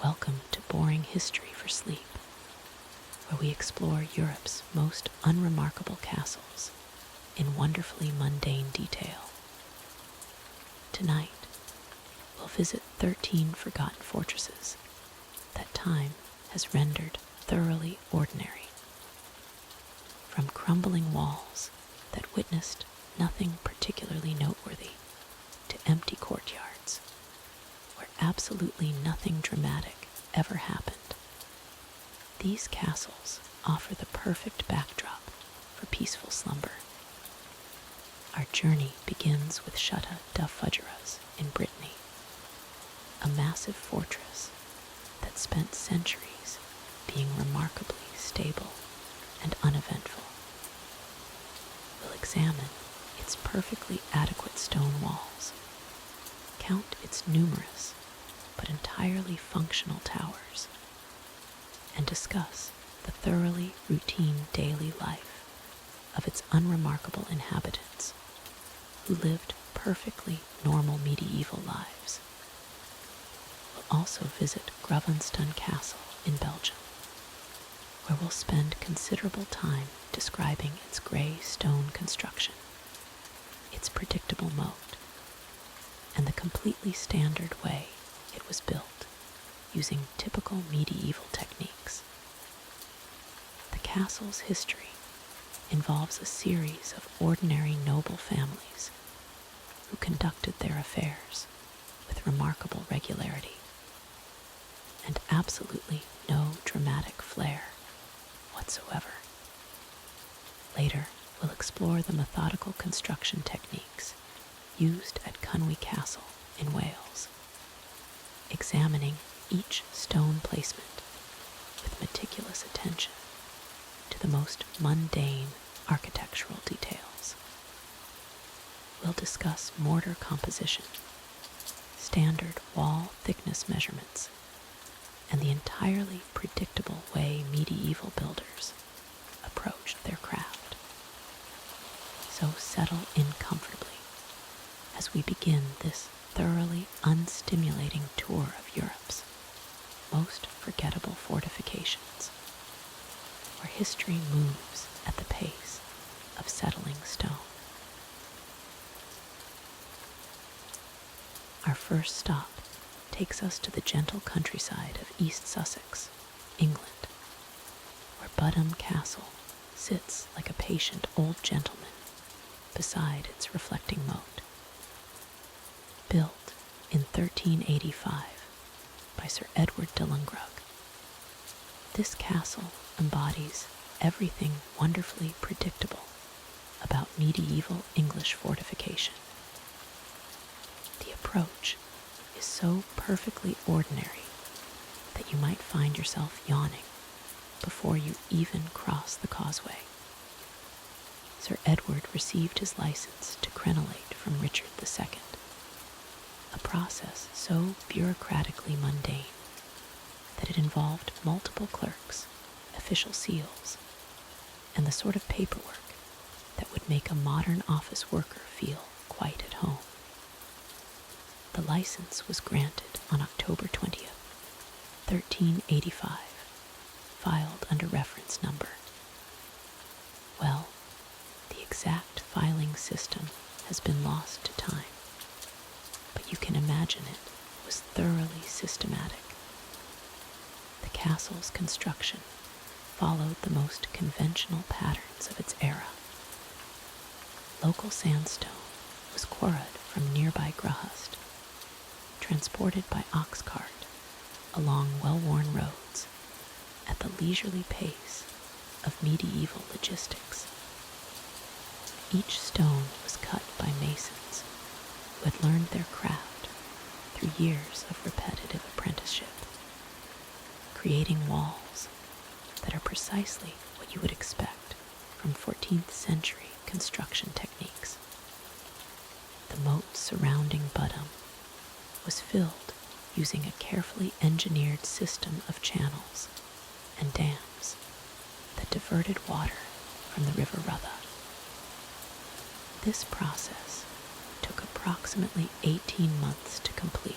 Welcome to Boring History for Sleep, where we explore Europe's most unremarkable castles in wonderfully mundane detail. Tonight, we'll visit 13 forgotten fortresses that time has rendered thoroughly ordinary. From crumbling walls that witnessed nothing particularly noteworthy to empty courtyards where absolutely nothing dramatic ever happened. These castles offer the perfect backdrop for peaceful slumber. Our journey begins with Château in Brittany, a massive fortress that spent centuries being remarkably stable and uneventful. We'll examine its perfectly adequate stone walls, count its numerous but entirely functional towers, and discuss the thoroughly routine daily life of its unremarkable inhabitants who lived perfectly normal medieval lives. We'll also visit Gravensteen Castle in Belgium, where we'll spend considerable time describing its grey stone construction, its predictable moat, and the completely standard way it was built using typical medieval techniques. The castle's history involves a series of ordinary noble families who conducted their affairs with remarkable regularity and absolutely no dramatic flair whatsoever. Later, we'll explore the methodical construction techniques used at Unwind Castle in Wales, examining each stone placement with meticulous attention to the most mundane architectural details. We'll discuss mortar composition, standard wall thickness measurements, and the entirely predictable way medieval builders approached their craft. So settle in comfortably as we begin this thoroughly unstimulating tour of Europe's most forgettable fortifications, where history moves at the pace of settling stone. Our first stop takes us to the gentle countryside of East Sussex, England, where Bodiam Castle sits like a patient old gentleman beside its reflecting moat. Built in 1385 by Sir Edward de Langrug, this castle embodies everything wonderfully predictable about medieval English fortification. The approach is so perfectly ordinary that you might find yourself yawning before you even cross the causeway. Sir Edward received his license to crenellate from Richard II, a process so bureaucratically mundane that it involved multiple clerks, official seals, and the sort of paperwork that would make a modern office worker feel quite at home. The license was granted on October 20th, 1385, filed under reference number. Well, the exact filing system has been lost to time, but you can imagine it was thoroughly systematic. The castle's construction followed the most conventional patterns of its era. Local sandstone was quarried from nearby Grahust, transported by ox cart along well-worn roads at the leisurely pace of medieval logistics. Each stone was cut by masons who had learned their craft through years of repetitive apprenticeship, creating walls that are precisely what you would expect from 14th century construction techniques. The moat surrounding Bodiam was filled using a carefully engineered system of channels and dams that diverted water from the River Rotha. This process took approximately 18 months to complete,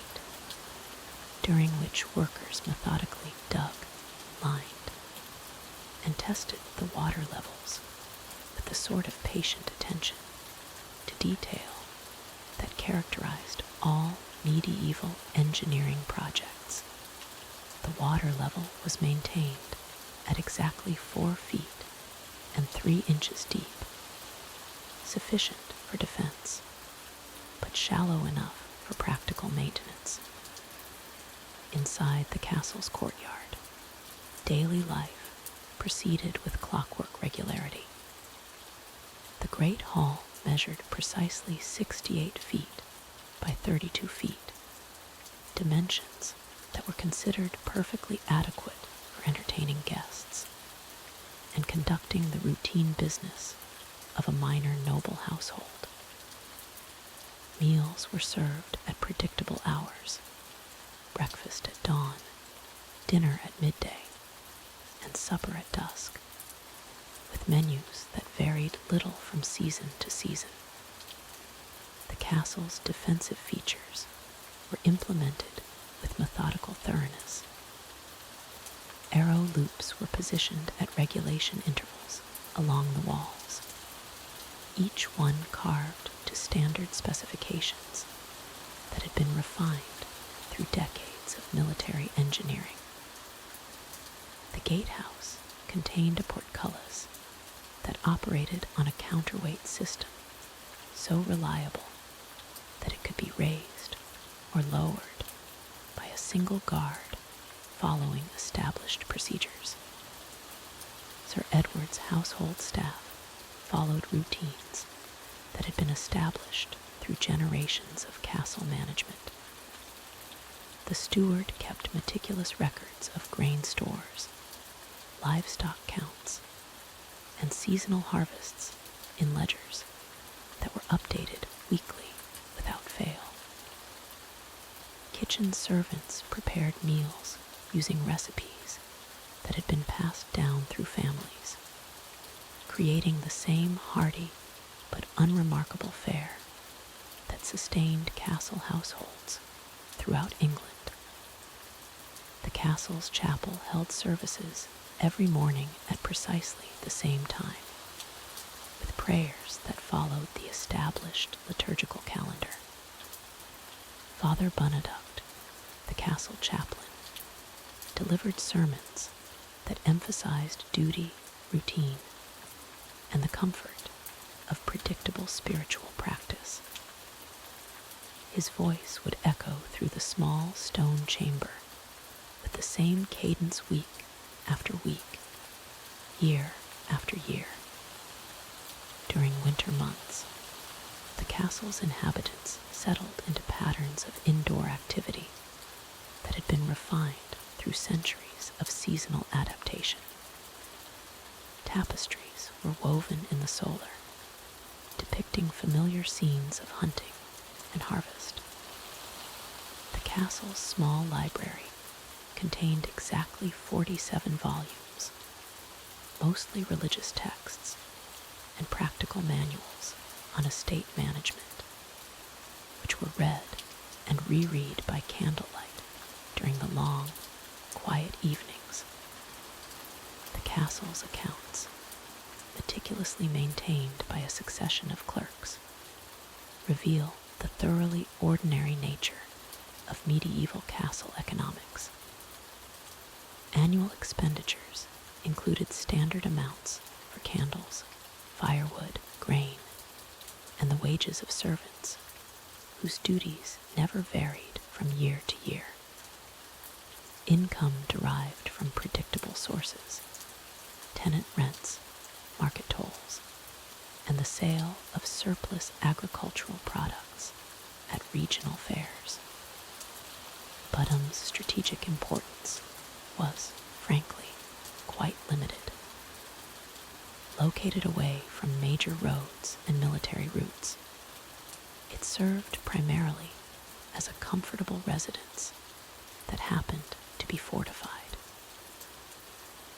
during which workers methodically dug, lined, and tested the water levels with the sort of patient attention to detail that characterized all medieval engineering projects. The water level was maintained at exactly 4 feet and 3 inches deep, sufficient for defense, but shallow enough for practical maintenance. Inside the castle's courtyard, daily life proceeded with clockwork regularity. The great hall measured precisely 68 feet by 32 feet, dimensions that were considered perfectly adequate for entertaining guests and conducting the routine business of a minor noble household. Meals were served at predictable hours: breakfast at dawn, dinner at midday, and supper at dusk, with menus that varied little from season to season. The castle's defensive features were implemented with methodical thoroughness. Arrow loops were positioned at regulation intervals along the walls, each one carved to standard specifications that had been refined through decades of military engineering. The gatehouse contained a portcullis that operated on a counterweight system so reliable that it could be raised or lowered by a single guard following established procedures. Sir Edward's household staff followed routines that had been established through generations of castle management. The steward kept meticulous records of grain stores, livestock counts, and seasonal harvests in ledgers that were updated weekly without fail. Kitchen servants prepared meals using recipes that had been passed down through families, creating the same hearty but unremarkable fare that sustained castle households throughout England. The castle's chapel held services every morning at precisely the same time, with prayers that followed the established liturgical calendar. Father Beneduct, the castle chaplain, delivered sermons that emphasized duty, routine, and the comfort of predictable spiritual practice. His voice would echo through the small stone chamber with the same cadence week after week, year after year. During winter months, the castle's inhabitants settled into patterns of indoor activity that had been refined through centuries of seasonal adaptation. Tapestries were woven in the solar, depicting familiar scenes of hunting and harvest. The castle's small library contained exactly 47 volumes, mostly religious texts and practical manuals on estate management, which were read and reread by candlelight during the long, quiet evenings. The castle's accounts, meticulously maintained by a succession of clerks, reveal the thoroughly ordinary nature of medieval castle economics. Annual expenditures included standard amounts for candles, firewood, grain, and the wages of servants, whose duties never varied from year to year. Income derived from predictable sources: tenant rents, market tolls, and the sale of surplus agricultural products at regional fairs. Bodiam's strategic importance was, frankly, quite limited. Located away from major roads and military routes, it served primarily as a comfortable residence that happened to be fortified.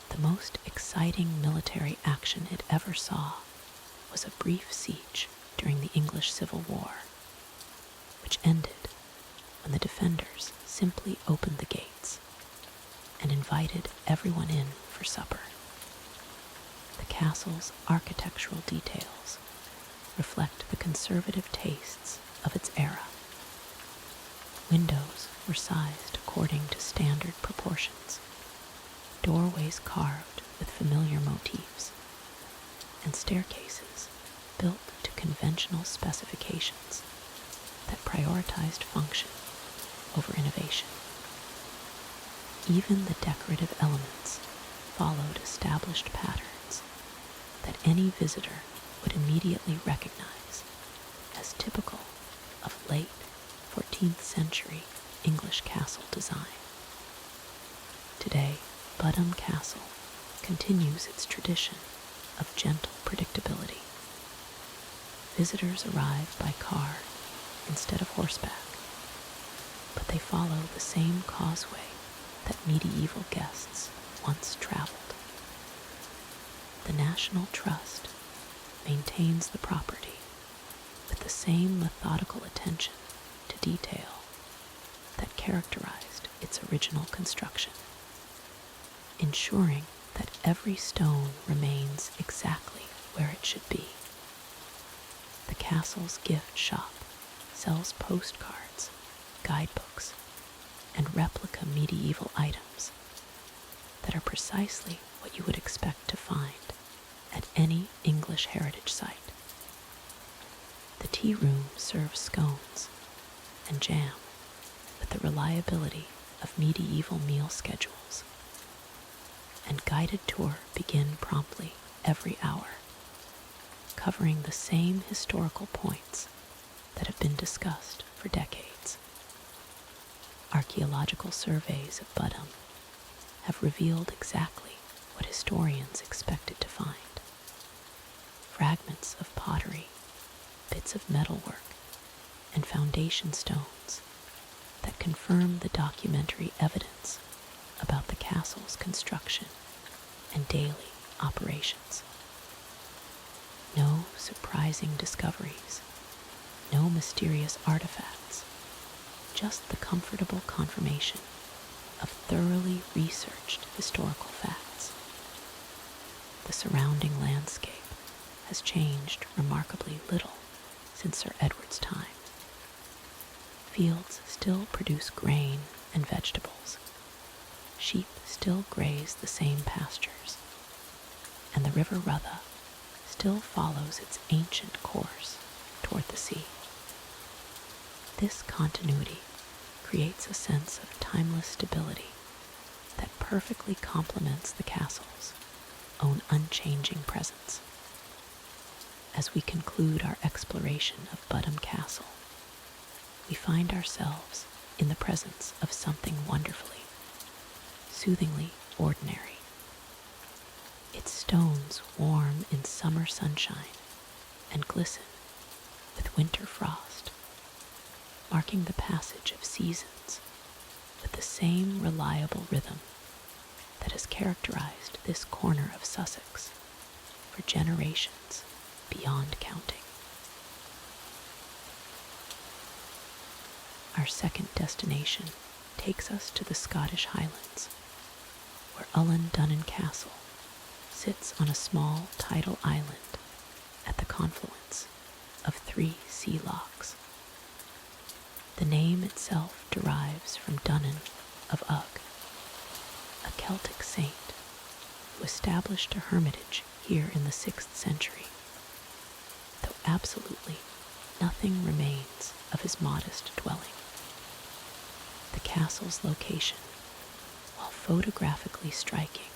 The most exciting military action it ever saw was a brief siege during the English Civil War, which ended when the defenders simply opened the gates and invited everyone in for supper. The castle's architectural details reflect the conservative tastes of its era. Windows were sized according to standard proportions, doorways carved with familiar motifs, and staircases built to conventional specifications that prioritized function over innovation. Even the decorative elements followed established patterns that any visitor would immediately recognize as typical of late 14th century English castle design. Today, Bodiam Castle continues its tradition of gentle predictability. Visitors arrive by car instead of horseback, but they follow the same causeway that medieval guests once traveled. The National Trust maintains the property with the same methodical attention to detail that characterized its original construction, ensuring that every stone remains exactly where it should be. The castle's gift shop sells postcards, guidebooks, and replica medieval items that are precisely what you would expect to find at any English heritage site. The tea room serves scones and jam with the reliability of medieval meal schedules, and guided tours begin promptly every hour, covering the same historical points that have been discussed for decades. Archaeological surveys of Bodiam have revealed exactly what historians expected to find. Fragments of pottery, bits of metalwork, and foundation stones that confirm the documentary evidence about the castle's construction and daily operations. No surprising discoveries, no mysterious artifacts, just the comfortable confirmation of thoroughly researched historical facts. The surrounding landscape has changed remarkably little since Sir Edward's time. Fields still produce grain and vegetables. Sheep still graze the same pastures, and the River Rotha still follows its ancient course toward the sea. This continuity creates a sense of timeless stability that perfectly complements the castle's own unchanging presence. As we conclude our exploration of Bodiam Castle, we find ourselves in the presence of something wonderfully, soothingly ordinary. Its stones warm in summer sunshine and glisten with winter frost, marking the passage of seasons with the same reliable rhythm that has characterized this corner of Sussex for generations beyond counting. Our second destination takes us to the Scottish Highlands, where Donan Castle sits on a small tidal island at the confluence of 3 sea lochs. The name itself derives from Donan of Ugg, a Celtic saint who established a hermitage here in the 6th century, though absolutely nothing remains of his modest dwelling. The castle's location, while photographically striking,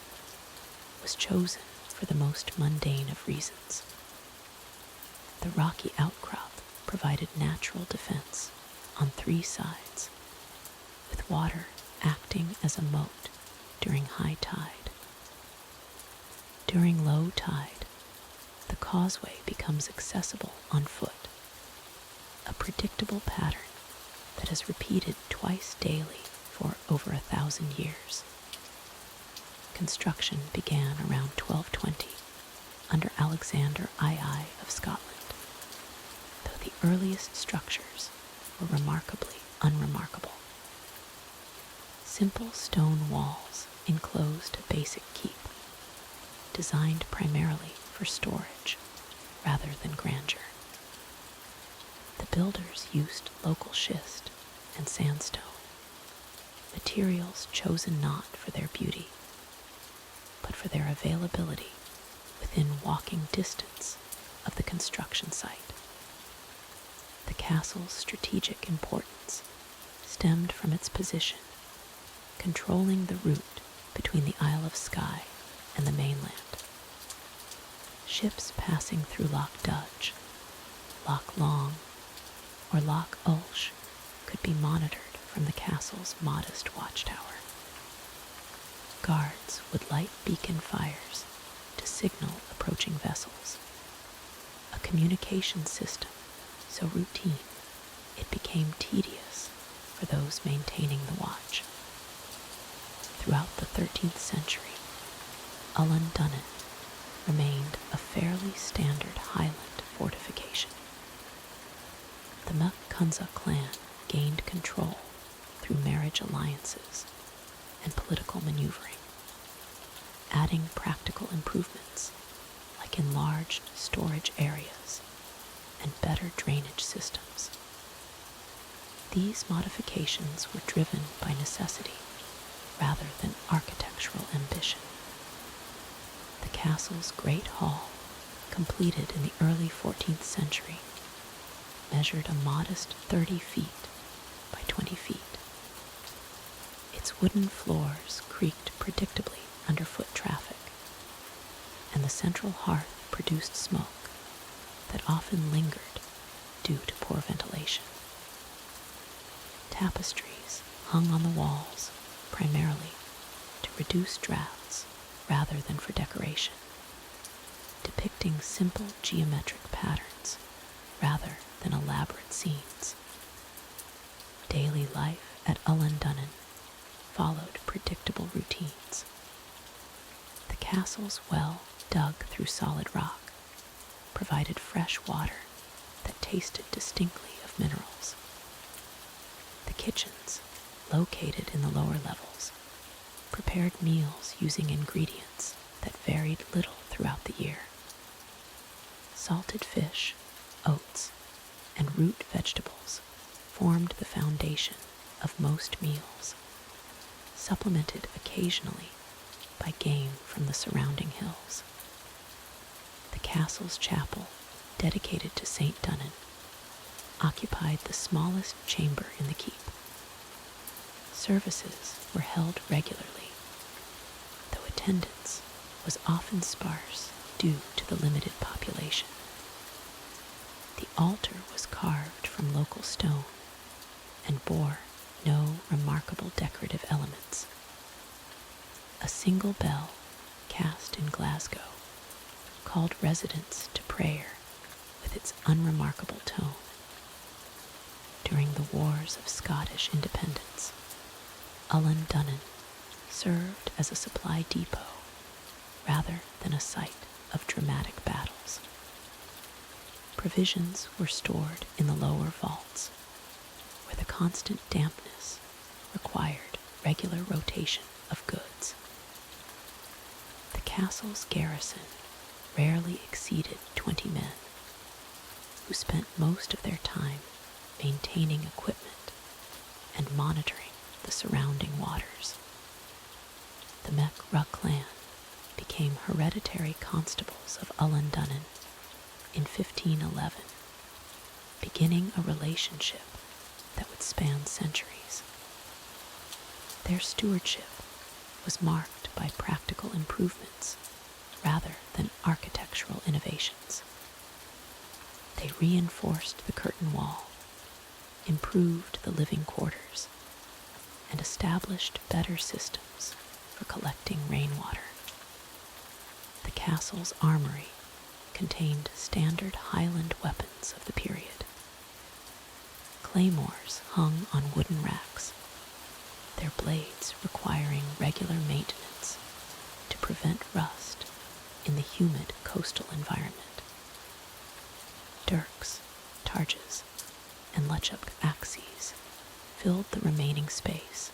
was chosen for the most mundane of reasons. The rocky outcrop provided natural defense on 3 sides, with water acting as a moat during high tide. During low tide, the causeway becomes accessible on foot, a predictable pattern that has repeated twice daily for over 1,000 years. Construction began around 1220 under Alexander II of Scotland, though the earliest structures were remarkably unremarkable. Simple stone walls enclosed a basic keep, designed primarily for storage rather than grandeur. The builders used local schist and sandstone, materials chosen not for their beauty, but for their availability within walking distance of the construction site. The castle's strategic importance stemmed from its position, controlling the route between the Isle of Skye and the mainland. Ships passing through Loch Dudge, Loch Long, or Loch Ulsh could be monitored from the castle's modest watchtower. Guards would light beacon fires to signal approaching vessels, a communication system so routine it became tedious for those maintaining the watch. Throughout the 13th century, Donan remained a fairly standard Highland fortification. The Macunza clan gained control through marriage alliances and political maneuvering, adding practical improvements like enlarged storage areas and better drainage systems. These modifications were driven by necessity rather than architectural ambition. The castle's Great Hall, completed in the early 14th century, measured a modest 30 feet by 20 feet. Its wooden floors creaked predictably under foot traffic, and the central hearth produced smoke that often lingered due to poor ventilation. Tapestries hung on the walls primarily to reduce drafts rather than for decoration, depicting simple geometric patterns rather than elaborate scenes. Daily life at Donan followed predictable routines. The castle's well, dug through solid rock, provided fresh water that tasted distinctly of minerals. The kitchens, located in the lower levels, prepared meals using ingredients that varied little throughout the year. Salted fish, oats, and root vegetables formed the foundation of most meals, supplemented occasionally by game from the surrounding hills. The castle's chapel, dedicated to St. Donan, occupied the smallest chamber in the keep. Services were held regularly, though attendance was often sparse due to the limited population. The altar was carved from local stone and bore no remarkable decorative elements. A single bell, cast in Glasgow, called residents to prayer with its unremarkable tone. During the wars of Scottish independence, Donan served as a supply depot rather than a site of dramatic battles. Provisions were stored in the lower vaults, where the constant dampness required regular rotation of goods. The castle's garrison rarely exceeded 20 men, who spent most of their time maintaining equipment and monitoring the surrounding waters. The Mac clan became hereditary constables of Donan in 1511, beginning a relationship that would span centuries. Their stewardship was marked by practical improvements rather than architectural innovations. They reinforced the curtain wall, improved the living quarters, and established better systems for collecting rainwater. The castle's armory contained standard Highland weapons of the period. Claymores hung on wooden racks, their blades requiring regular maintenance to prevent rust in the humid coastal environment. Dirks, targes, and lechuk axes filled the remaining space,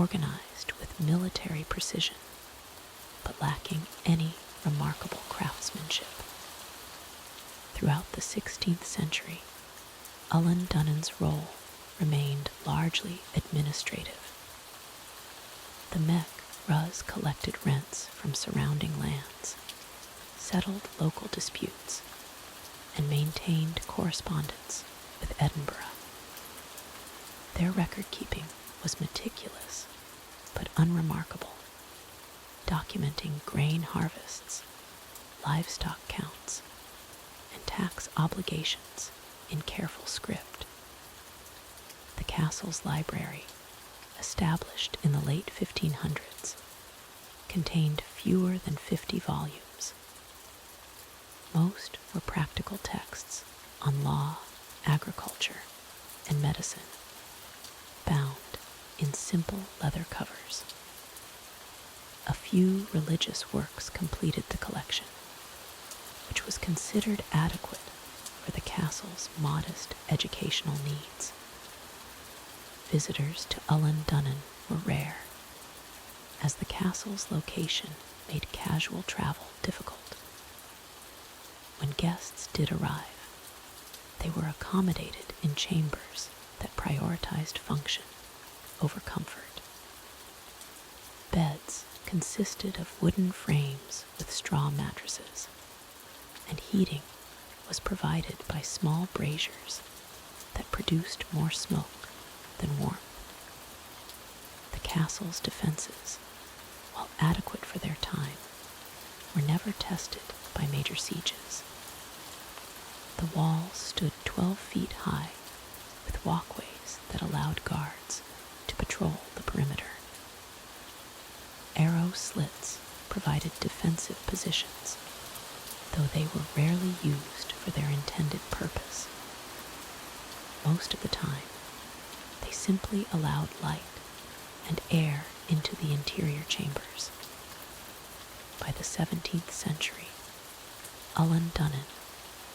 organized with military precision, but lacking any remarkable craftsmanship. Throughout the 16th century, Eilean Donan's role remained largely administrative. The Mek Ruz collected rents from surrounding lands, settled local disputes, and maintained correspondence with Edinburgh. Their record-keeping was meticulous but unremarkable, documenting grain harvests, livestock counts, and tax obligations in careful script. The castle's library, established in the late 1500s, contained fewer than 50 volumes. Most were practical texts on law, agriculture, and medicine, bound in simple leather covers. A few religious works completed the collection, which was considered adequate for the castle's modest educational needs. Visitors to Eilean Donan were rare, as the castle's location made casual travel difficult. When guests did arrive, they were accommodated in chambers that prioritized function over comfort. Beds consisted of wooden frames with straw mattresses, and heating was provided by small braziers that produced more smoke than warmth. The castle's defenses, while adequate for their time, were never tested by major sieges. The walls stood 12 feet high, with walkways that allowed guards to patrol the perimeter. Arrow slits provided defensive positions, though they were rarely used for their intended purpose. Most of the time, they simply allowed light and air into the interior chambers. By the 17th century, Eilean Donan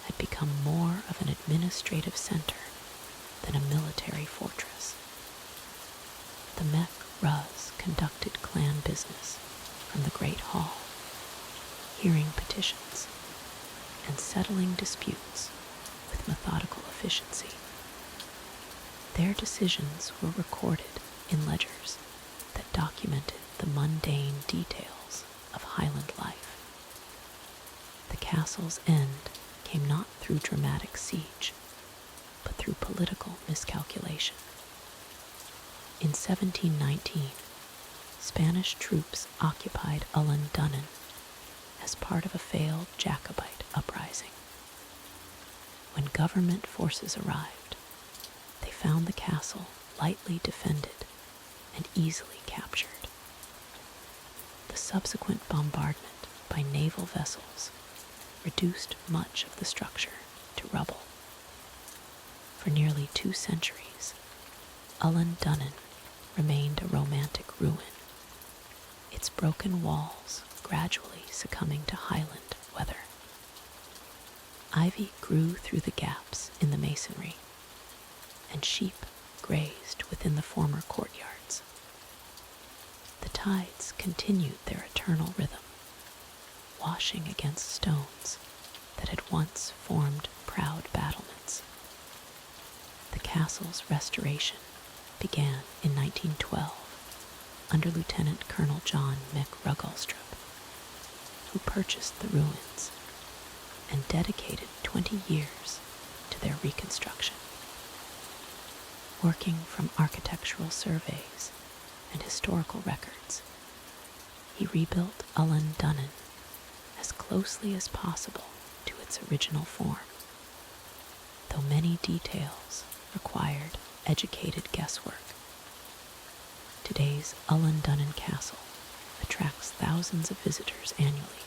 had become more of an administrative center than a military fortress. The Mek Ruz conducted clan business from the Great Hall, hearing petitions and settling disputes with methodical efficiency. Their decisions were recorded in ledgers that documented the mundane details of Highland life. The castle's end came not through dramatic siege, but through political miscalculation. In 1719, Spanish troops occupied Eilean Donan as part of a failed Jacobite uprising. When government forces arrived, they found the castle lightly defended and easily captured. The subsequent bombardment by naval vessels reduced much of the structure to rubble. For nearly 2 centuries, Eilean Donan remained a romantic ruin, its broken walls gradually succumbing to Highland weather. Ivy grew through the gaps in the masonry, and sheep grazed within the former courtyards. The tides continued their eternal rhythm, washing against stones that had once formed proud battlements. The castle's restoration began in 1912 under Lieutenant Colonel John McRugglestrup, who purchased the ruins and dedicated 20 years to their reconstruction. Working from architectural surveys and historical records, he rebuilt Eilean Donan as closely as possible to its original form, though many details required educated guesswork. Today's Eilean Donan Castle attracts thousands of visitors annually,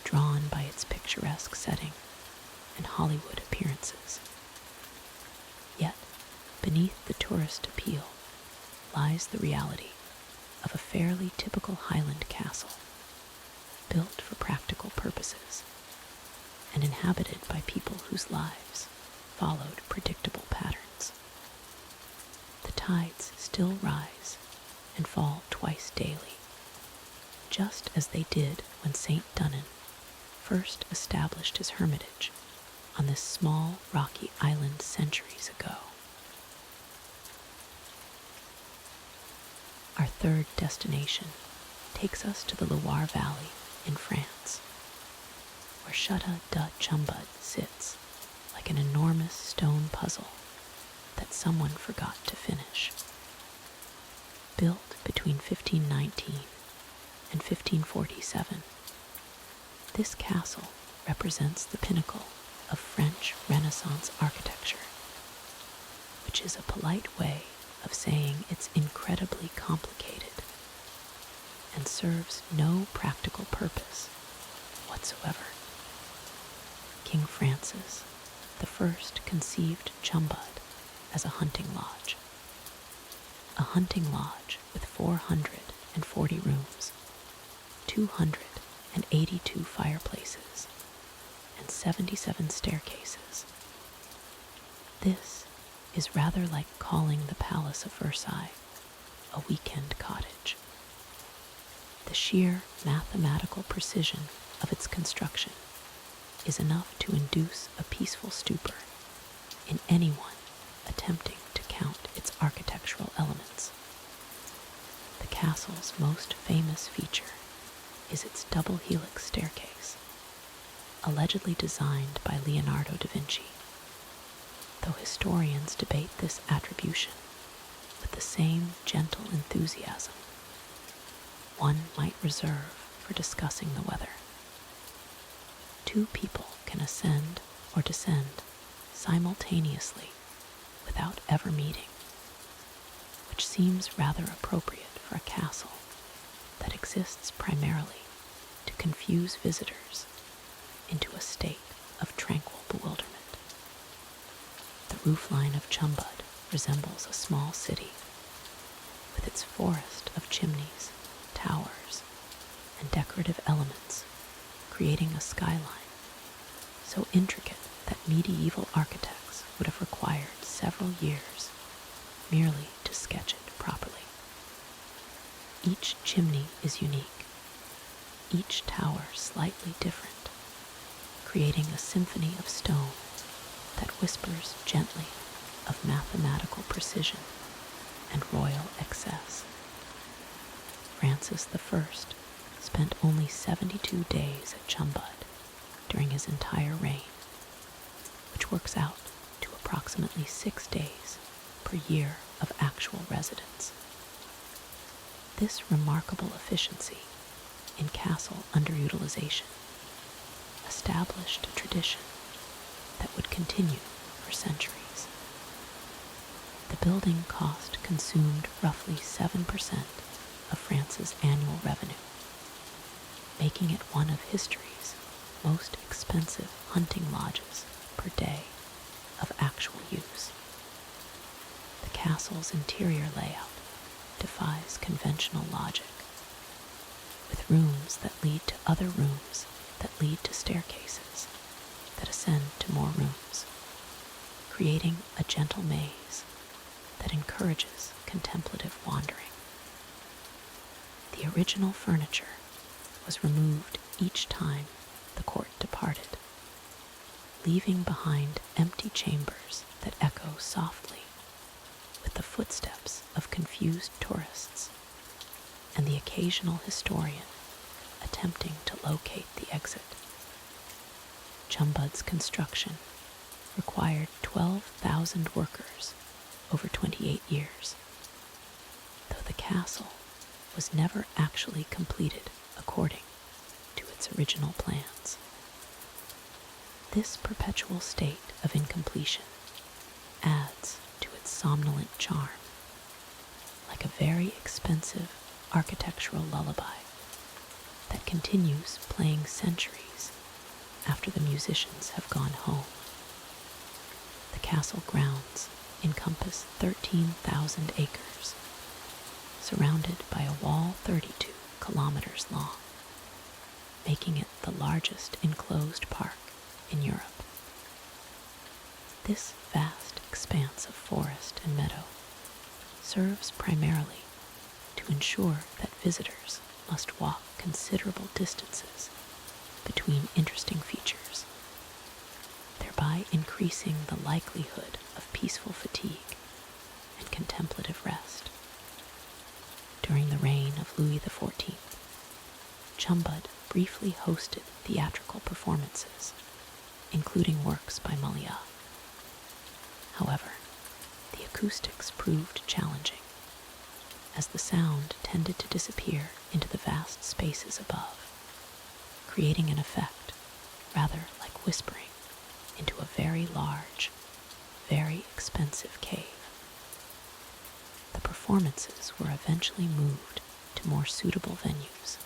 drawn by its picturesque setting and Hollywood appearances. Yet, beneath the tourist appeal lies the reality of a fairly typical Highland castle, built for practical purposes and inhabited by people whose lives followed predictable patterns. The tides still rise and fall twice daily, just as they did when St. Donan first established his hermitage on this small rocky island centuries ago. Our third destination takes us to the Loire Valley in France, where Château de Chambord sits like an enormous stone puzzle that someone forgot to finish. Built between 1519 and 1547, this castle represents the pinnacle of French Renaissance architecture, which is a polite way of saying it's incredibly complicated and serves no practical purpose whatsoever. King Francis I conceived Chambord as a hunting lodge with 440 rooms, 282 fireplaces, and 77 staircases. This is rather like calling the Palace of Versailles a weekend cottage. The sheer mathematical precision of its construction is enough to induce a peaceful stupor in anyone attempting to count its architectural elements. The castle's most famous feature is its double helix staircase, allegedly designed by Leonardo da Vinci, though historians debate this attribution with the same gentle enthusiasm one might reserve for discussing the weather. Two people can ascend or descend simultaneously without ever meeting, which seems rather appropriate for a castle that exists primarily to confuse visitors into a state of tranquil bewilderment. The roofline of Chambord resembles a small city, with its forest of chimneys, towers, and decorative elements creating a skyline so intricate that medieval architects would have required several years merely to sketch it properly. Each chimney is unique, each tower slightly different, creating a symphony of stone that whispers gently of mathematical precision and royal excess. Francis I spent only 72 days at Chambord during his entire reign, which works out to approximately 6 days per year of actual residence. This remarkable efficiency in castle underutilization established a tradition that would continue for centuries. The building cost consumed roughly 7% of France's annual revenue, making it one of history's most expensive hunting lodges per day of actual use. The castle's interior layout defies conventional logic, with rooms that lead to other rooms that lead to staircases that ascend to more rooms, creating a gentle maze that encourages contemplative wandering. The original furniture was removed each time the court departed, leaving behind empty chambers that echo softly with the footsteps of confused tourists and the occasional historian attempting to locate the exit. Chambord's construction required 12,000 workers over 28 years, though the castle was never actually completed according to its original plans. This perpetual state of incompletion adds to its somnolent charm, like a very expensive architectural lullaby that continues playing centuries after the musicians have gone home. The castle grounds encompass 13,000 acres, surrounded by a wall 32 kilometers long, making it the largest enclosed park in Europe. This vast expanse of forest and meadow serves primarily to to ensure that visitors must walk considerable distances between interesting features, thereby increasing the likelihood of peaceful fatigue and contemplative rest. During the reign of Louis XIV, Chambord briefly hosted theatrical performances, including works by Molière. However, the acoustics proved challenging, as the sound tended to disappear into the vast spaces above, creating an effect rather like whispering into a very large, very expensive cave. The performances were eventually moved to more suitable venues,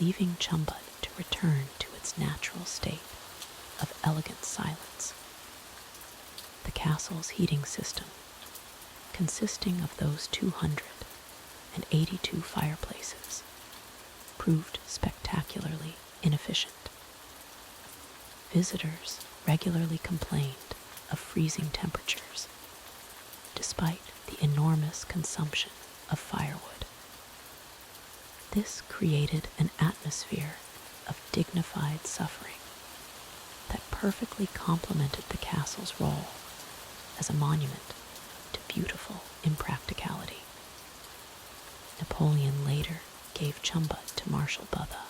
leaving Chambord to return to its natural state of elegant silence. The castle's heating system, consisting of those 282 fireplaces, proved spectacularly inefficient. Visitors regularly complained of freezing temperatures, despite the enormous consumption of firewood. This created an atmosphere of dignified suffering that perfectly complemented the castle's role as a monument to beautiful impracticality. Napoleon later gave Chambord to Marshal Buda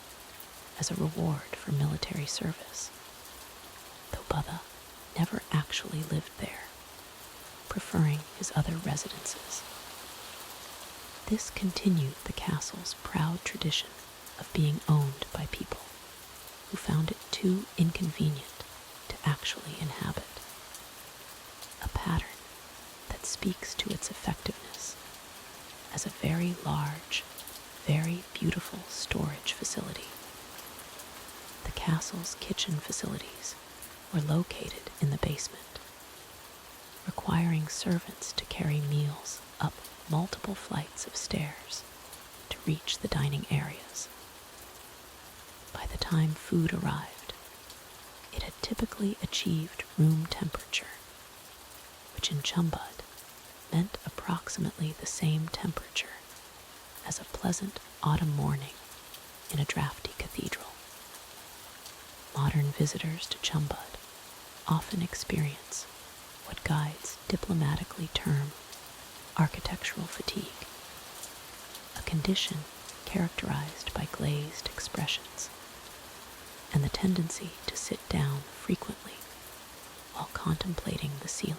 as a reward for military service, though Buda never actually lived there, preferring his other residences. This continued the castle's proud tradition of being owned by people who found it too inconvenient to actually inhabit, a pattern that speaks to its effectiveness as a very large, very beautiful storage facility. The castle's kitchen facilities were located in the basement, requiring servants to carry meals up multiple flights of stairs to reach the dining areas. By the time food arrived, it had typically achieved room temperature, which in Chambord meant approximately the same temperature as a pleasant autumn morning in a drafty cathedral. Modern visitors to Chambord often experience what guides diplomatically term architectural fatigue, a condition characterized by glazed expressions and the tendency to sit down frequently while contemplating the ceiling.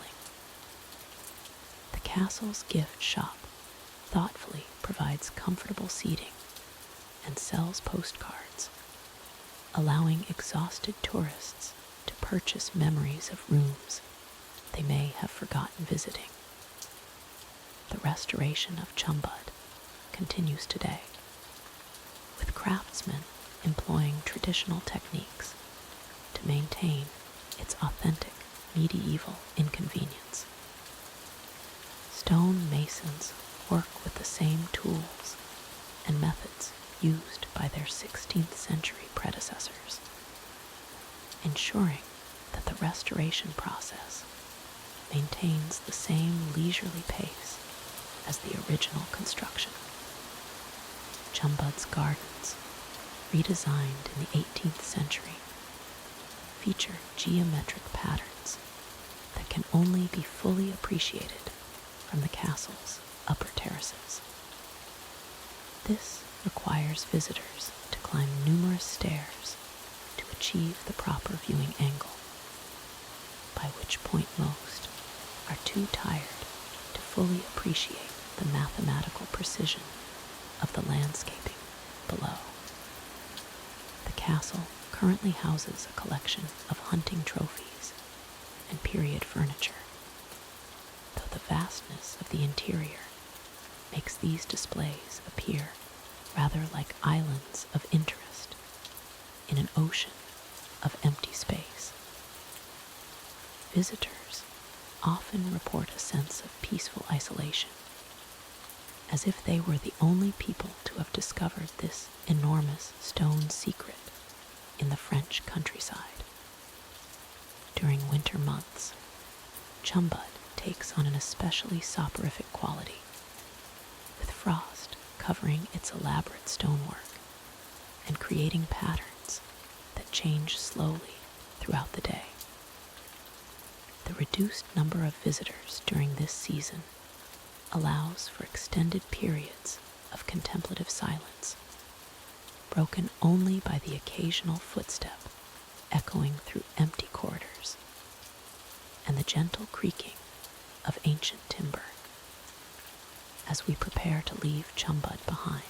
The castle's gift shop thoughtfully provides comfortable seating and sells postcards, allowing exhausted tourists to purchase memories of rooms they may have forgotten visiting. The restoration of Chambord continues today, with craftsmen employing traditional techniques to maintain its authentic medieval inconvenience. Stone masons work with the same tools and methods used by their 16th century predecessors, ensuring that the restoration process maintains the same leisurely pace as the original construction. Chambord's gardens, redesigned in the 18th century, feature geometric patterns that can only be fully appreciated from the castle's upper terraces. This requires visitors to climb numerous stairs to achieve the proper viewing angle, by which point most are too tired to fully appreciate the mathematical precision of the landscaping below. The castle currently houses a collection of hunting trophies and period furniture, though the vastness of the interior makes these displays appear rather like islands of interest in an ocean of empty space. Visitors often report a sense of peaceful isolation, as if they were the only people to have discovered this enormous stone secret in the French countryside. During winter months, Chambord takes on an especially soporific quality, with frost covering its elaborate stonework and creating patterns that change slowly throughout the day. The reduced number of visitors during this season allows for extended periods of contemplative silence, broken only by the occasional footstep echoing through empty corridors and the gentle creaking of ancient timber. As we prepare to leave Chambord behind,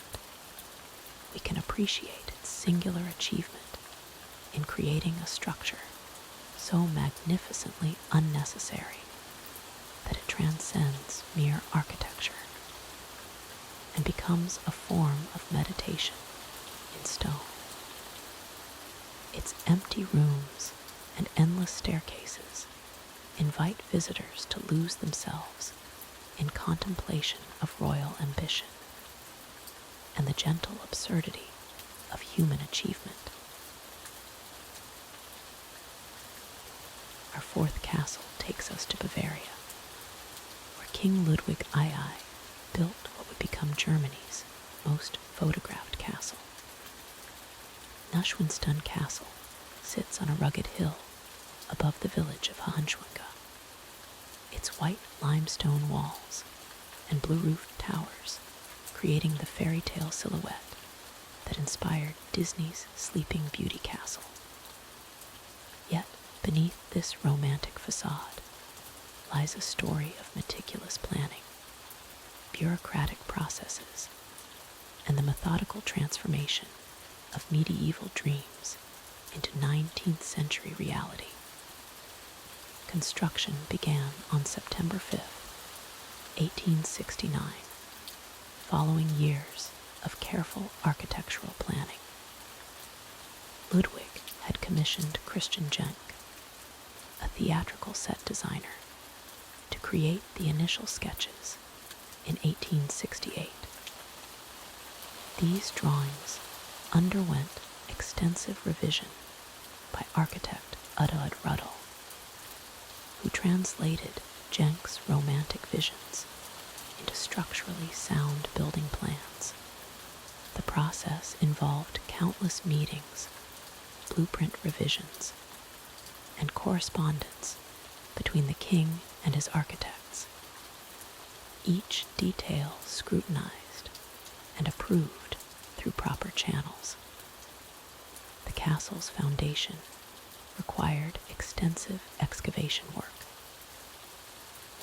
we can appreciate its singular achievement in creating a structure so magnificently unnecessary that it transcends mere architecture and becomes a form of meditation in stone. Its empty rooms and endless staircases invite visitors to lose themselves in contemplation of royal ambition and the gentle absurdity of human achievement. Our fourth castle takes us to Bavaria, where King Ludwig II built what would become Germany's most photographed castle. Neuschwanstein Castle sits on a rugged hill above the village of Hungary. Its white limestone walls and blue-roofed towers creating the fairy tale silhouette that inspired Disney's Sleeping Beauty castle. Yet beneath this romantic facade lies a story of meticulous planning, bureaucratic processes, and the methodical transformation of medieval dreams into 19th century reality. Construction began on September 5th, 1869, following years of careful architectural planning. Ludwig had commissioned Christian Jenk, a theatrical set designer, to create the initial sketches in 1868. These drawings underwent extensive revision by architect Udod Ruddle, who translated Jenk's romantic visions into structurally sound building plans. The process involved countless meetings, blueprint revisions, and correspondence between the king and his architects, each detail scrutinized and approved through proper channels. The castle's foundation required extensive excavation work.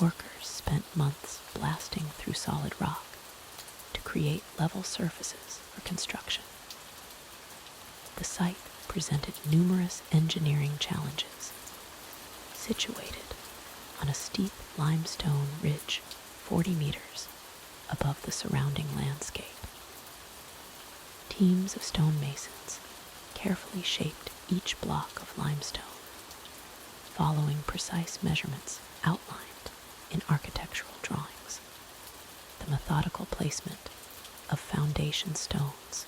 Workers spent months blasting through solid rock to create level surfaces for construction. The site presented numerous engineering challenges. Situated on a steep limestone ridge 40 meters above the surrounding landscape, teams of stonemasons carefully shaped each block of limestone, following precise measurements outlined in architectural drawings. The methodical placement of foundation stones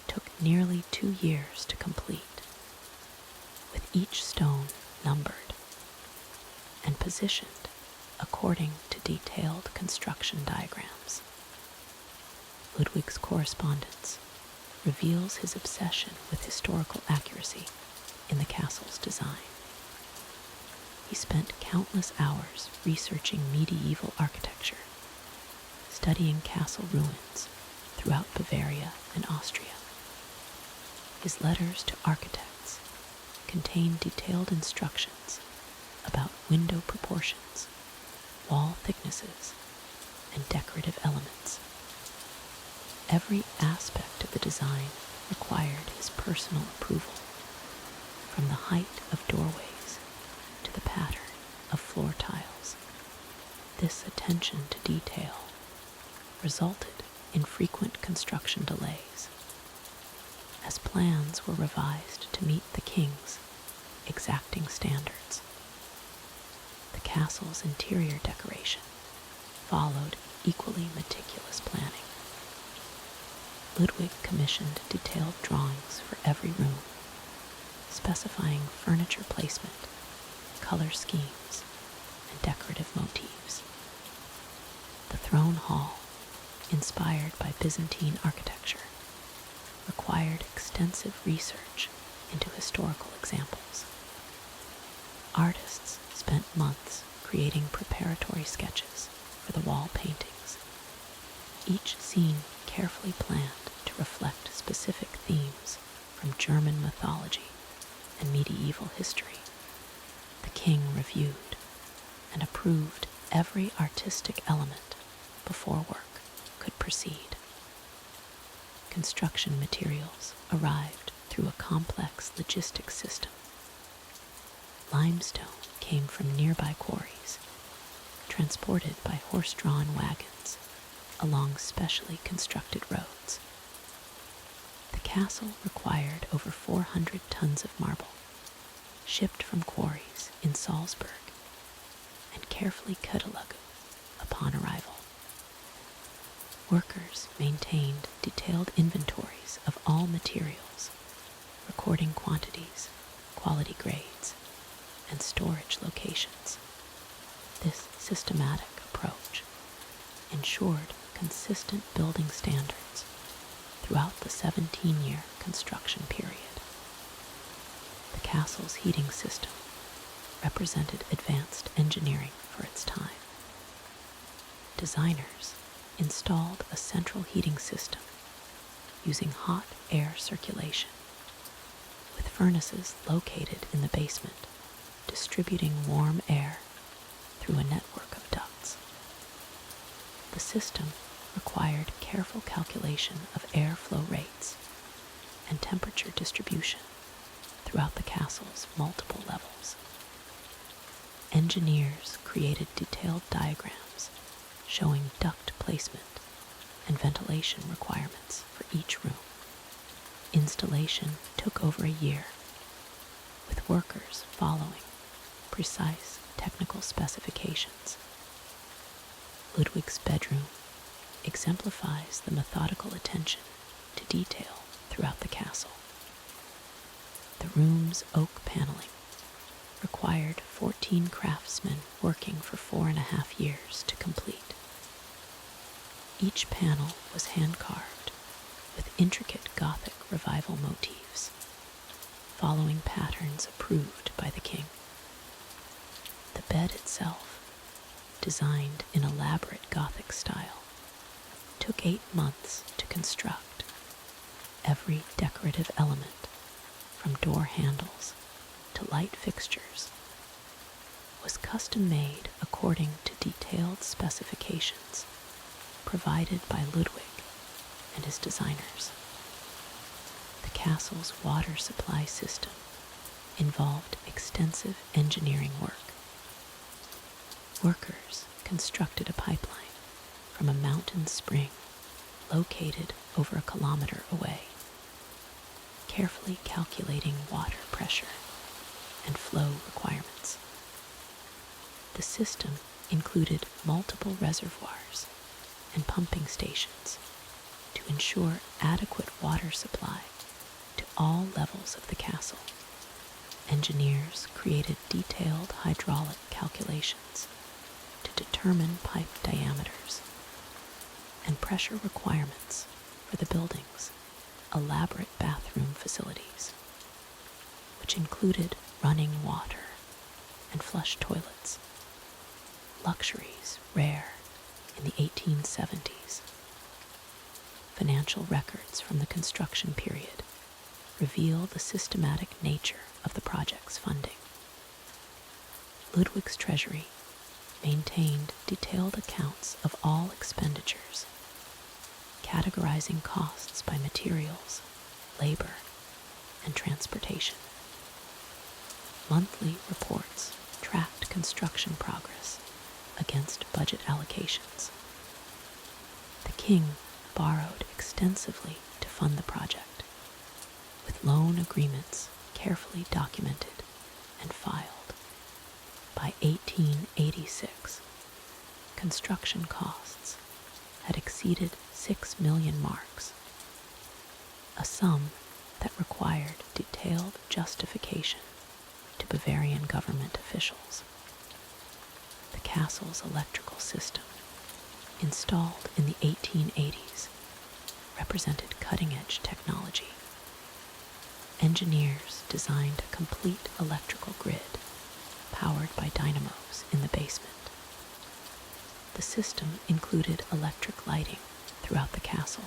took nearly 2 years to complete, with each stone numbered and positioned according to detailed construction diagrams. Ludwig's correspondence reveals his obsession with historical accuracy in the castle's design. He spent countless hours researching medieval architecture, studying castle ruins throughout Bavaria and Austria. His letters to architects contain detailed instructions about window proportions, wall thicknesses, and decorative elements. Every aspect of the design required his personal approval, from the height of doorways to the pattern of floor tiles. This attention to detail resulted in frequent construction delays, as plans were revised to meet the king's exacting standards. The castle's interior decoration followed equally meticulous planning. Ludwig commissioned detailed drawings for every room, specifying furniture placement, color schemes, and decorative motifs. The throne hall, inspired by Byzantine architecture, required extensive research into historical examples. Artists spent months creating preparatory sketches for the wall paintings, each scene carefully planned to reflect specific themes from German mythology and medieval history. The king reviewed and approved every artistic element before work could proceed. Construction materials arrived through a complex logistics system. Limestone came from nearby quarries, transported by horse-drawn wagons along specially constructed roads. The castle required over 400 tons of marble, shipped from quarries in Salzburg and carefully catalogued upon arrival. Workers maintained detailed inventories of all materials, recording quantities, quality grades, and storage locations. This systematic approach ensured consistent building standards throughout the 17-year construction period. The castle's heating system represented advanced engineering for its time. Designers installed a central heating system using hot air circulation, with furnaces located in the basement distributing warm air through a network of ducts. The system required careful calculation of airflow rates and temperature distribution throughout the castle's multiple levels. Engineers created detailed diagrams showing duct placement and ventilation requirements for each room. Installation took over a year, with workers following precise technical specifications. Ludwig's bedroom exemplifies the methodical attention to detail throughout the castle. The room's oak paneling required 14 craftsmen working for 4.5 years to complete. Each panel was hand-carved with intricate Gothic revival motifs, following patterns approved by the king. The bed itself, designed in elaborate Gothic style, took 8 months to construct. Every decorative element, from door handles to light fixtures, was custom-made according to detailed specifications provided by Ludwig and his designers. The castle's water supply system involved extensive engineering work. Workers constructed a pipeline from a mountain spring located over 1 kilometer away, carefully calculating water pressure and flow requirements. The system included multiple reservoirs and pumping stations to ensure adequate water supply to all levels of the castle. Engineers created detailed hydraulic calculations to determine pipe diameters and pressure requirements for the building's elaborate bathroom facilities, which included running water and flush toilets, luxuries rare in the 1870s. Financial records from the construction period reveal the systematic nature of the project's funding. Ludwig's treasury maintained detailed accounts of all expenditures, categorizing costs by materials, labor, and transportation. Monthly reports tracked construction progress against budget allocations. The king borrowed extensively to fund the project, with loan agreements carefully documented and filed. By 1886, construction costs had exceeded 6 million marks, a sum that required detailed justification to Bavarian government officials. The castle's electrical system installed in the 1880s, represented cutting-edge technology. Engineers designed a complete electrical grid powered by dynamos in the basement. The system included electric lighting throughout the castle,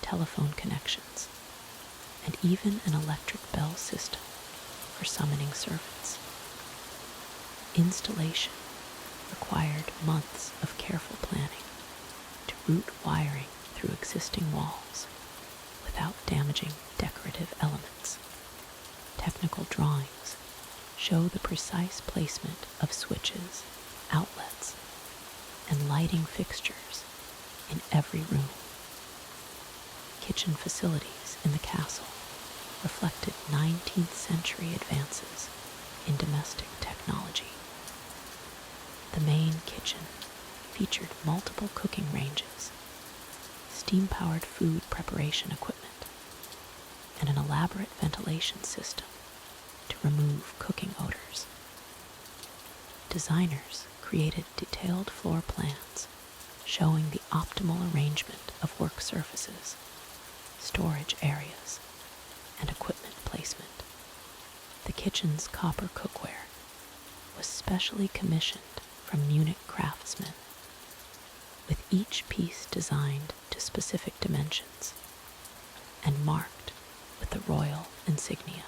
telephone connections, and even an electric bell system for summoning servants. Installation required months of careful planning to route wiring through existing walls without damaging decorative elements. Technical drawings show the precise placement of switches, outlets, and lighting fixtures in every room. Kitchen facilities in the castle reflected 19th century advances in domestic technology. The main kitchen featured multiple cooking ranges, steam-powered food preparation equipment, and an elaborate ventilation system to remove cooking odors. Designers created detailed floor plans showing the optimal arrangement of work surfaces, storage areas, and equipment placement. The kitchen's copper cookware was specially commissioned from Munich craftsmen, with each piece designed to specific dimensions and marked with the royal insignia.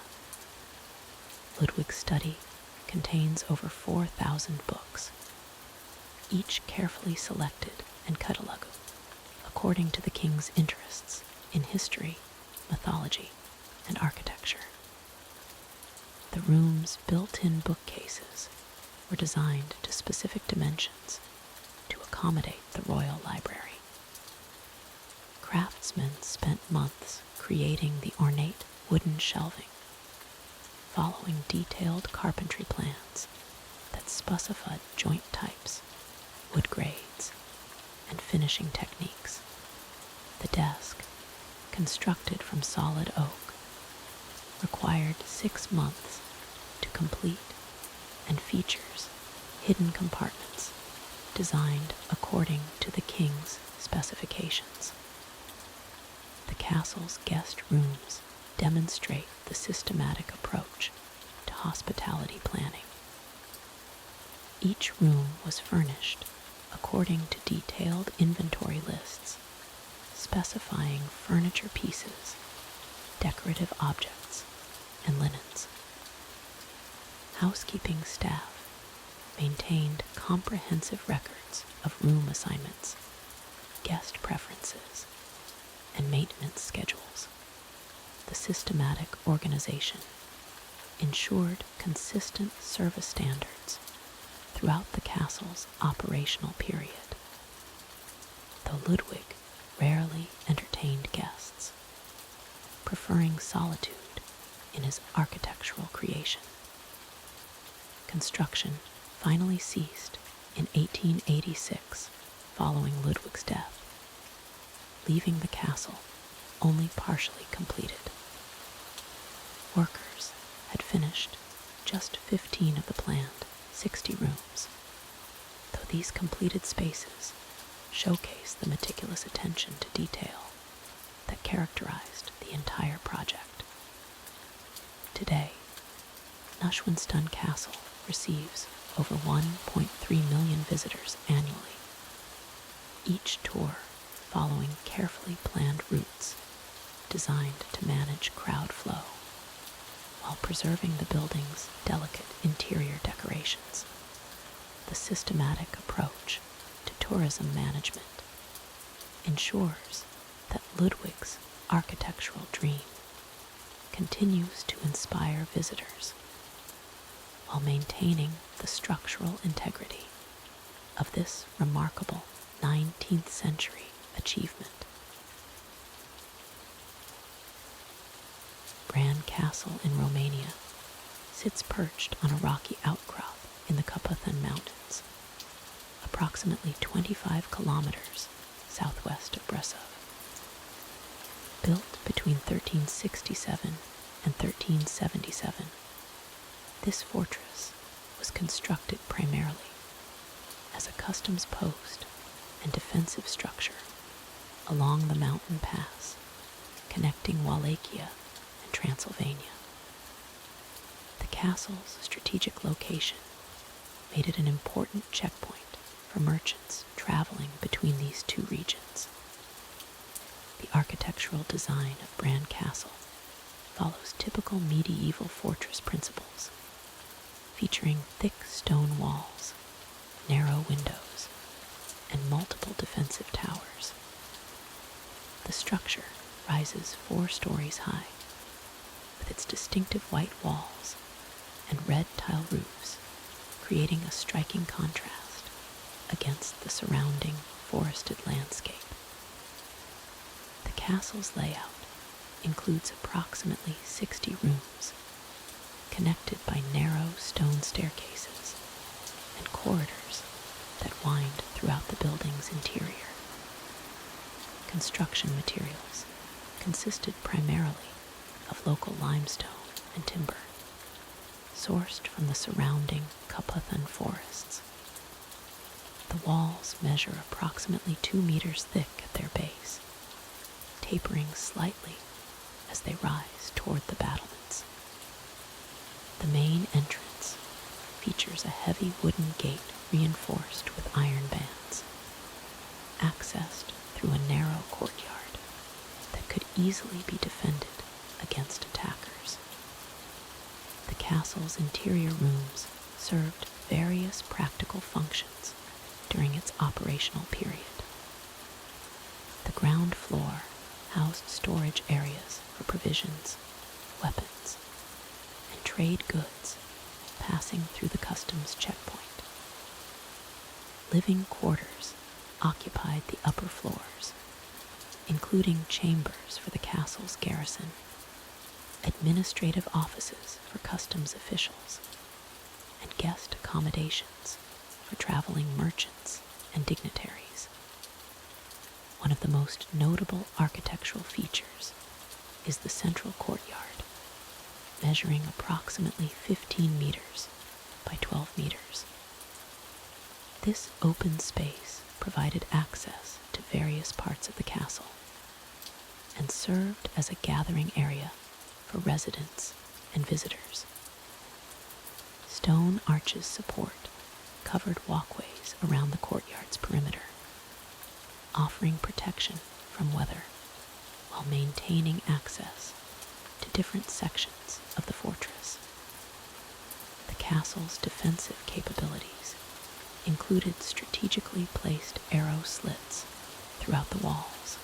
Ludwig's study contains over 4,000 books, each carefully selected and catalogued according to the king's interests in history, mythology, and architecture. The room's built-in bookcases were designed to specific dimensions to accommodate the royal library. Craftsmen spent months creating the ornate wooden shelving, following detailed carpentry plans that specified joint types, wood grades, and finishing techniques. The desk, constructed from solid oak, required 6 months to complete and features hidden compartments designed according to the king's specifications. The castle's guest rooms demonstrate the systematic approach to hospitality planning. Each room was furnished according to detailed inventory lists, specifying furniture pieces, decorative objects, and linens. Housekeeping staff maintained comprehensive records of room assignments, guest preferences, and maintenance schedules. The systematic organization ensured consistent service standards throughout the castle's operational period. Though Ludwig rarely entertained guests, preferring solitude in his architectural creation. Construction finally ceased in 1886 following Ludwig's death, leaving the castle only partially completed. Workers had finished just 15 of the planned 60 rooms, though these completed spaces showcase the meticulous attention to detail that characterized the entire project. Today, Neuschwanstein Castle receives over 1.3 million visitors annually, each tour following carefully planned routes designed to manage crowd flow while preserving the building's delicate interior decorations. The systematic approach to tourism management ensures that Ludwig's architectural dream continues to inspire visitors while maintaining the structural integrity of this remarkable 19th century achievement. Bran Castle in Romania sits perched on a rocky outcrop in the Carpathian Mountains, approximately 25 kilometers southwest of Brasov. Built between 1367 and 1377, this fortress was constructed primarily as a customs post and defensive structure along the mountain pass connecting Wallachia and Transylvania. The castle's strategic location made it an important checkpoint for merchants traveling between these two regions. The architectural design of Bran Castle follows typical medieval fortress principles, featuring thick stone walls, narrow windows, and multiple defensive towers. The structure rises 4 stories high, with its distinctive white walls and red tile roofs, creating a striking contrast against the surrounding forested landscape. The castle's layout includes approximately 60 rooms, connected by narrow stone staircases and corridors that wind throughout the building's interior. Construction materials consisted primarily of local limestone and timber, sourced from the surrounding Carpathian forests. The walls measure approximately 2 meters thick at their base, tapering slightly as they rise toward the battlements. The main entrance features a heavy wooden gate reinforced with iron bands, accessed through a narrow courtyard that could easily be defended against attackers. The castle's interior rooms served various practical functions during its operational period. The ground floor housed storage areas for provisions, weapons, and trade goods passing through the customs checkpoint. Living quarters occupied the upper floors, including chambers for the castle's garrison, administrative offices for customs officials, and guest accommodations for traveling merchants and dignitaries. One of the most notable architectural features is the central courtyard, measuring approximately 15 meters by 12 meters. This open space provided access to various parts of the castle and served as a gathering area for residents and visitors. Stone arches support covered walkways around the courtyard's perimeter, offering protection from weather while maintaining access to different sections of the fortress. The castle's defensive capabilities included strategically placed arrow slits throughout the walls,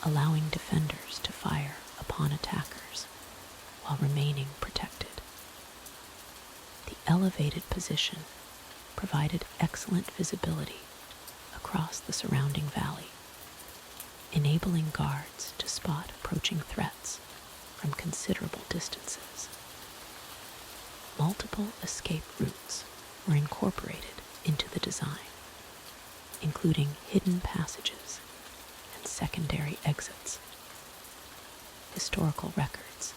allowing defenders to fire upon attackers while remaining protected. The elevated position provided excellent visibility across the surrounding valley, enabling guards to spot approaching threats from considerable distances. Multiple escape routes were incorporated into the design, including hidden passages and secondary exits. Historical records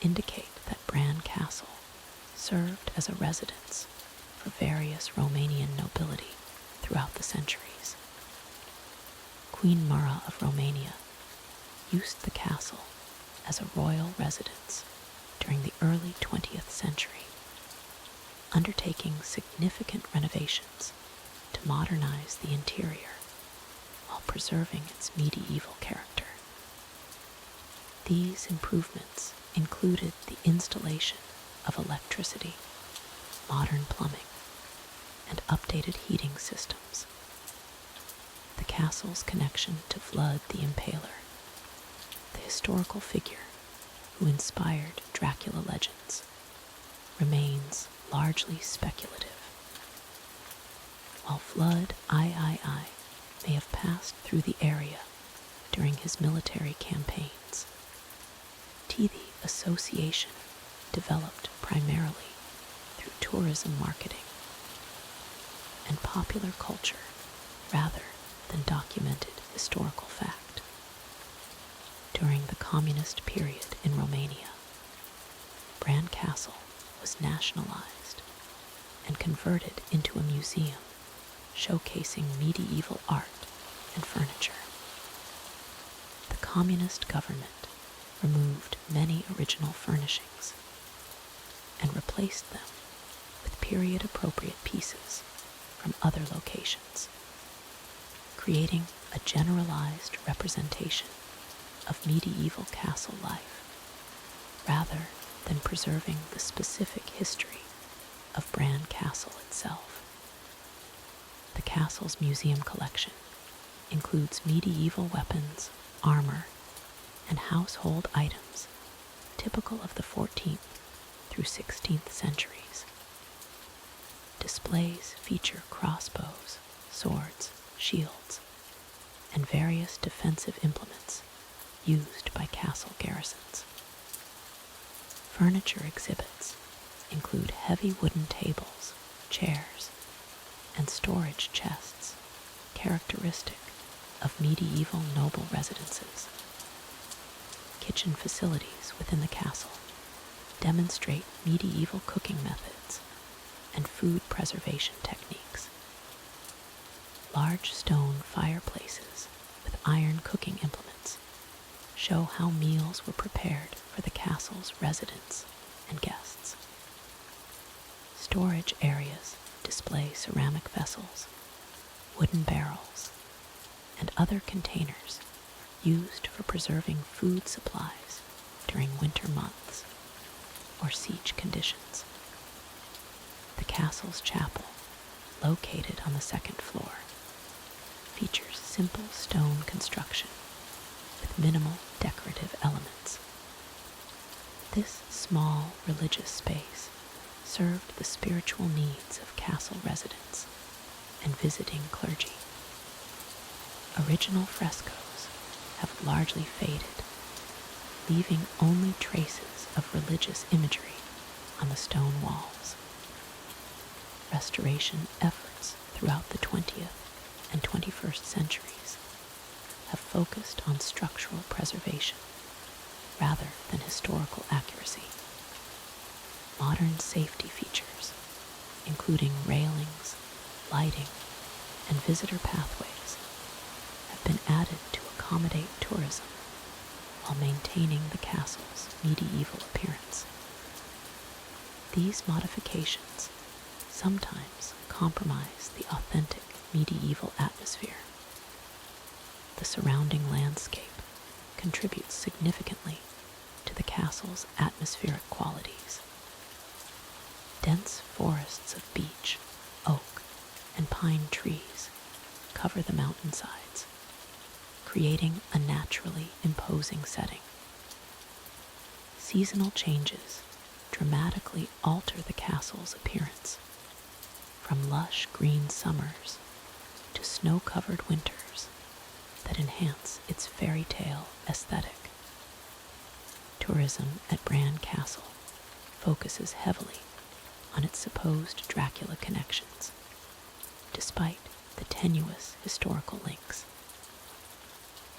indicate that Bran Castle served as a residence for various Romanian nobility throughout the centuries. Queen Mara of Romania used the castle as a royal residence during the early 20th century, undertaking significant renovations to modernize the interior while preserving its medieval character. These improvements included the installation of electricity, modern plumbing, and updated heating systems. The castle's connection to Vlad the Impaler, the historical figure who inspired Dracula legends, remains largely speculative. While Vlad III may have passed through the area during his military campaigns, the association developed primarily through tourism marketing and popular culture rather than documented historical fact. During the communist period in Romania, Bran Castle was nationalized and converted into a museum showcasing medieval art and furniture. The communist government removed many original furnishings and replaced them with period-appropriate pieces from other locations, creating a generalized representation of medieval castle life, rather than preserving the specific history of Bran Castle itself. The castle's museum collection includes medieval weapons, armor, and household items typical of the 14th through 16th centuries. Displays feature crossbows, swords, shields, and various defensive implements used by castle garrisons. Furniture exhibits include heavy wooden tables, chairs, and storage chests characteristic of medieval noble residences. Kitchen facilities within the castle demonstrate medieval cooking methods and food preservation techniques. Large stone fireplaces with iron cooking implements show how meals were prepared for the castle's residents and guests. Storage areas display ceramic vessels, wooden barrels, and other containers used for preserving food supplies during winter months or siege conditions. The castle's chapel, located on the second floor, features simple stone construction with minimal decorative elements. This small religious space served the spiritual needs of castle residents and visiting clergy. Original frescoes have largely faded, leaving only traces of religious imagery on the stone walls. Restoration efforts throughout the 20th and 21st centuries have focused on structural preservation rather than historical accuracy. Modern safety features, including railings, lighting, and visitor pathways, have been added to accommodate tourism while maintaining the castle's medieval appearance. These modifications sometimes compromise the authentic medieval atmosphere. The surrounding landscape contributes significantly to the castle's atmospheric qualities. Dense forests of beech, oak, and pine trees cover the mountainsides, creating a naturally imposing setting. Seasonal changes dramatically alter the castle's appearance, from lush green summers to snow-covered winters that enhance its fairy tale aesthetic. Tourism at Bran Castle focuses heavily on its supposed Dracula connections, despite the tenuous historical links.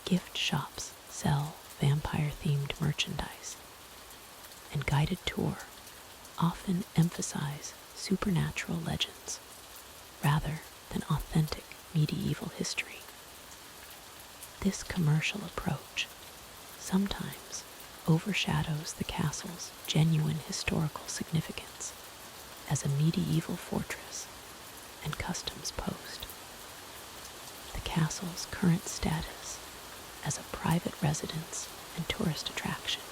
Gift shops sell vampire-themed merchandise, and guided tour often emphasize supernatural legends rather than authentic medieval history. This commercial approach sometimes overshadows the castle's genuine historical significance as a medieval fortress and customs post. The castle's current status as a private residence and tourist attraction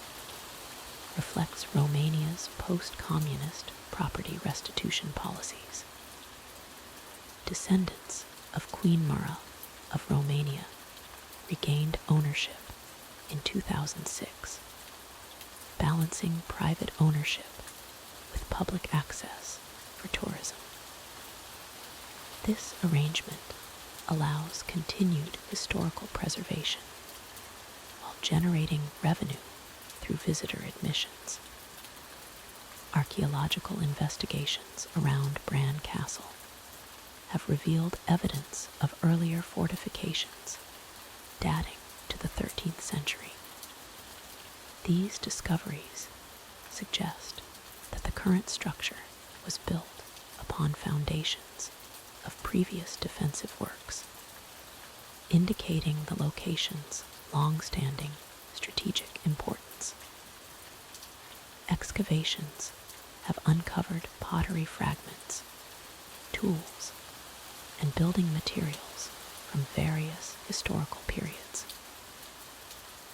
reflects Romania's post-communist property restitution policies. Descendants of Queen Mura of Romania regained ownership in 2006, balancing private ownership with public access for tourism. This arrangement allows continued historical preservation while generating revenue through visitor admissions. Archaeological investigations around Bran Castle have revealed evidence of earlier fortifications dating to the 13th century. These discoveries suggest that the current structure was built upon foundations of previous defensive works, indicating the location's long-standing strategic importance. Excavations have uncovered pottery fragments, tools, and building materials from various historical periods.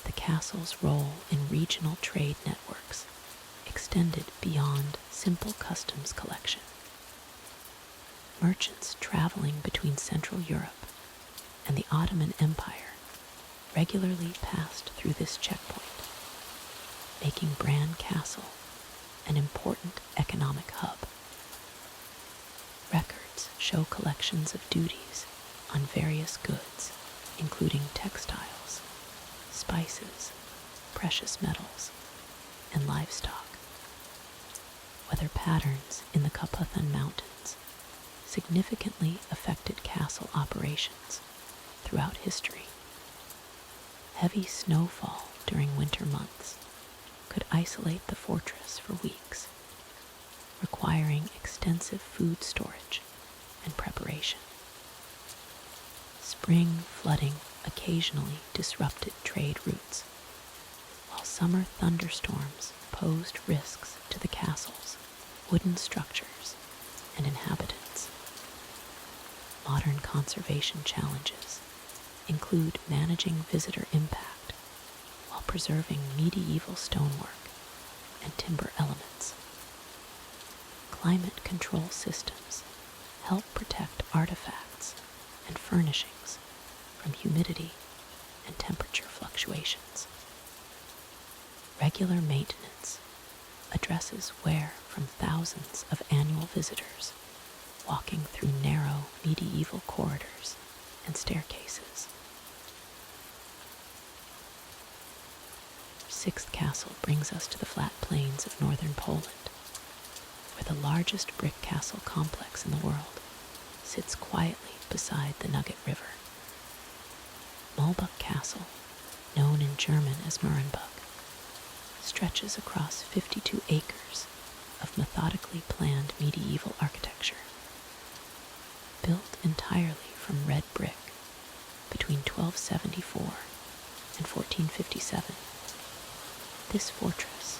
The castle's role in regional trade networks extended beyond simple customs collection. Merchants traveling between Central Europe and the Ottoman Empire regularly passed through this checkpoint, making Bran Castle an important economic hub. Records show collections of duties on various goods, including textiles, spices, precious metals, and livestock. Weather patterns in the Carpathian Mountains significantly affected castle operations throughout history. Heavy snowfall during winter months could isolate the fortress for weeks, requiring extensive food storage and preparation. Spring flooding occasionally disrupted trade routes, while summer thunderstorms posed risks to the castle's wooden structures and inhabitants. Modern conservation challenges include managing visitor impact while preserving medieval stonework and timber elements. Climate control systems help protect artifacts and furnishings from humidity and temperature fluctuations. Regular maintenance addresses wear from thousands of annual visitors walking through narrow medieval corridors and staircases. Our sixth castle brings us to the flat plains of northern Poland, where the largest brick castle complex in the world sits quietly beside the Nugget River. Malbork Castle, known in German as Murenberg, stretches across 52 acres of methodically planned medieval architecture. Built entirely from red brick between 1274 and 1457, this fortress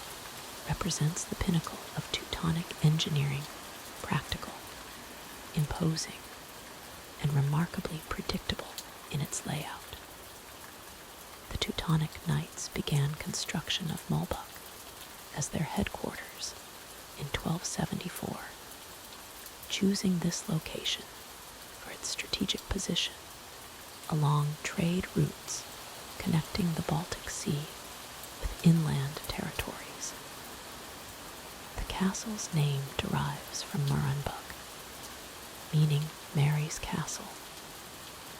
represents the pinnacle of Teutonic engineering, practical, imposing, and remarkably predictable in its layout. The Teutonic Knights began construction of Malbork as their headquarters in 1274, choosing this location for its strategic position along trade routes connecting the Baltic Sea with inland territories. The castle's name derives from Murenberg, meaning Mary's Castle,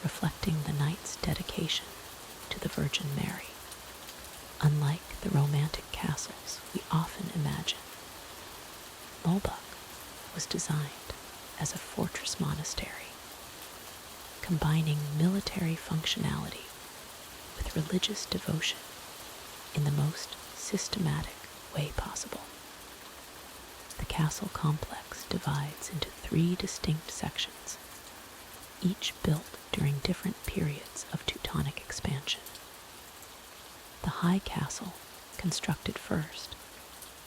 reflecting the knight's dedication to the Virgin Mary. Unlike the romantic castles we often imagine, Malbork was designed as a fortress monastery, combining military functionality with religious devotion in the most systematic way possible. The castle complex divides into 3 distinct sections, each built during different periods of Teutonic expansion. The High Castle, constructed first,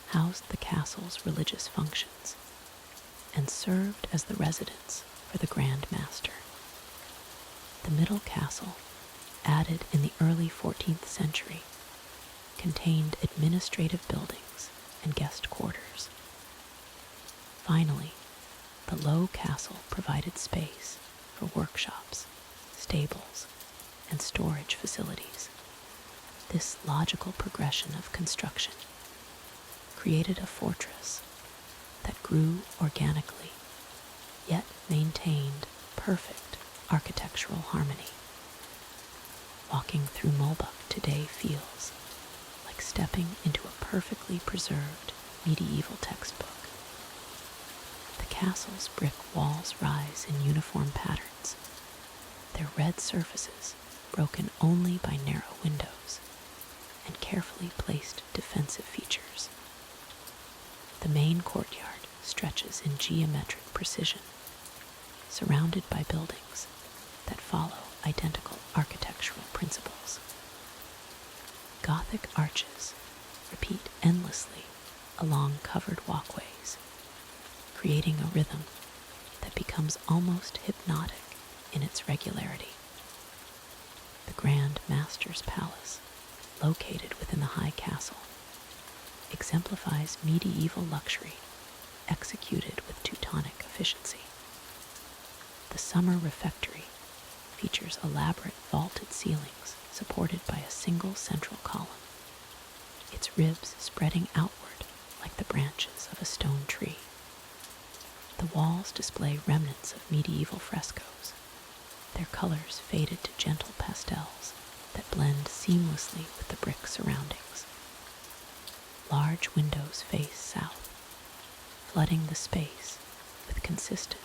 housed the castle's religious functions and served as the residence for the Grand Master. The Middle Castle, added in the early 14th century, contained administrative buildings and guest quarters. Finally, the Low Castle provided space for workshops, stables, and storage facilities. This logical progression of construction created a fortress that grew organically, yet maintained perfect architectural harmony. Walking through Malbork today feels like stepping into a perfectly preserved medieval textbook. The castle's brick walls rise in uniform patterns, their red surfaces broken only by narrow windows and carefully placed defensive features. The main courtyard stretches in geometric precision, surrounded by buildings that follow identical architectural principles. Gothic arches repeat endlessly along covered walkways, creating a rhythm that becomes almost hypnotic in its regularity. The Grand Master's Palace, located within the high castle, exemplifies medieval luxury executed with Teutonic efficiency. The summer refectory features elaborate vaulted ceilings supported by a single central column, its ribs spreading outward like the branches of a stone tree. The walls display remnants of medieval frescoes, their colors faded to gentle pastels that blend seamlessly with the brick surroundings. Large windows face south, flooding the space with consistent,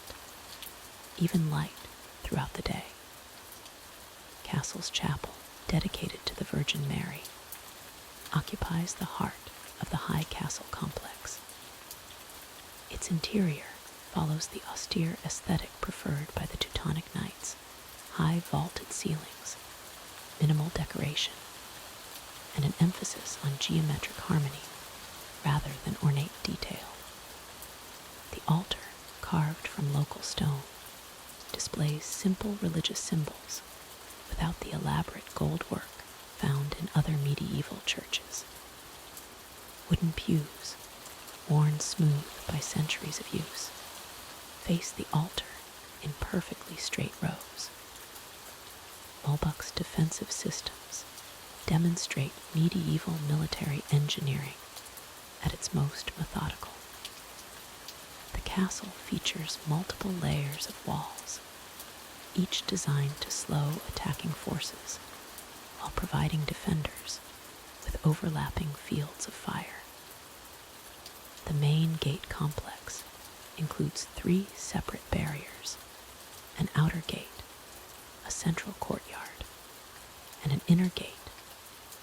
even light throughout the day. Castle's chapel, dedicated to the Virgin Mary, occupies the heart of the high castle complex. Its interior follows the austere aesthetic preferred by the Teutonic Knights: high vaulted ceilings, minimal decoration, and an emphasis on geometric harmony rather than ornate detail. The altar, carved from local stone, displays simple religious symbols without the elaborate gold work found in other medieval churches. Wooden pews, worn smooth by centuries of use, face the altar in perfectly straight rows. Malbork's defensive systems demonstrate medieval military engineering at its most methodical. The castle features multiple layers of walls, each designed to slow attacking forces while providing defenders with overlapping fields of fire. The main gate complex includes 3 separate barriers: an outer gate, a central courtyard, and an inner gate,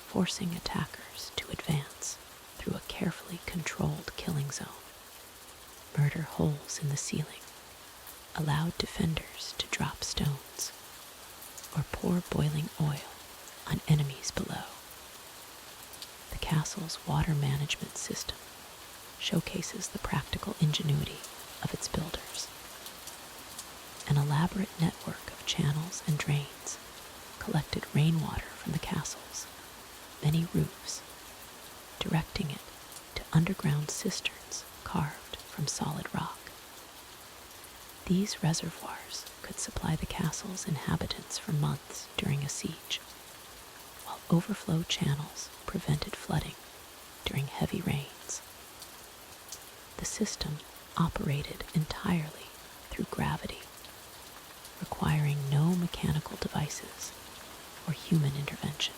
forcing attackers to advance through a carefully controlled killing zone. Murder holes in the ceiling allowed defenders to drop stones or pour boiling oil on enemies below. The castle's water management system showcases the practical ingenuity of its builders. An elaborate network of channels and drains collected rainwater from the castle's many roofs, directing it to underground cisterns carved from solid rock. These reservoirs could supply the castle's inhabitants for months during a siege, while overflow channels prevented flooding during heavy rains. The system operated entirely through gravity, requiring no mechanical devices or human intervention.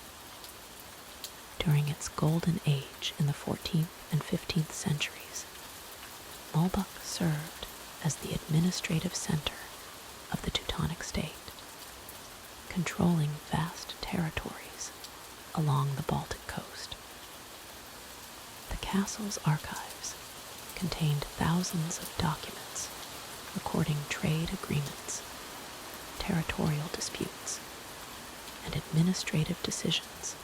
During its golden age in the 14th and 15th centuries, Malbork served as the administrative center of the Teutonic state, controlling vast territories along the Baltic coast. The castle's archives contained thousands of documents recording trade agreements, territorial disputes, and administrative decisions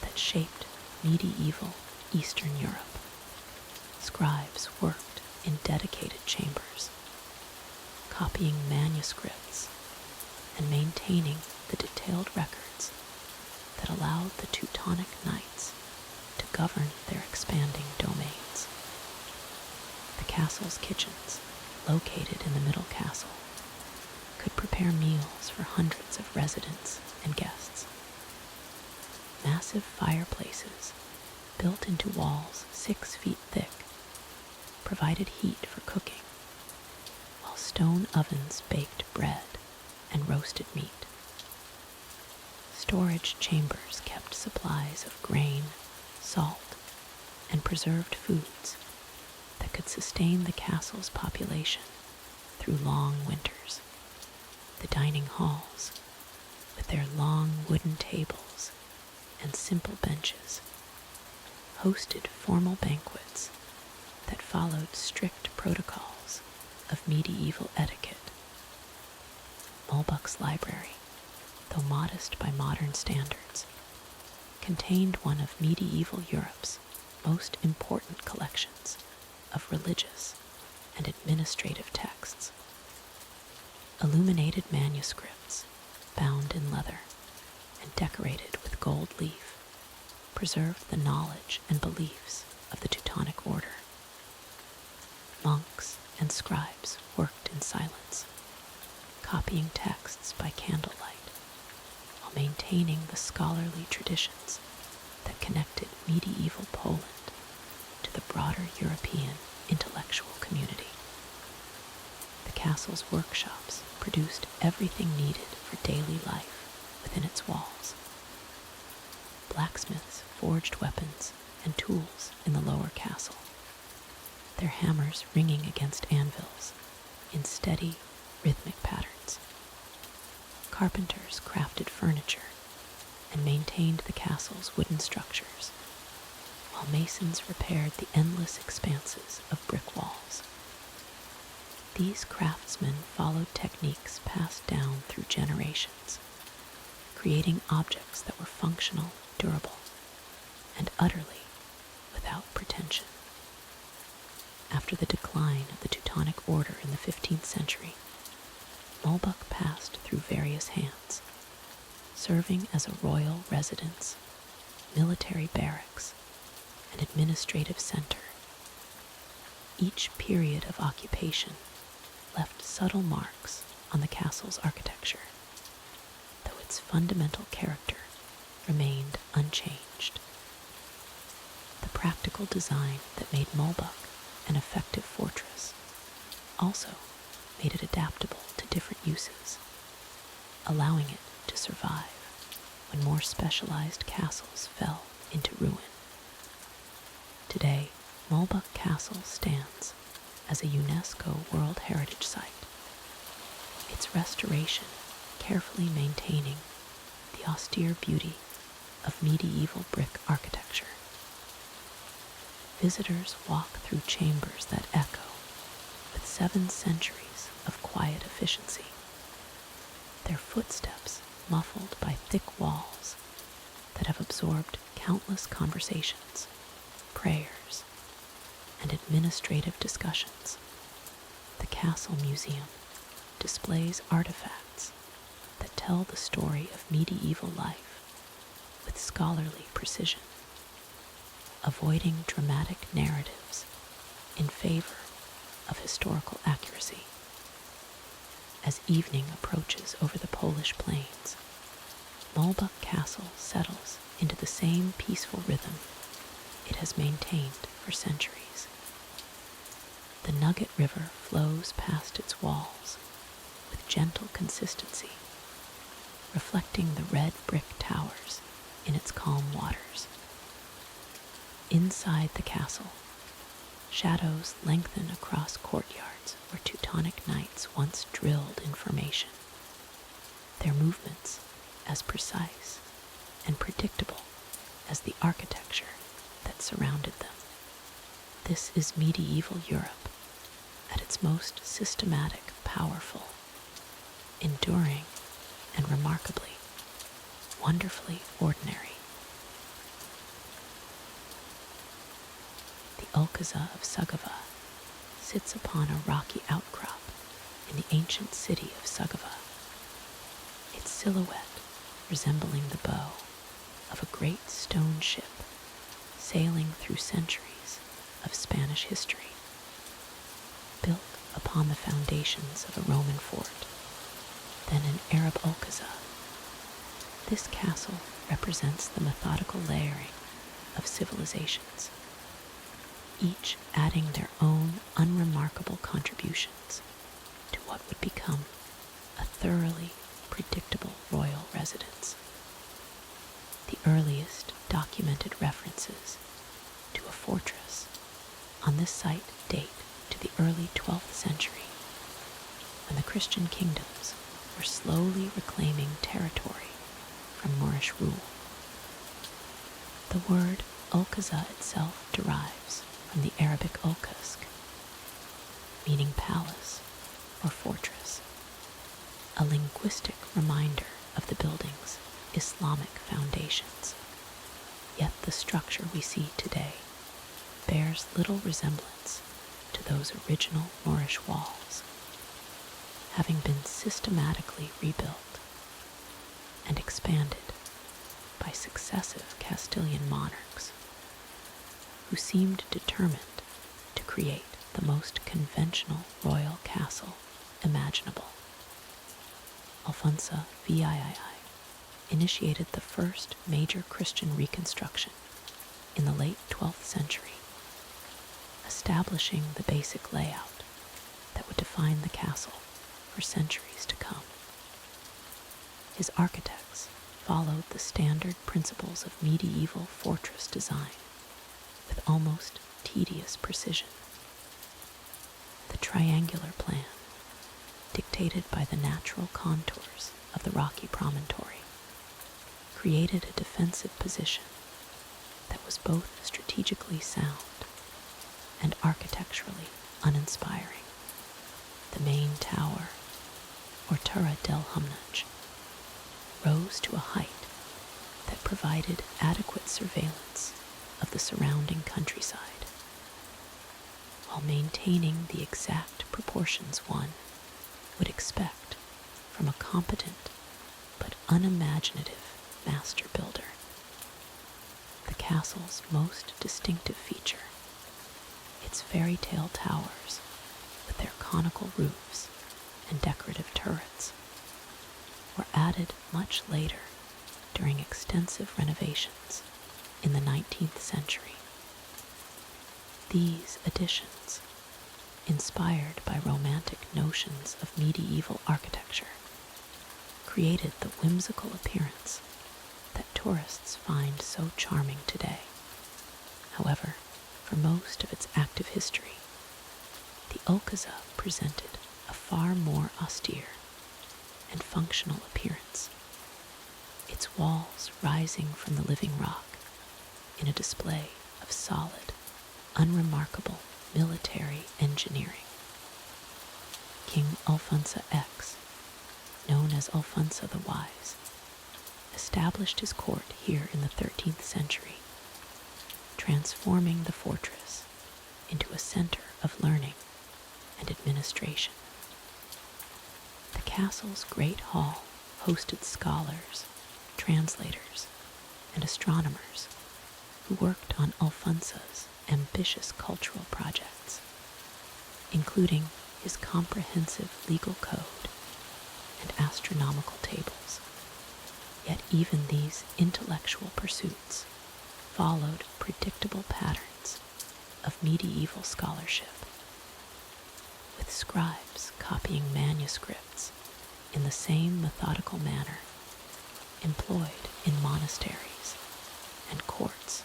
that shaped medieval Eastern Europe. Scribes worked in dedicated chambers, copying manuscripts and maintaining the detailed records that allowed the Teutonic Knights to govern their expanding domains. The castle's kitchens, located in the middle castle, could prepare meals for hundreds of residents and guests. Massive fireplaces, built into walls 6 feet thick, provided heat for cooking, while stone ovens baked bread and roasted meat. Storage chambers kept supplies of grain, salt, and preserved foods that could sustain the castle's population through long winters. The dining halls, with their long wooden tables and simple benches, hosted formal banquets that followed strict protocols of medieval etiquette Malbork's library, though modest by modern standards, contained one of medieval Europe's most important collections of religious and administrative texts. Illuminated manuscripts, bound in leather and decorated with gold leaf, preserved the knowledge and beliefs of the Teutonic Order. Monks and scribes worked in silence, copying texts by candlelight, while maintaining the scholarly traditions that connected medieval Poland to the broader European intellectual community. The castle's workshops produced everything needed for daily life within its walls. Blacksmiths forged weapons and tools in the lower castle, their hammers ringing against anvils in steady, rhythmic patterns. Carpenters crafted furniture and maintained the castle's wooden structures, while masons repaired the endless expanses of brick walls. These craftsmen followed techniques passed down through generations, creating objects that were functional, durable, and utterly without pretension. After the decline of the Teutonic Order in the 15th century, Malbork passed through various hands, serving as a royal residence, military barracks, and administrative center. Each period of occupation left subtle marks on the castle's architecture, though its fundamental character remained unchanged. The practical design that made Malbork an effective fortress also made it adaptable to different uses, allowing it to survive when more specialized castles fell into ruin. Today, Malbork Castle stands as a UNESCO World Heritage Site, its restoration carefully maintaining the austere beauty of medieval brick architecture. Visitors walk through chambers that echo with 7 centuries of quiet efficiency, their footsteps muffled by thick walls that have absorbed countless conversations, prayers, and administrative discussions. The Castle Museum displays artifacts that tell the story of medieval life with scholarly precision, avoiding dramatic narratives in favor of historical accuracy. As evening approaches over the Polish plains, Malbork Castle settles into the same peaceful rhythm it has maintained for centuries. The Nugget River flows past its walls with gentle consistency, reflecting the red brick towers in its calm waters. Inside the castle, shadows lengthen across courtyards where Teutonic knights once drilled in formation, their movements as precise and predictable as the architecture that surrounded them. This is medieval Europe at its most systematic, powerful, enduring, and remarkably, wonderfully ordinary. The Alcázar of Segovia sits upon a rocky outcrop in the ancient city of Segovia, its silhouette resembling the bow of a great stone ship sailing through centuries of Spanish history. Built upon the foundations of a Roman fort, then an Arab Alcázar, this castle represents the methodical layering of civilizations, each adding their own unremarkable contributions to what would become a thoroughly predictable royal residence. The earliest documented references to a fortress on this site date to the early 12th century, when the Christian kingdoms were slowly reclaiming territory from Moorish rule. The word Alcázar itself derives from the Arabic alkask, meaning palace or fortress, a linguistic reminder of the building's Islamic foundations. Yet the structure we see today bears little resemblance to those original Moorish walls, having been systematically rebuilt and expanded by successive Castilian monarchs who seemed determined to create the most conventional royal castle imaginable. Alfonso VIII initiated the first major Christian reconstruction in the late 12th century, establishing the basic layout that would define the castle for centuries to come. His architects followed the standard principles of medieval fortress design with almost tedious precision. The triangular plan, dictated by the natural contours of the rocky promontory, created a defensive position that was both strategically sound and architecturally uninspiring. The main tower, or Torre del Humnach, rose to a height that provided adequate surveillance of the surrounding countryside, while maintaining the exact proportions one would expect from a competent but unimaginative master builder. The castle's most distinctive feature, its fairy tale towers with their conical roofs and decorative turrets, were added much later during extensive renovations in the 19th century. These additions, inspired by romantic notions of medieval architecture, created the whimsical appearance that tourists find so charming today. However, for most of its active history, the Alcázar presented a far more austere and functional appearance, its walls rising from the living rock in a display of solid, unremarkable military engineering. King Alfonso X, known as Alfonso the Wise, established his court here in the 13th century, transforming the fortress into a center of learning and administration. The castle's great hall hosted scholars, translators, and astronomers who worked on Alfonso's ambitious cultural projects, including his comprehensive legal code and astronomical tables. Yet even these intellectual pursuits followed predictable patterns of medieval scholarship, with scribes copying manuscripts in the same methodical manner employed in monasteries and courts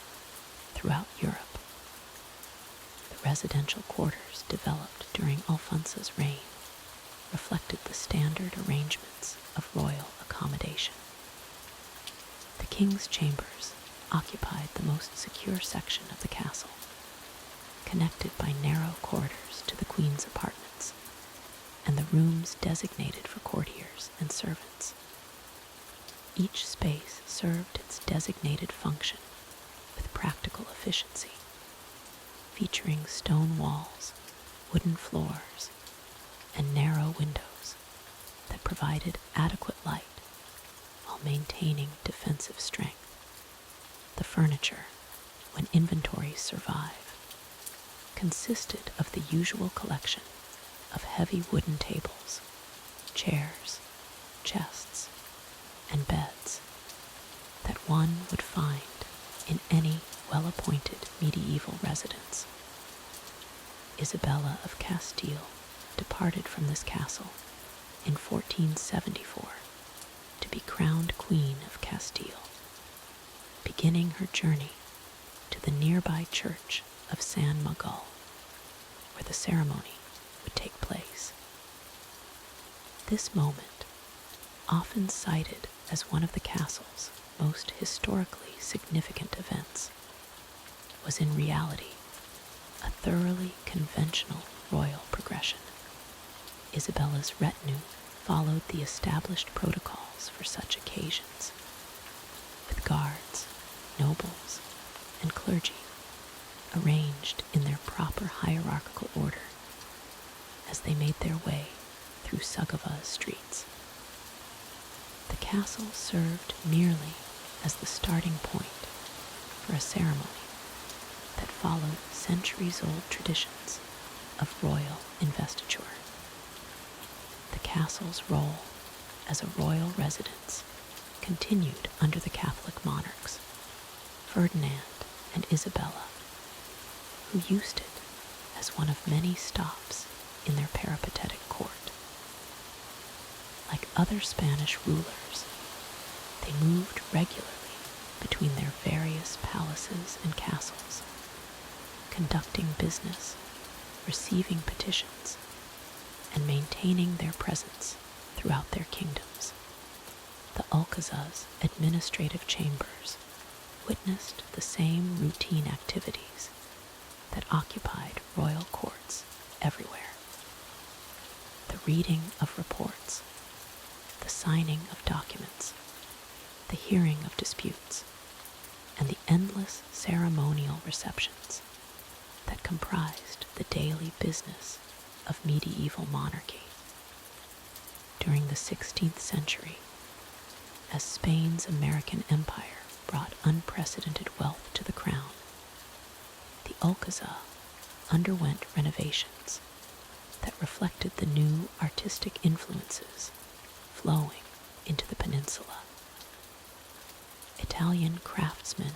throughout Europe. The residential quarters developed during Alfonso's reign reflected the standard arrangements of royal accommodation. The king's chambers occupied the most secure section of the castle, connected by narrow corridors to the queen's apartments and the rooms designated for courtiers and servants. Each space served its designated function with practical efficiency, featuring stone walls, wooden floors, and narrow windows that provided adequate light while maintaining defensive strength. The furniture, when inventories survive, consisted of the usual collection of heavy wooden tables, chairs, chests, and beds that one would find in any well-appointed medieval residence. Isabella of Castile departed from this castle in 1474 to be crowned Queen of Castile, beginning her journey to the nearby church of San Miguel, where the ceremony would take place. This moment, often cited as one of the castle's most historically significant events, was in reality a thoroughly conventional royal progression. Isabella's retinue followed the established protocols for such occasions, with guards, nobles, and clergy arranged in their proper hierarchical order as they made their way through Segovia's streets. The castle served merely as the starting point for a ceremony that followed centuries-old traditions of royal investiture. The castle's role as a royal residence continued under the Catholic monarchs, Ferdinand and Isabella, who used it as one of many stops in their peripatetic court. Like other Spanish rulers, they moved regularly between their various palaces and castles, conducting business, receiving petitions, and maintaining their presence throughout their kingdoms. The Alcázar's administrative chambers witnessed the same routine activities that occupied royal courts everywhere. The reading of reports, the signing of documents, the hearing of disputes, and the endless ceremonial receptions that comprised the daily business of medieval monarchy. During the 16th century, as Spain's American empire brought unprecedented wealth to the crown, the Alcázar underwent renovations that reflected the new artistic influences flowing into the peninsula. Italian craftsmen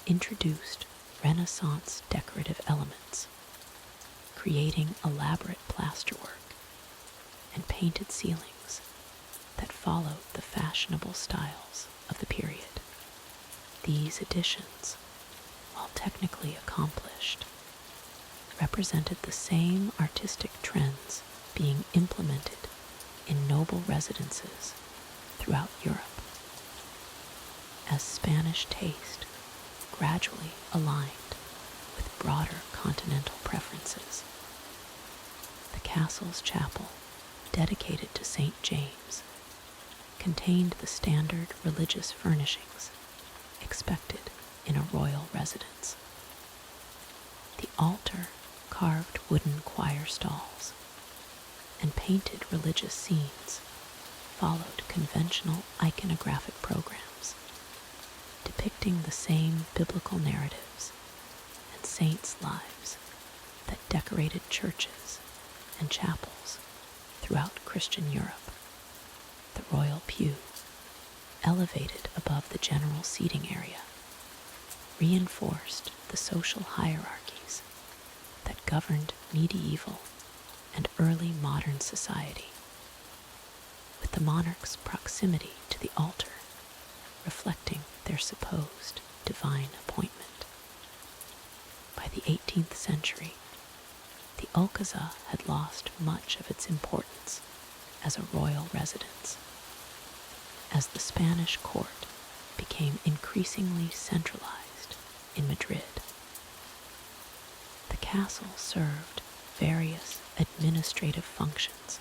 introduced Renaissance decorative elements, creating elaborate plasterwork and painted ceilings that followed the fashionable styles of the period. These additions, while technically accomplished, represented the same artistic trends being implemented in noble residences throughout Europe. As Spanish taste gradually aligned with broader continental preferences, the castle's chapel, dedicated to St. James, contained the standard religious furnishings expected in a royal residence. The altar carved wooden choir stalls and painted religious scenes followed conventional iconographic programs depicting the same biblical narratives and saints' lives that decorated churches and chapels throughout Christian Europe. The royal pew, elevated above the general seating area, reinforced the social hierarchies that governed medieval and early modern society, with the monarch's proximity to the altar reflecting their supposed divine appointment. By the 18th century, the Alcázar had lost much of its importance as a royal residence, as the Spanish court became increasingly centralized in Madrid. The castle served various administrative functions,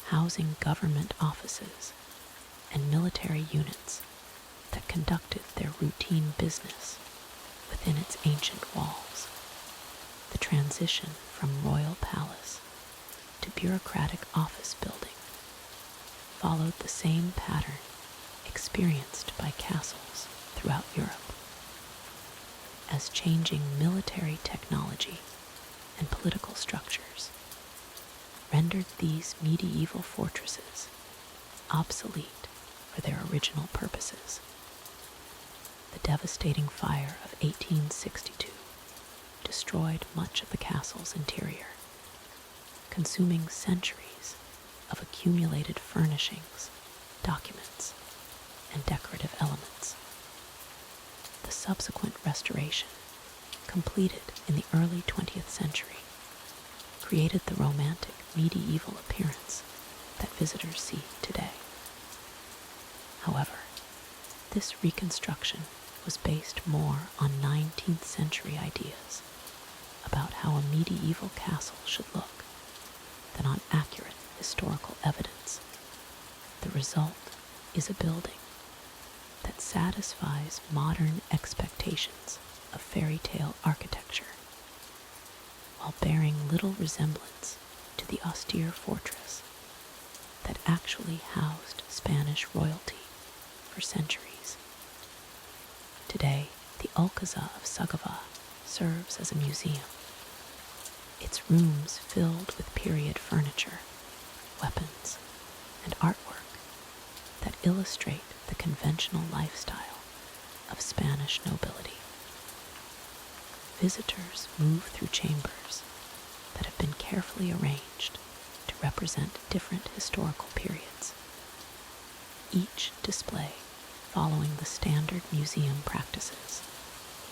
housing government offices and military units that conducted their routine business within its ancient walls. The transition from royal palace to bureaucratic office building followed the same pattern experienced by castles throughout Europe, as changing military technology and political structures rendered these medieval fortresses obsolete for their original purposes. The devastating fire of 1862 destroyed much of the castle's interior, consuming centuries of accumulated furnishings, documents, and decorative elements. The subsequent restoration, completed in the early 20th century, created the romantic medieval appearance that visitors see today. However, this reconstruction was based more on 19th century ideas about how a medieval castle should look than on accurate historical evidence. The result is a building that satisfies modern expectations of fairy tale architecture, while bearing little resemblance to the austere fortress that actually housed Spanish royalty for centuries. Today, the Alcázar of Segovia serves as a museum, its rooms filled with period furniture, weapons, and artwork that illustrate the conventional lifestyle of Spanish nobility. Visitors move through chambers that have been carefully arranged to represent different historical periods, each display following the standard museum practices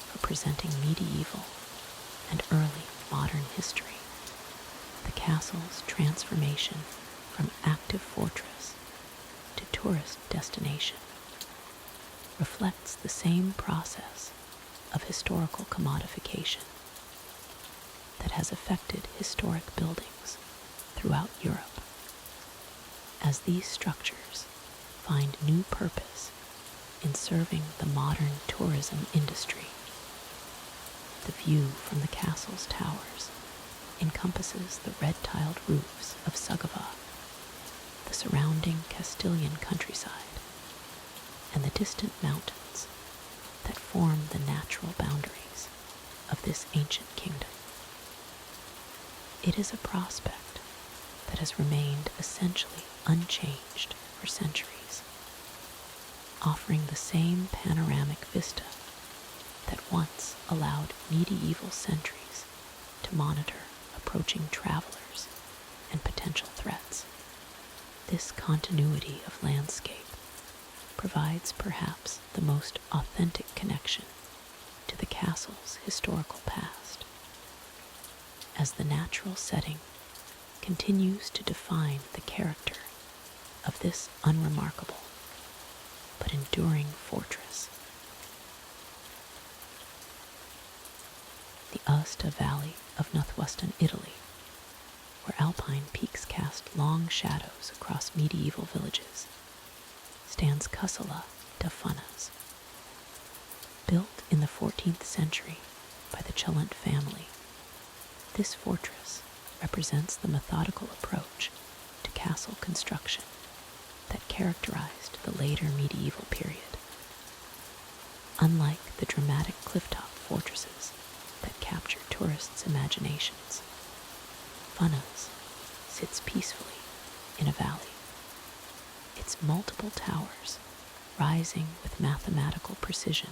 for presenting medieval and early modern history. The castle's transformation from active fortress to tourist destination reflects the same process of historical commodification that has affected historic buildings throughout Europe. As these structures find new purpose in serving the modern tourism industry, the view from the castle's towers encompasses the red-tiled roofs of Segovia, the surrounding Castilian countryside, and the distant mountains that form the natural boundaries of this ancient kingdom. It is a prospect that has remained essentially unchanged for centuries, offering the same panoramic vista that once allowed medieval sentries to monitor approaching travelers and potential threats. This continuity of landscape provides perhaps the most authentic connection to the castle's historical past, as the natural setting continues to define the character of this unremarkable but enduring fortress. The Aosta Valley of northwestern Italy, where alpine peaks cast long shadows across medieval villages, stands Castello de Fenis. Built in the 14th century by the Chellant family, this fortress represents the methodical approach to castle construction that characterized the later medieval period. Unlike the dramatic clifftop fortresses that capture tourists' imaginations, Fenis sits peacefully in a valley, its multiple towers rising with mathematical precision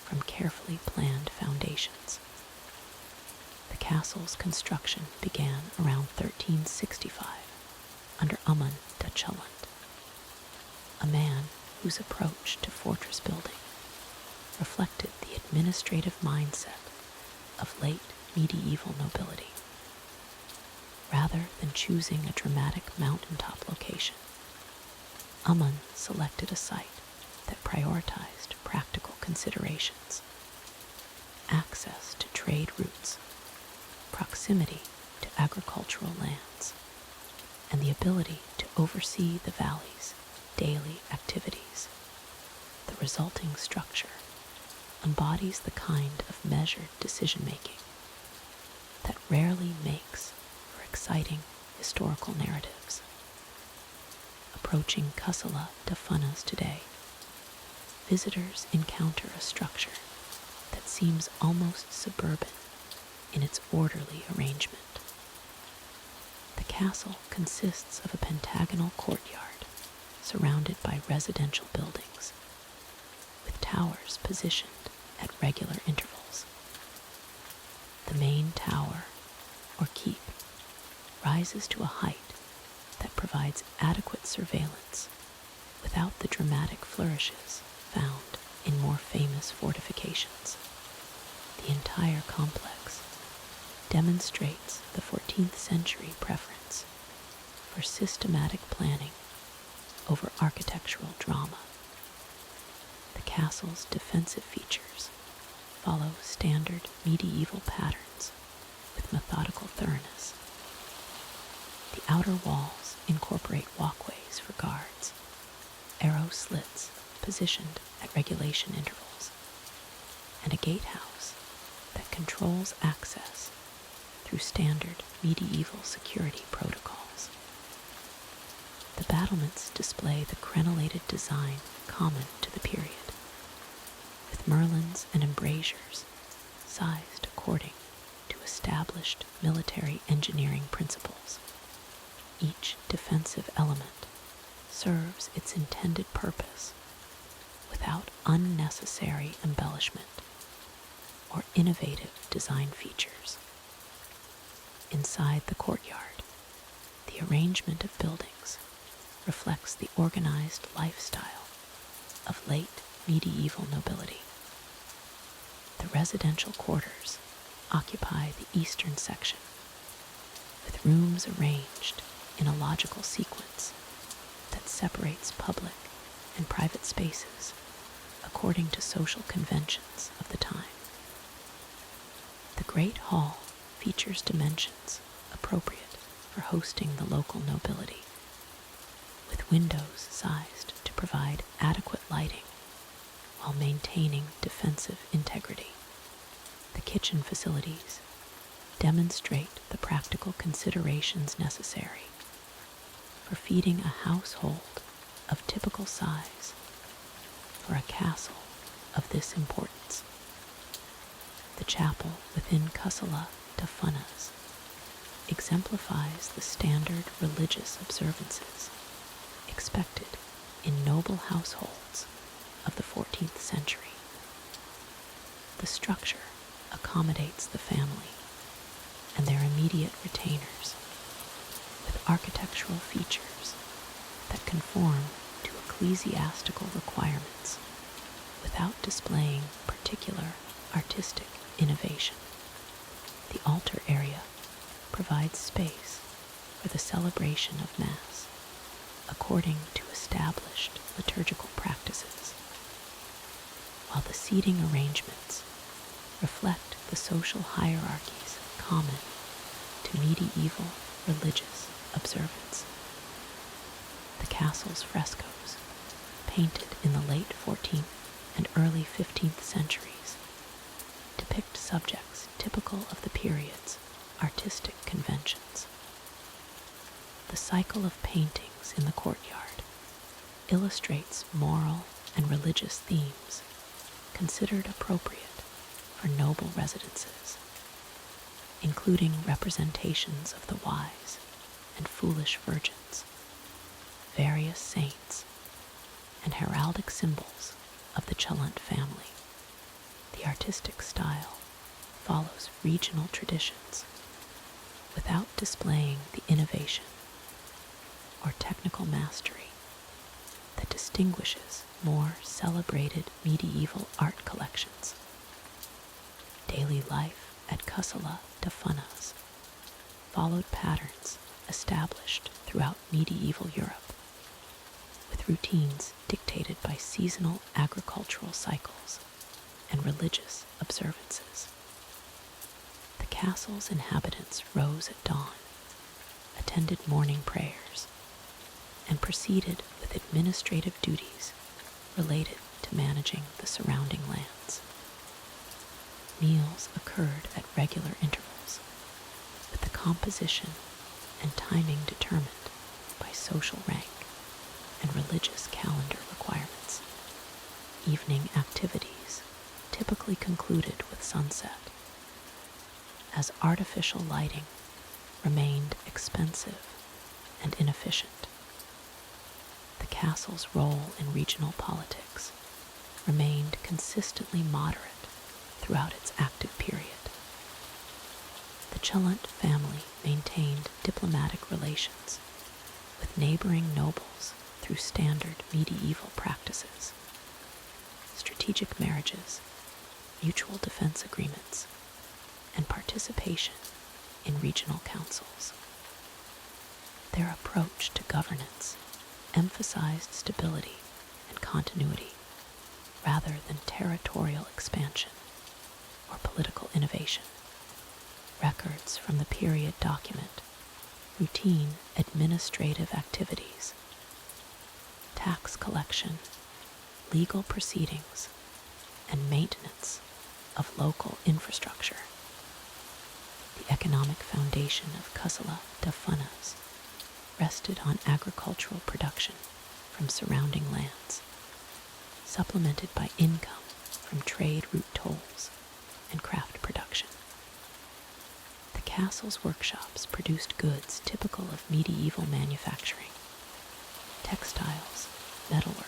from carefully planned foundations. The castle's construction began around 1365 under Unwind de Chellant, a man whose approach to fortress building reflected the administrative mindset of late medieval nobility. Rather than choosing a dramatic mountaintop location, Unwind selected a site that prioritized practical considerations: access to trade routes, proximity to agricultural lands, and the ability to oversee the valley's daily activities. The resulting structure embodies the kind of measured decision-making that rarely makes for exciting historical narratives. Approaching Castello de Fenis today, visitors encounter a structure that seems almost suburban in its orderly arrangement. The castle consists of a pentagonal courtyard surrounded by residential buildings, with towers positioned at regular intervals. The main tower, or keep, rises to a height that provides adequate surveillance without the dramatic flourishes found in more famous fortifications. The entire complex demonstrates the 14th century preference for systematic planning over architectural drama. The castle's defensive features follow standard medieval patterns with methodical thoroughness. The outer walls incorporate walkways for guards, arrow slits positioned at regulation intervals, and a gatehouse that controls access through standard medieval security protocols. The battlements display the crenellated design common to the period, with merlons and embrasures sized according to established military engineering principles. Each defensive element serves its intended purpose without unnecessary embellishment or innovative design features. Inside the courtyard, the arrangement of buildings reflects the organized lifestyle of late medieval nobility. The residential quarters occupy the eastern section, with rooms arranged in a logical sequence that separates public and private spaces according to social conventions of the time. The Great Hall features dimensions appropriate for hosting the local nobility, with windows sized to provide adequate lighting while maintaining defensive integrity. The kitchen facilities demonstrate the practical considerations necessary for feeding a household of typical size for a castle of this importance. The chapel within Castello de Fenis exemplifies the standard religious observances expected in noble households of the 14th century. The structure accommodates the family and their immediate retainers with architectural features that conform to ecclesiastical requirements without displaying particular artistic innovation. The altar area provides space for the celebration of Mass according to established liturgical practices, while the seating arrangements reflect the social hierarchies common to medieval religious observance. The castle's frescoes, painted in the late 14th and early 15th centuries, depict subjects typical of the period's artistic conventions. The cycle of paintings in the courtyard illustrates moral and religious themes considered appropriate for noble residences, including representations of the wise and foolish virgins, various saints, and heraldic symbols of the Challant family. The artistic style follows regional traditions without displaying the innovation or technical mastery that distinguishes more celebrated medieval art collections. Daily life at Castello de Fenis followed patterns established throughout medieval Europe, with routines dictated by seasonal agricultural cycles and religious observances. The castle's inhabitants rose at dawn, attended morning prayers, and proceeded with administrative duties related to managing the surrounding lands. Meals occurred at regular intervals, with the composition and timing determined by social rank and religious calendar requirements. Evening activities typically concluded with sunset, as artificial lighting remained expensive and inefficient. The castle's role in regional politics remained consistently moderate throughout its active period. The Challant family maintained diplomatic relations with neighboring nobles through standard medieval practices, strategic marriages, mutual defense agreements, and participation in regional councils. Their approach to governance emphasized stability and continuity rather than territorial expansion or political innovation. Records from the period document routine administrative activities, tax collection, legal proceedings, and maintenance of local infrastructure. The economic foundation of Kassala da Fenis rested on agricultural production from surrounding lands, supplemented by income from trade route tolls and craft production. The castle's workshops produced goods typical of medieval manufacturing, textiles, metalwork,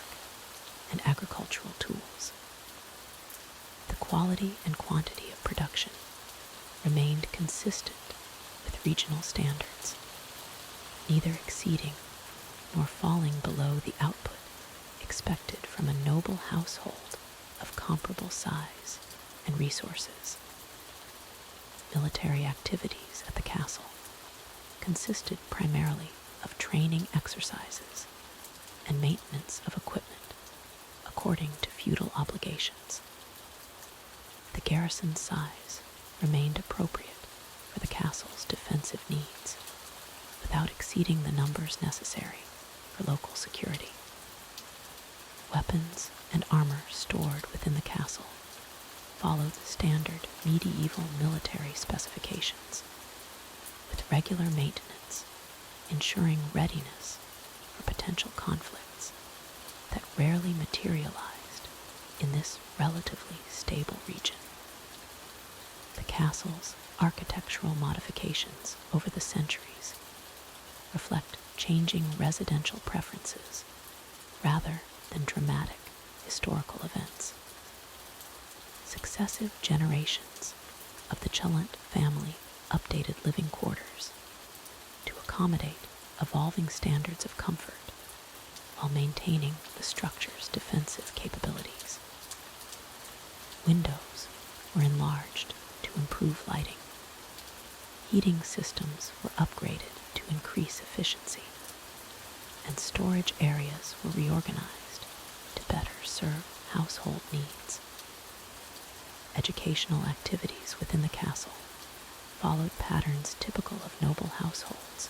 and agricultural tools. The quality and quantity of production remained consistent with regional standards, neither exceeding nor falling below the output expected from a noble household of comparable size and resources. Military activities at the castle consisted primarily of training exercises and maintenance of equipment according to feudal obligations. The garrison's size remained appropriate for the castle's defensive needs, without exceeding the numbers necessary for local security. Weapons and armor stored within the castle followed the standard medieval military specifications, with regular maintenance ensuring readiness for potential conflicts that rarely materialized in this relatively stable region. The castle's architectural modifications over the centuries reflect changing residential preferences rather than dramatic historical events. Successive generations of the Challant family updated living quarters to accommodate evolving standards of comfort while maintaining the structure's defensive capabilities. Windows were enlarged to improve lighting. Heating systems were upgraded to increase efficiency, and storage areas were reorganized to better serve household needs. Educational activities within the castle followed patterns typical of noble households,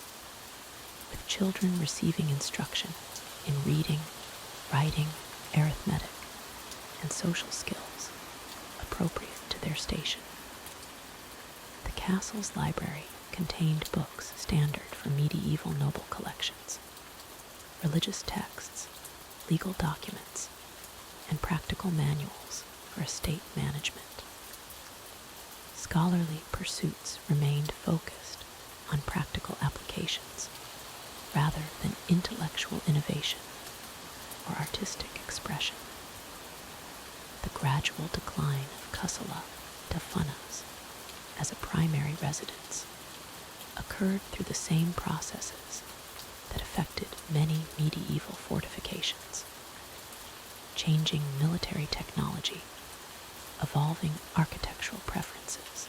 with children receiving instruction in reading, writing, arithmetic, and social skills appropriate to their station. The castle's library contained books standard for medieval noble collections, religious texts, legal documents, and practical manuals for estate management. Scholarly pursuits remained focused on practical applications rather than intellectual innovation or artistic expression. The gradual decline of Kassala da Fenis as a primary residence occurred through the same processes that affected many medieval fortifications: changing military technology, evolving architectural preferences,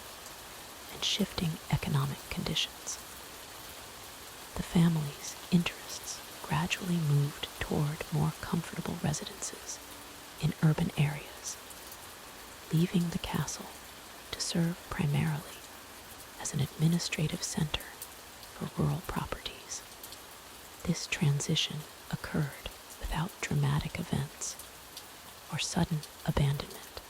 and shifting economic conditions. The family's interests gradually moved toward more comfortable residences in urban areas, leaving the castle to serve primarily as an administrative center for rural properties. This transition occurred without dramatic events or sudden abandonment,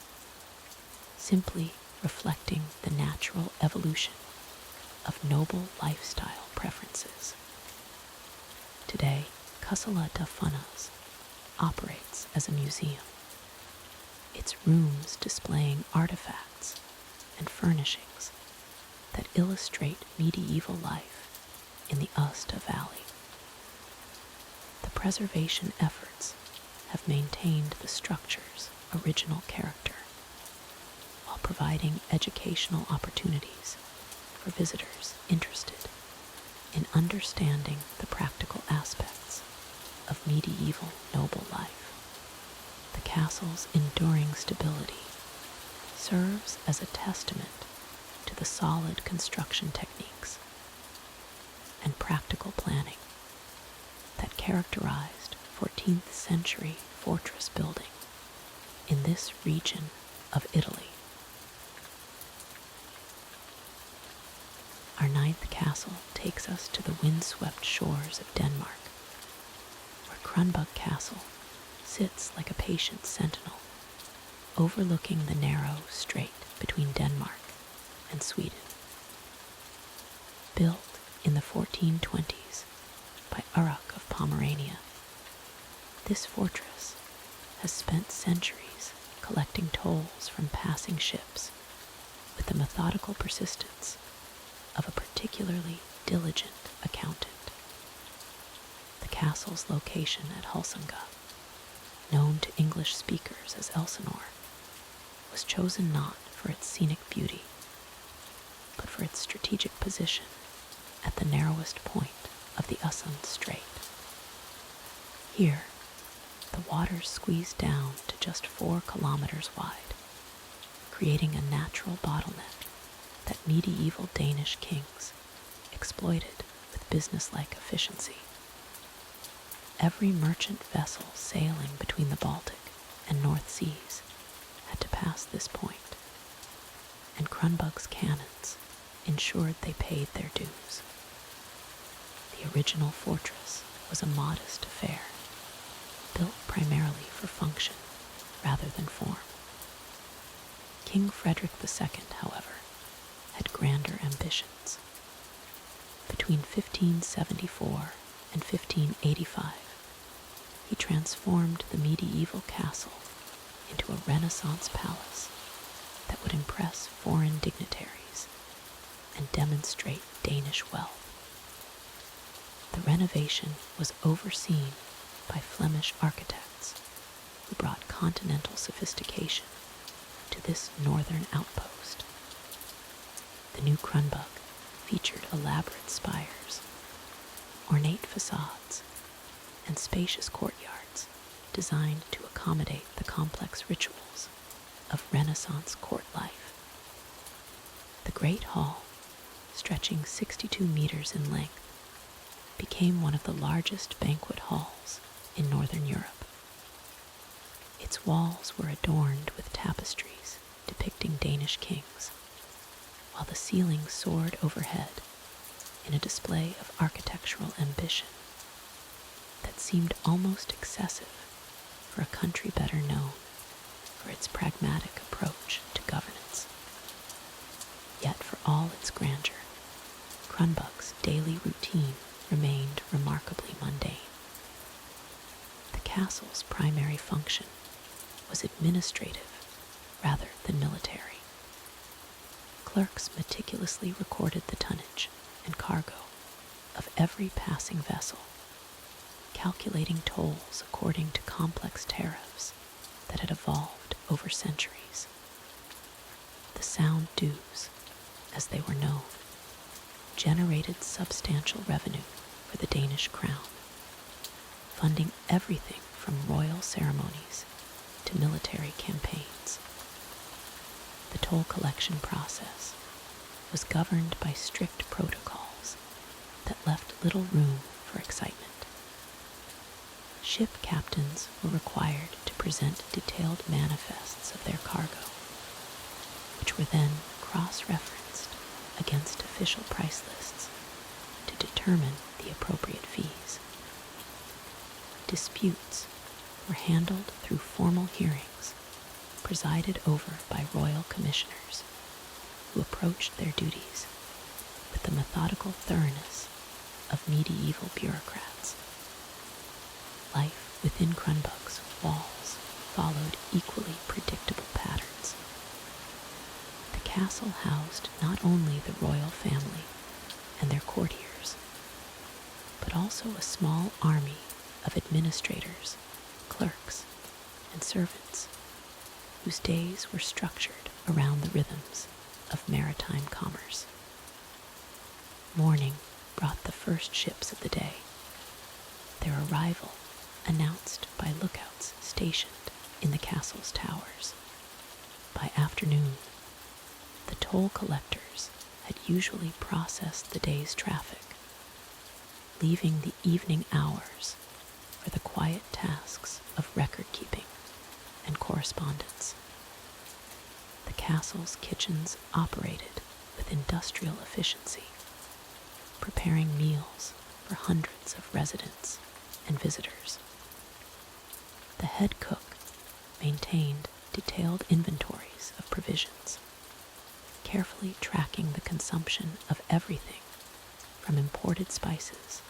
simply reflecting the natural evolution of noble lifestyle preferences. Today, Kassala da Fenis operates as a museum, its rooms displaying artifacts and furnishings that illustrate medieval life in the Usta Valley. The preservation efforts have maintained the structure's original character, while providing educational opportunities for visitors interested in understanding the practical aspects of medieval noble life. The castle's enduring stability serves as a testament to the solid construction techniques and practical planning that characterized 14th century fortress building in this region of Italy. our ninth castle takes us to the windswept shores of Denmark, where Kronborg Castle sits like a patient sentinel, overlooking the narrow strait between Denmark and Sweden. Built in the 1420s by Ulrich of Pomerania, this fortress has spent centuries collecting tolls from passing ships with the methodical persistence of a particularly diligent accountant. The castle's location at Hulsunga, known to English speakers as Elsinore, was chosen not for its scenic beauty, but for its strategic position at the narrowest point of the Øresund Strait. Here, the waters squeeze down to just 4 kilometers wide, creating a natural bottleneck that medieval Danish kings exploited with businesslike efficiency. Every merchant vessel sailing between the Baltic and North Seas had to pass this point, and Kronborg's cannons ensured they paid their dues. The original fortress was a modest affair, built primarily for function rather than form. King Frederick II, however, had grander ambitions. Between 1574 and 1585, he transformed the medieval castle into a Renaissance palace that would impress foreign dignitaries and demonstrate Danish wealth. The renovation was overseen by Flemish architects who brought continental sophistication to this northern outpost. The new Kronborg featured elaborate spires, ornate facades, and spacious courtyards designed to accommodate the complex rituals of Renaissance court life. The Great Hall, stretching 62 meters in length, became one of the largest banquet halls in Northern Europe. Its walls were adorned with tapestries depicting Danish kings, while the ceiling soared overhead in a display of architectural ambition that seemed almost excessive for a country better known for its pragmatic approach to governance. Yet for all its grandeur, Kronborg's daily routine remained remarkably mundane. The castle's primary function was administrative rather than military. Clerks meticulously recorded the tonnage and cargo of every passing vessel, calculating tolls according to complex tariffs that had evolved over centuries. The sound dues, as they were known, generated substantial revenue for the Danish crown, funding everything from royal ceremonies to military campaigns. The toll collection process was governed by strict protocols that left little room for excitement. Ship captains were required to present detailed manifests of their cargo, which were then cross-referenced against official price lists to determine the appropriate fees. Disputes were handled through formal hearings presided over by royal commissioners who approached their duties with the methodical thoroughness of medieval bureaucrats. Life within Kronborg's walls followed equally predictable patterns. The castle housed not only the royal family and their courtiers, but also a small army of administrators, clerks, and servants whose days were structured around the rhythms of maritime commerce. Morning brought the first ships of the day, their arrival announced by lookouts stationed in the castle's towers. By afternoon, the toll collectors had usually processed the day's traffic, leaving the evening hours for the quiet tasks of record-keeping and correspondence. The castle's kitchens operated with industrial efficiency, preparing meals for hundreds of residents and visitors. The head cook maintained detailed inventories of provisions, carefully tracking the consumption of everything from imported spices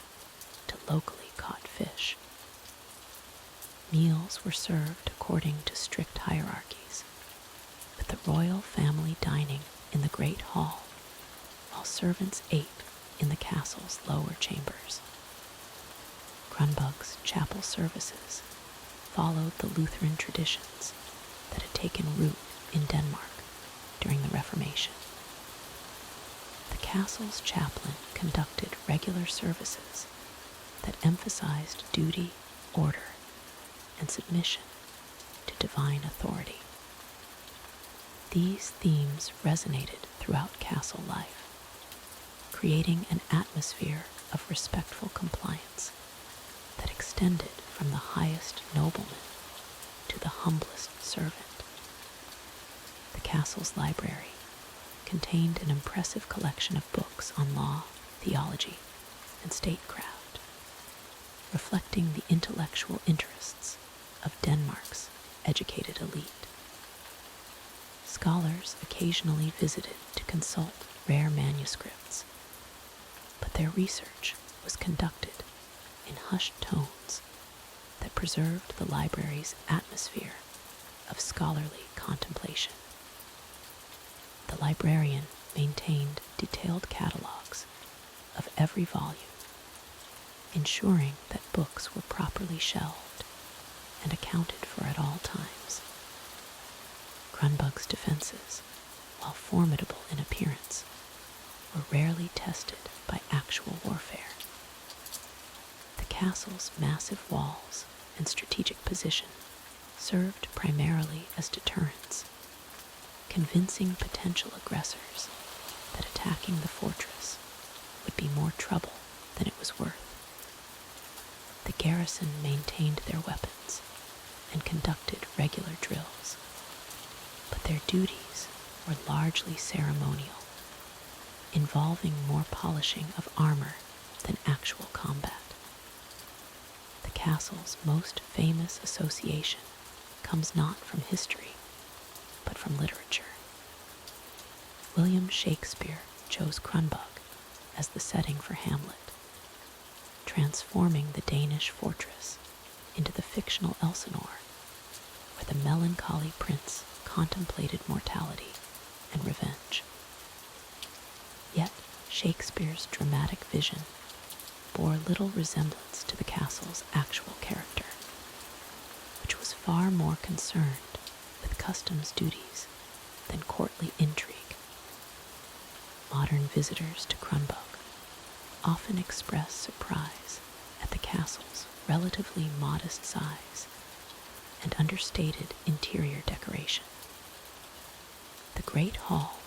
to locally caught fish. Meals were served according to strict hierarchies, with the royal family dining in the great hall, while servants ate in the castle's lower chambers. Kronborg's chapel services followed the Lutheran traditions that had taken root in Denmark during the Reformation. The castle's chaplain conducted regular services that emphasized duty, order, and submission to divine authority. These themes resonated throughout castle life, creating an atmosphere of respectful compliance that extended from the highest nobleman to the humblest servant. The castle's library contained an impressive collection of books on law, theology, and statecraft, reflecting the intellectual interests of Denmark's educated elite. Scholars occasionally visited to consult rare manuscripts, but their research was conducted in hushed tones that preserved the library's atmosphere of scholarly contemplation. The librarian maintained detailed catalogs of every volume, ensuring that books were properly shelved and accounted for at all times. Kronborg's defenses, while formidable in appearance, were rarely tested by actual warfare. The castle's massive walls and strategic position served primarily as deterrents, convincing potential aggressors that attacking the fortress would be more trouble than it was worth. The garrison maintained their weapons and conducted regular drills, but their duties were largely ceremonial, involving more polishing of armor than actual combat. The castle's most famous association comes not from history, but from literature. William Shakespeare chose Kronborg as the setting for Hamlet, transforming the Danish fortress into the fictional Elsinore, where the melancholy prince contemplated mortality and revenge. Yet Shakespeare's dramatic vision bore little resemblance to the castle's actual character, which was far more concerned with customs duties than courtly intrigue. Modern visitors to Kronborg often express surprise at the castle's relatively modest size and understated interior decoration. The Great Hall,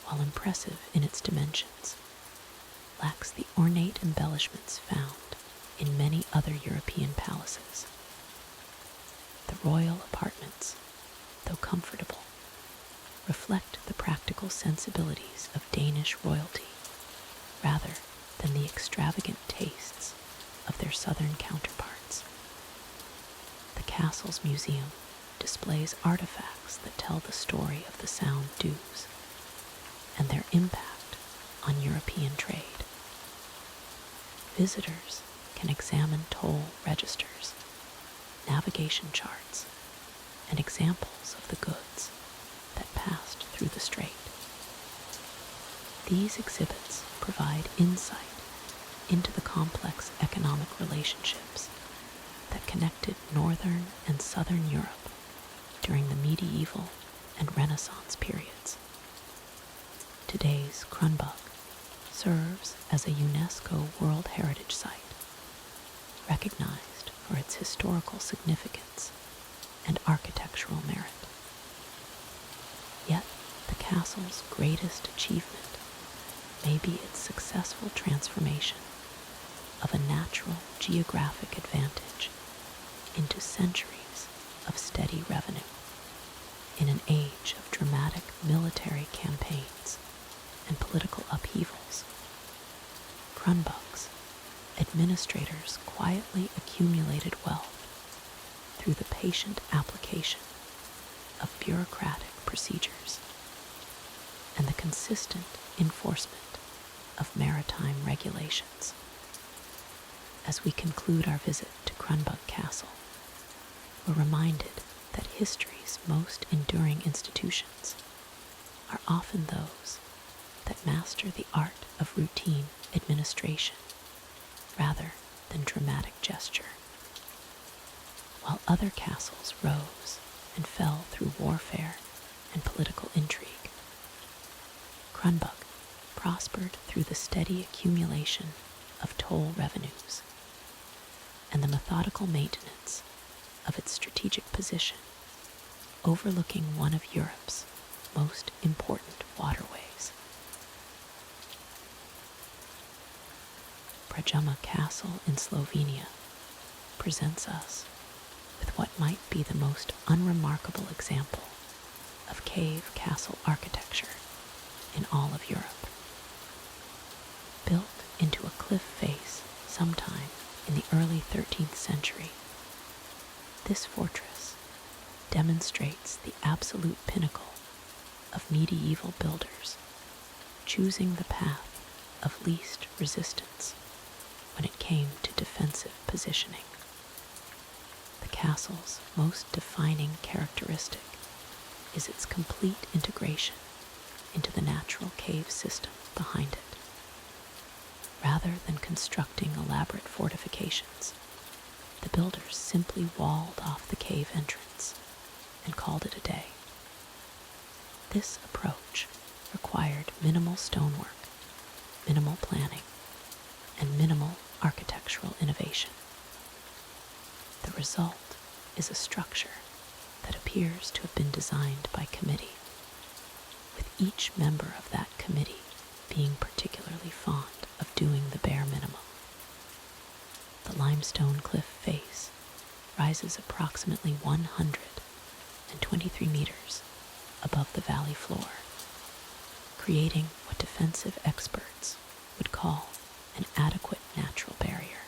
while impressive in its dimensions, lacks the ornate embellishments found in many other European palaces. The royal apartments, though comfortable, reflect the practical sensibilities of Danish royalty rather than the extravagant tastes of their southern counterparts. The castle's museum displays artifacts that tell the story of the Sound Dues and their impact on European trade. Visitors can examine toll registers, navigation charts, and examples of the goods that passed through the strait. These exhibits provide insight into the complex economic relationships that connected northern and southern Europe during the medieval and Renaissance periods. Today's Kronborg serves as a UNESCO World Heritage Site, recognized for its historical significance and architectural merit. Yet, the castle's greatest achievement may be its successful transformation of a natural geographic advantage into centuries of steady revenue in an age of dramatic military campaigns and political upheavals. Kronborgs, administrators quietly accumulated wealth through the patient application of bureaucratic procedures and the consistent enforcement of maritime regulations. As we conclude our visit to Kronborg Castle, we're reminded that history's most enduring institutions are often those that master the art of routine administration rather than dramatic gesture. While other castles rose and fell through warfare and political intrigue, Kronborg prospered through the steady accumulation of toll revenues and the methodical maintenance of its strategic position, overlooking one of Europe's most important waterways. Predjama Castle in Slovenia presents us with what might be the most unremarkable example of cave castle architecture in all of Europe. Built into a cliff face sometime in the early 13th century, this fortress demonstrates the absolute pinnacle of medieval builders, choosing the path of least resistance when it came to defensive positioning. The castle's most defining characteristic is its complete integration into the natural cave system behind it. Rather than constructing elaborate fortifications, the builders simply walled off the cave entrance and called it a day. This approach required minimal stonework, minimal planning, and minimal architectural innovation. The result is a structure that appears to have been designed by committee, with each member of that committee being particularly fond of doing the bare minimum. The limestone cliff face rises approximately 123 meters above the valley floor, creating what defensive experts would call an adequate natural barrier.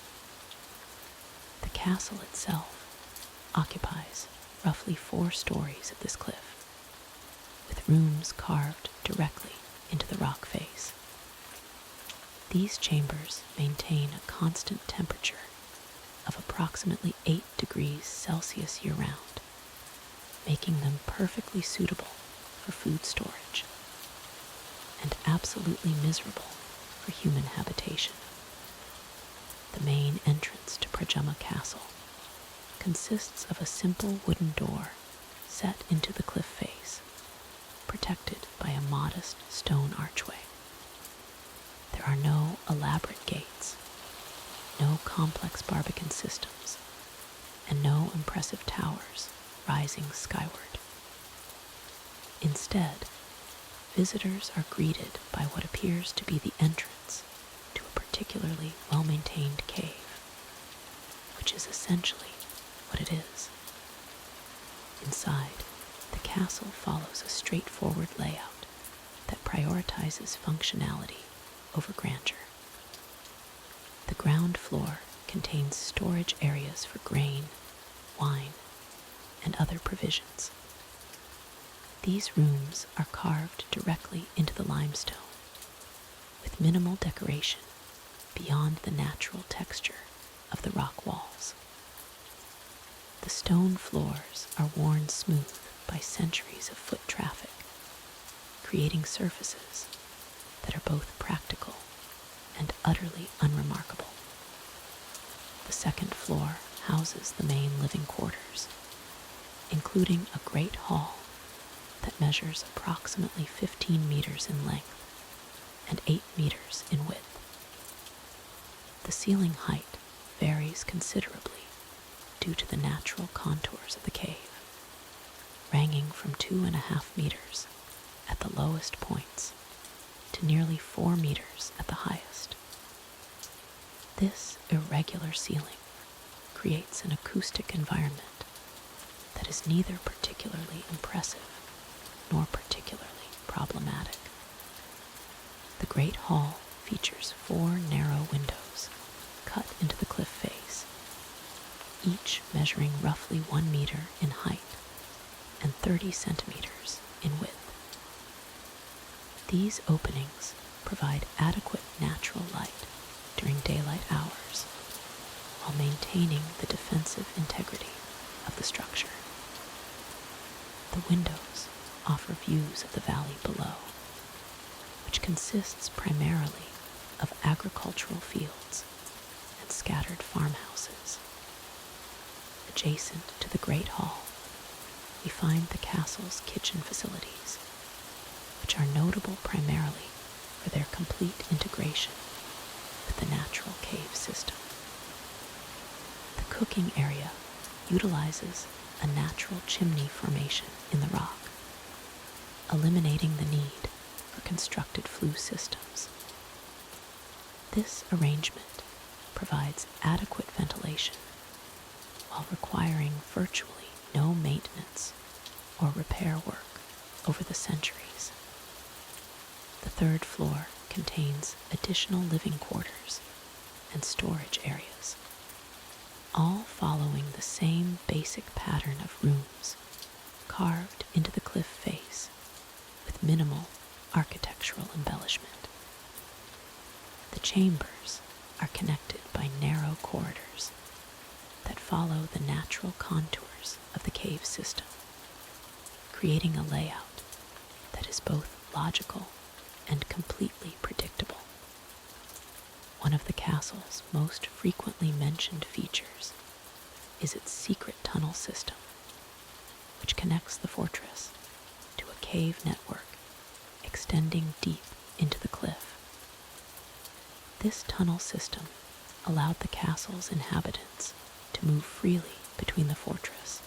The castle itself occupies roughly 4 stories of this cliff, with rooms carved directly into the rock face. These chambers maintain a constant temperature of approximately 8 degrees Celsius year-round, making them perfectly suitable for food storage and absolutely miserable for human habitation. The main entrance to Predjama Castle consists of a simple wooden door set into the cliff face, protected by a modest stone archway. There are no elaborate gates, no complex barbican systems, and no impressive towers rising skyward. Instead, visitors are greeted by what appears to be the entrance to a particularly well-maintained cave, which is essentially what it is. Inside, the castle follows a straightforward layout that prioritizes functionality over grandeur. The ground floor contains storage areas for grain, wine, and other provisions. These rooms are carved directly into the limestone, with minimal decoration beyond the natural texture of the rock walls. The stone floors are worn smooth by centuries of foot traffic, creating surfaces that are both practical and utterly unremarkable. The second floor houses the main living quarters, including a great hall that measures approximately 15 meters in length and 8 meters in width. The ceiling height varies considerably due to the natural contours of the cave, ranging from 2.5 meters at the lowest points to nearly 4 meters at the highest. This irregular ceiling creates an acoustic environment that is neither particularly impressive nor particularly problematic. The Great Hall features 4 narrow windows cut into the cliff face, each measuring roughly 1 meter in height and 30 centimeters in width. These openings provide adequate natural light during daylight hours while maintaining the defensive integrity of the structure. The windows offer views of the valley below, which consists primarily of agricultural fields and scattered farmhouses. Adjacent to the Great Hall, we find the castle's kitchen facilities, which are notable primarily for their complete integration with the natural cave system. The cooking area utilizes a natural chimney formation in the rock, eliminating the need for constructed flue systems. This arrangement provides adequate ventilation while requiring virtually no maintenance or repair work over the centuries. The 3rd floor contains additional living quarters and storage areas, all following the same basic pattern of rooms carved into the cliff face with minimal architectural embellishment. The chambers are connected by narrow corridors that follow the natural contours of the cave system, creating a layout that is both logical and completely predictable. One of the castle's most frequently mentioned features is its secret tunnel system, which connects the fortress to a cave network extending deep into the cliff. This tunnel system allowed the castle's inhabitants to move freely between the fortress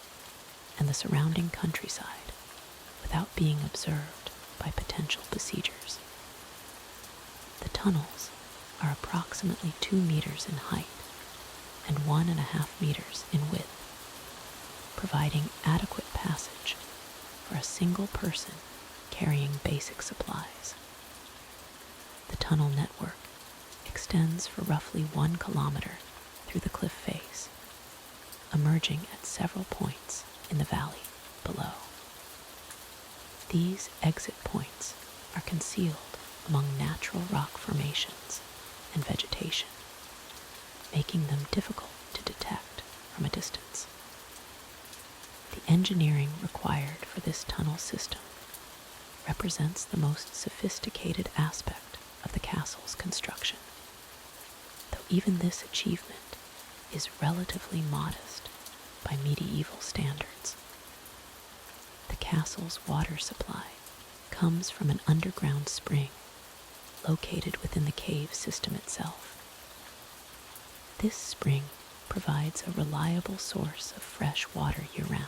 and the surrounding countryside without being observed by potential besiegers. The tunnels are approximately 2 meters in height and 1.5 meters in width, providing adequate passage for a single person carrying basic supplies. The tunnel network extends for roughly 1 kilometer through the cliff face, emerging at several points in the valley below. These exit points are concealed among natural rock formations and vegetation, making them difficult to detect from a distance. The engineering required for this tunnel system represents the most sophisticated aspect of the castle's construction, though even this achievement is relatively modest by medieval standards. The castle's water supply comes from an underground spring located within the cave system itself. This spring provides a reliable source of fresh water year-round,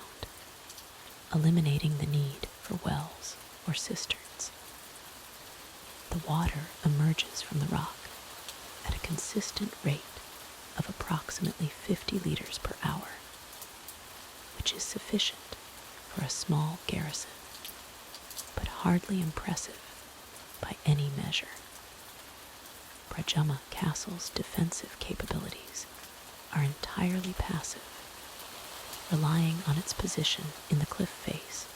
eliminating the need for wells or cisterns. The water emerges from the rock at a consistent rate of approximately 50 liters per hour, which is sufficient for a small garrison, but hardly impressive by any measure. Predjama Castle's defensive capabilities are entirely passive, relying on its position in the cliff face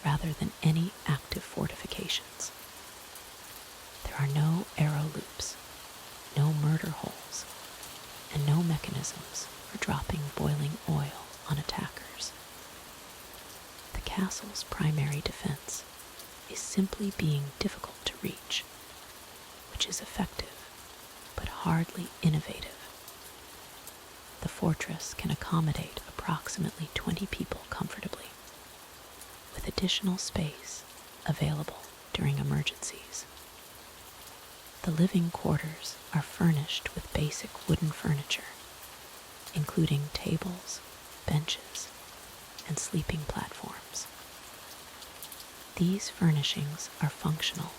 rather than any active fortifications. There are no arrow loops, no murder holes, and no mechanisms for dropping boiling oil on attackers. The castle's primary defense is simply being difficult to reach, which is effective but hardly innovative. The fortress can accommodate approximately 20 people comfortably, with additional space available during emergencies. The living quarters are furnished with basic wooden furniture, including tables, benches, and sleeping platforms. These furnishings are functional,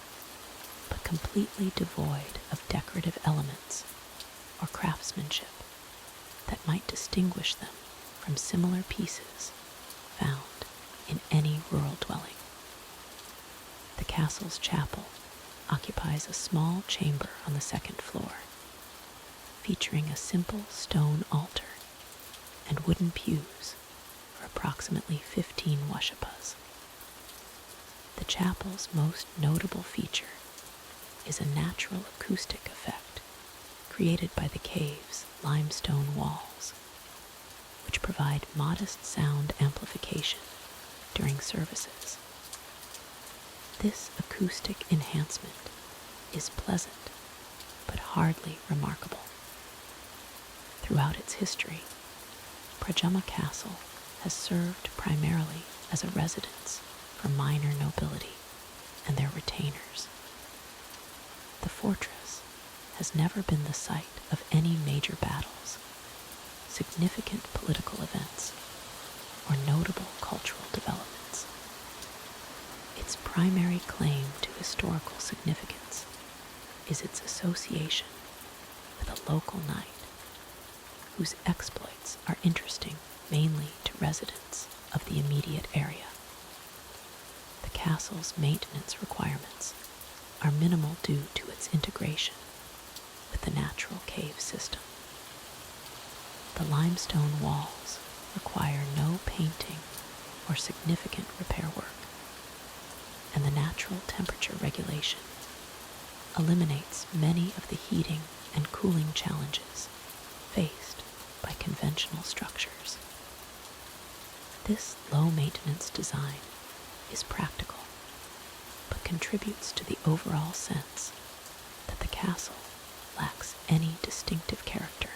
but completely devoid of decorative elements or craftsmanship that might distinguish them from similar pieces found in any rural dwelling. The castle's chapel occupies a small chamber on the second floor, featuring a simple stone altar and wooden pews for approximately 15 washapas. The chapel's most notable feature is a natural acoustic effect created by the cave's limestone walls, which provide modest sound amplification during services. This acoustic enhancement is pleasant, but hardly remarkable. Throughout its history, Predjama Castle has served primarily as a residence for minor nobility and their retainers. The fortress has never been the site of any major battles, significant political events, or notable cultural developments. Its primary claim to historical significance is its association with a local knight whose exploits are interesting mainly to residents of the immediate area. The castle's maintenance requirements are minimal due to its integration with the natural cave system. The limestone walls require no painting or significant repair work, and the natural temperature regulation eliminates many of the heating and cooling challenges faced by conventional structures. This low-maintenance design is practical, but contributes to the overall sense that the castle lacks any distinctive character.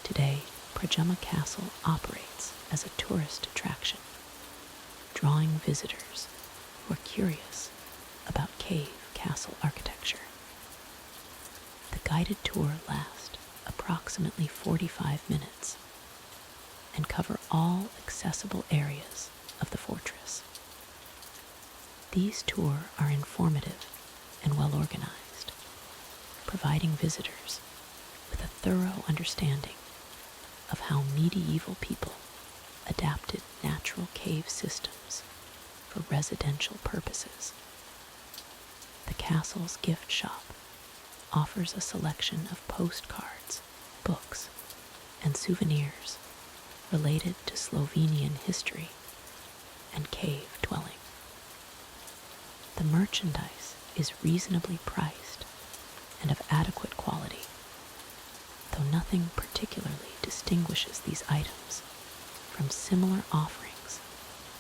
Today, Predjama Castle operates as a tourist attraction, drawing visitors who are curious about cave castle architecture. The guided tour lasts approximately 45 minutes and cover all accessible areas of the fortress. These tours are informative and well organized, providing visitors with a thorough understanding of how medieval people adapted natural cave systems for residential purposes. The castle's gift shop offers a selection of postcards, books, and souvenirs related to Slovenian history and cave dwelling. The merchandise is reasonably priced and of adequate quality, though nothing particularly distinguishes these items from similar offerings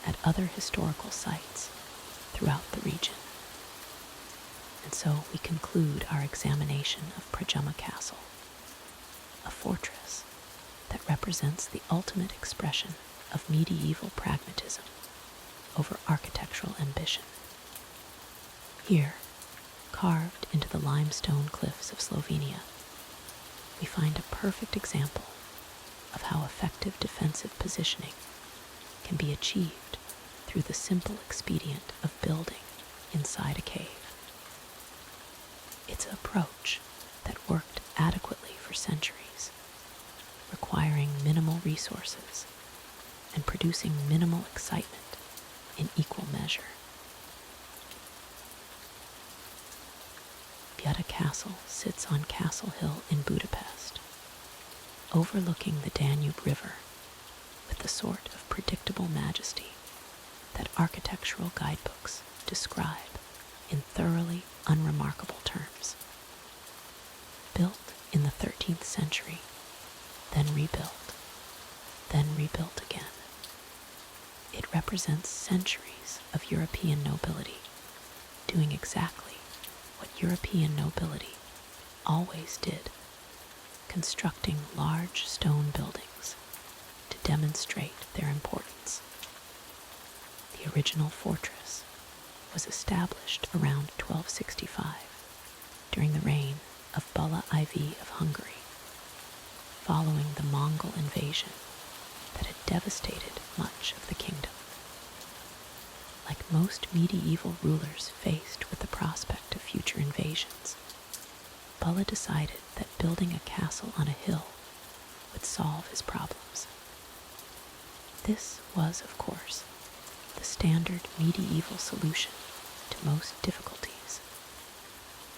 at other historical sites throughout the region. And so we conclude our examination of Predjama Castle, a fortress that represents the ultimate expression of medieval pragmatism over architectural ambition. Here, carved into the limestone cliffs of Slovenia, we find a perfect example of how effective defensive positioning can be achieved through the simple expedient of building inside a cave. It's an approach that worked adequately for centuries, requiring minimal resources and producing minimal excitement in equal measure. Buda Castle sits on Castle Hill in Budapest, overlooking the Danube River with the sort of predictable majesty that architectural guidebooks describe in thoroughly unremarkable terms. Built in the 13th century, then rebuilt again, it represents centuries of European nobility doing exactly what European nobility always did, constructing large stone buildings to demonstrate their importance. The original fortress was established around 1265 during the reign of Bela IV of Hungary, following the Mongol invasion that had devastated much of the kingdom. Like most medieval rulers faced with the prospect of future invasions, Bela decided that building a castle on a hill would solve his problems. This was, of course, the standard medieval solution to most difficulties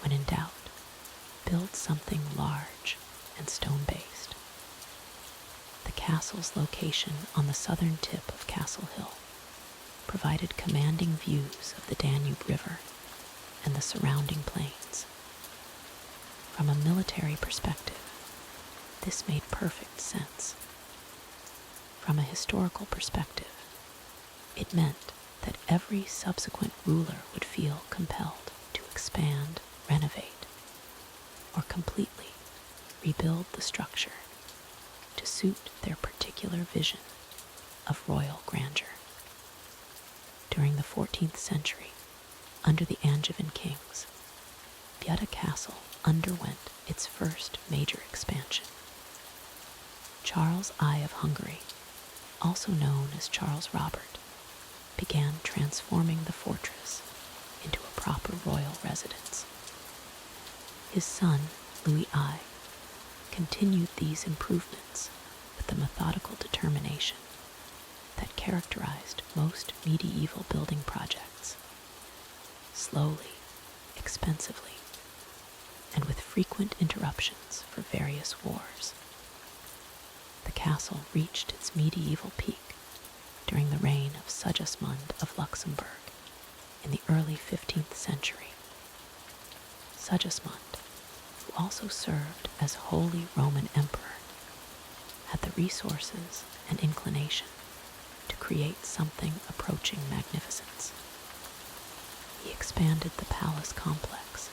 when in doubt, build something large and stone-based. The castle's location on the southern tip of Castle Hill provided commanding views of the Danube River and the surrounding plains. From a military perspective, this made perfect sense. From a historical perspective, it meant that every subsequent ruler would feel compelled to expand, renovate, or completely rebuild the structure to suit their particular vision of royal grandeur. During the 14th century, under the Angevin kings, Buda Castle underwent its first major expansion. Charles I of Hungary, also known as Charles Robert, began transforming the fortress into a proper royal residence. His son, Louis I, continued these improvements with the methodical determination that characterized most medieval building projects. Slowly, expensively, and with frequent interruptions for various wars. The castle reached its medieval peak during the reign of Sigismund of Luxembourg in the early 15th century. Sigismund, who also served as Holy Roman Emperor, had the resources and inclination to create something approaching magnificence. He expanded the palace complex,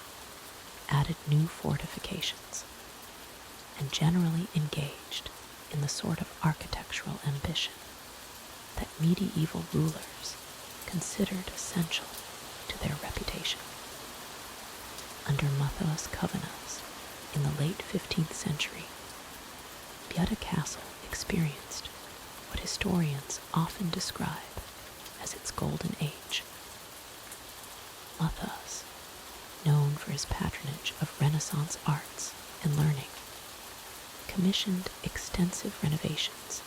added new fortifications, and generally engaged in the sort of architectural ambition that medieval rulers considered essential to their reputation. Under Matthäus Covenants in the late 15th century, Buda Castle experienced what historians often describe as its golden age. Matthäus, known for his patronage of Renaissance arts and learning, commissioned extensive renovations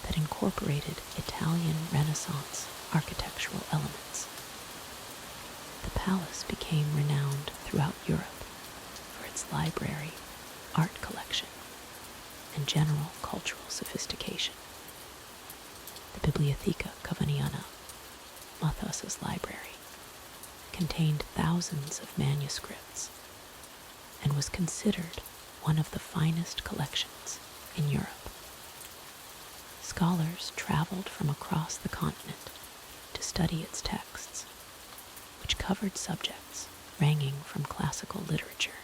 that incorporated Italian Renaissance architectural elements. The palace became renowned throughout Europe for its library, art collection, and general cultural sophistication. The Bibliotheca Cavaniana, Matthäus's library, contained thousands of manuscripts and was considered one of the finest collections in Europe. Scholars traveled from across the continent to study its texts, which covered subjects ranging from classical literature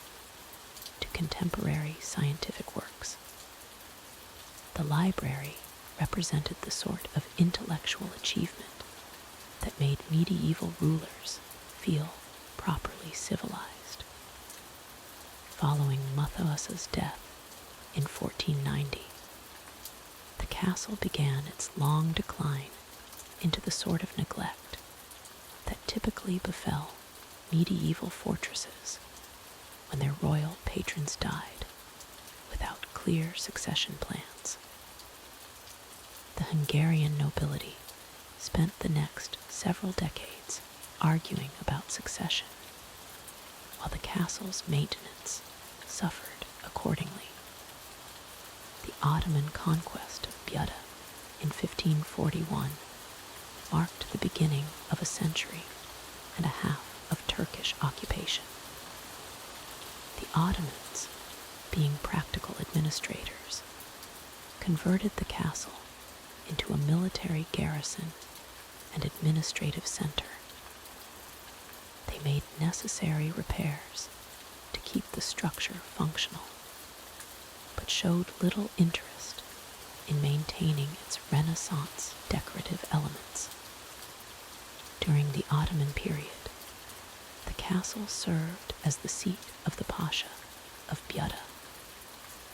to contemporary scientific works. The library represented the sort of intellectual achievement that made medieval rulers feel properly civilized. Following Matthäus's death in 1490, the castle began its long decline into the sort of neglect that typically befell medieval fortresses when their royal patrons died without clear succession plans. The Hungarian nobility spent the next several decades arguing about succession, while the castle's maintenance suffered accordingly. The Ottoman conquest of Buda in 1541 marked the beginning of a century and a half of Turkish occupation. The Ottomans, being practical administrators, converted the castle into a military garrison and administrative center. They made necessary repairs to keep the structure functional, but showed little interest in maintaining its Renaissance decorative elements. During the Ottoman period, the castle served as the seat of the Pasha of Buda,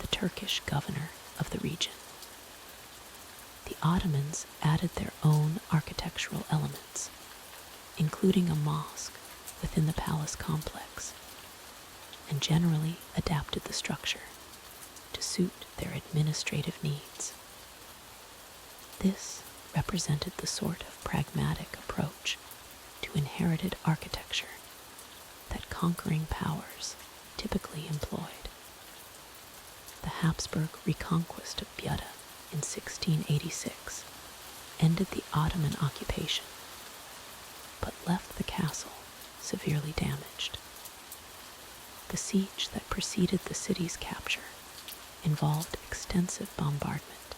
the Turkish governor of the region. The Ottomans added their own architectural elements, including a mosque within the palace complex, and generally adapted the structure to suit their administrative needs. This represented the sort of pragmatic approach to inherited architecture that conquering powers typically employed. The Habsburg reconquest of Buda in 1686 ended the Ottoman occupation, but left the castle severely damaged. The siege that preceded the city's capture involved extensive bombardment,